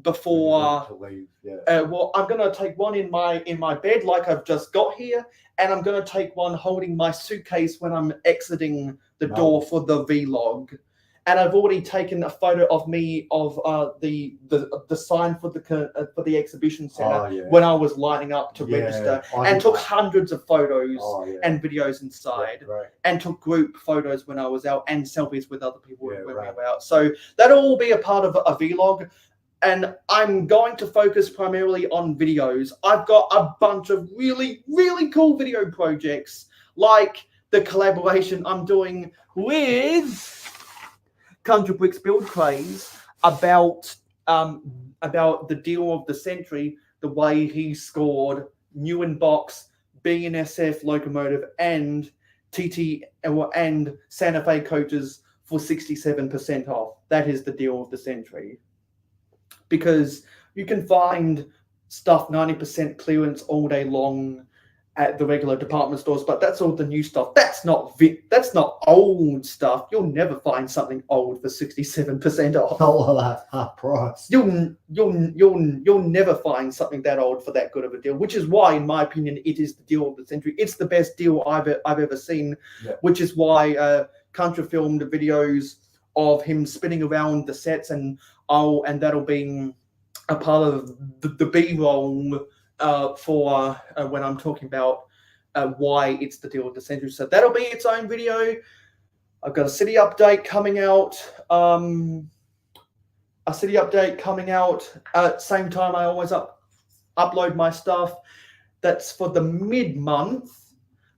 before. To leave. Yeah. Well, I'm gonna take one in my bed like I've just got here, and I'm gonna take one holding my suitcase when I'm exiting the door for the vlog. And I've already taken a photo of me of the sign for the exhibition center when I was lining up to register, and took hundreds of photos and videos inside, and took group photos when I was out, and selfies with other people when we were out. So that'll all be a part of a vlog. And I'm going to focus primarily on videos. I've got a bunch of really, really cool video projects, like the collaboration I'm doing with Country Bricks Build Craze about the deal of the century, the way he scored new in box, BNSF locomotive, and TT and Santa Fe coaches for 67% off. That is the deal of the century. Because you can find stuff 90% clearance all day long at the regular department stores, but that's all the new stuff. That's not old stuff. You'll never find something old for 67% off. All of that half price. You'll never find something that old for that good of a deal. Which is why, in my opinion, it is the deal of the century. It's the best deal I've ever seen. Yeah. Which is why Country filmed videos of him spinning around the sets, and that'll be a part of the B-roll for when I'm talking about why it's the deal of the century. So that'll be its own video. I've got a city update coming out. Same time I always upload my stuff. That's for the mid-month.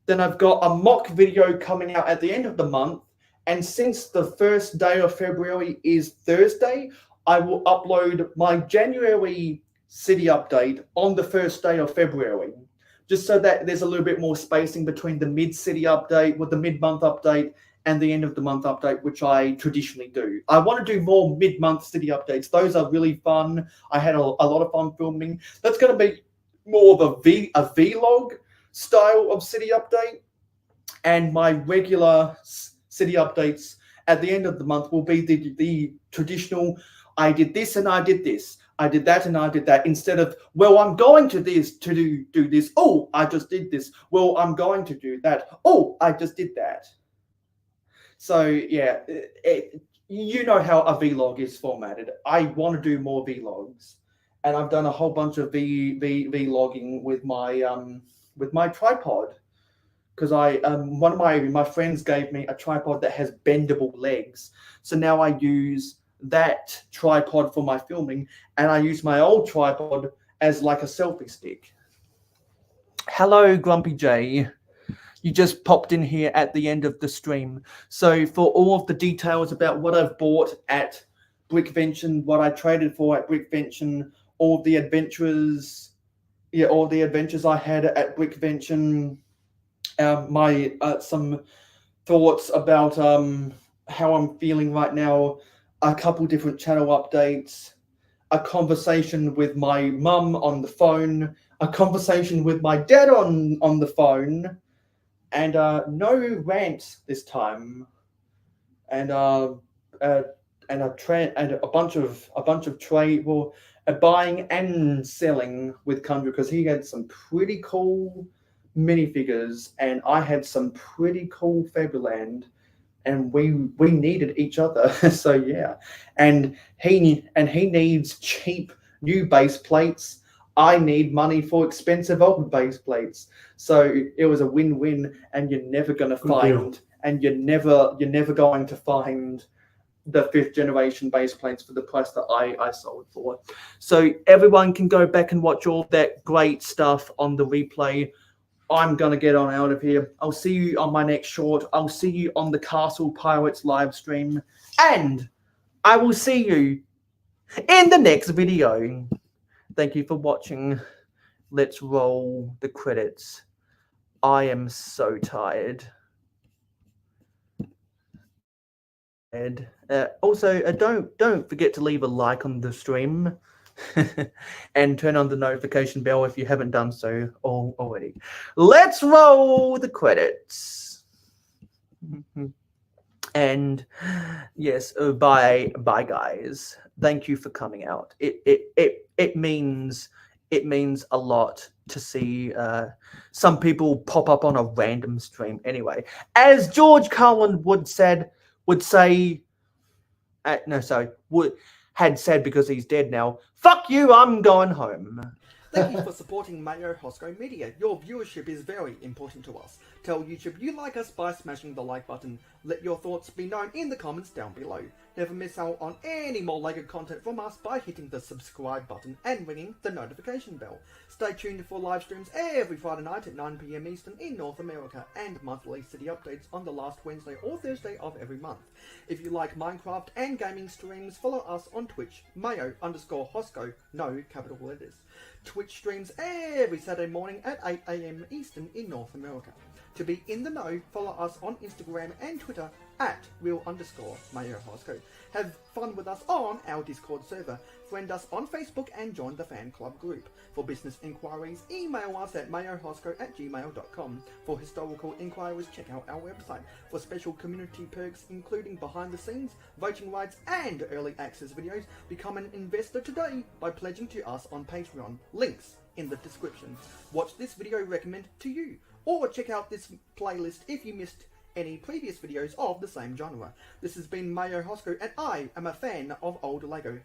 Then I've got a mock video coming out at the end of the month. And since the first day of February is Thursday, I will upload my January city update on the first day of February, just so that there's a little bit more spacing between the mid-city update, with the mid-month update, and the end of the month update, which I traditionally do. I want to do more mid-month city updates. Those are really fun. I had a lot of fun filming. That's going to be more of a vlog style of city update, and my regular city updates at the end of the month will be the traditional, I did this and I did this. I did that and I did that, instead of, well, I'm going to do this. Oh, I just did this. Well, I'm going to do that. Oh, I just did that. So yeah, you know how a vlog is formatted. I want to do more vlogs, and I've done a whole bunch of vlogging with my tripod, because one of my friends gave me a tripod that has bendable legs. So now I use that tripod for my filming, and I use my old tripod as like a selfie stick. Hello, Grumpy J. You just popped in here at the end of the stream. So for all of the details about what I've bought at Brickvention, what I traded for at Brickvention, all the adventures I had at Brickvention, my some thoughts about how I'm feeling right now, a couple different channel updates, a conversation with my mum on the phone, a conversation with my dad on the phone, and no rant this time, and a bunch of trade, buying and selling with Kundra, because he had some pretty cool minifigures and I had some pretty cool Fabuland, and we needed each other. So yeah, and he needs cheap new base plates. I need money for expensive old base plates. So it was a win-win, and you're never going to find, and you're never going to find the 5th generation base plates for the price that I sold for. So everyone can go back and watch all that great stuff on the replay. I'm going to get on out of here. I'll see you on my next short. I'll see you on the Castle Pirates live stream. And I will see you in the next video. Thank you for watching. Let's roll the credits. I am so tired. And also, don't forget to leave a like on the stream and turn on the notification bell if you haven't done so already. Let's roll the credits. And yes, bye guys. Thank you for coming out. It means a lot to see some people pop up on a random stream. Anyway, as George Carlin had said, because he's dead now, fuck you, I'm going home. Thank you for supporting mayohosko Media. Your viewership is very important to us. Tell YouTube you like us by smashing the like button. Let your thoughts be known in the comments down below. Never miss out on any more LEGO content from us by hitting the subscribe button and ringing the notification bell. Stay tuned for live streams every Friday night at 9 PM Eastern in North America, and monthly city updates on the last Wednesday or Thursday of every month. If you like Minecraft and gaming streams, follow us on Twitch, mayo_hosko, no capital letters. Twitch streams every Saturday morning at 8 AM Eastern in North America. To be in the know, follow us on Instagram and Twitter at @real_mayohosko. Have fun with us on our Discord server. Friend us on Facebook and join the fan club group. For business inquiries, email us at mayohosko@gmail.com. For historical inquiries, check out our website. For special community perks, including behind the scenes, voting rights, and early access videos, become an investor today by pledging to us on Patreon. Links in the description. Watch this video recommended to you, or check out this playlist if you missed any previous videos of the same genre. This has been mayohosko, and I am a fan of old LEGO.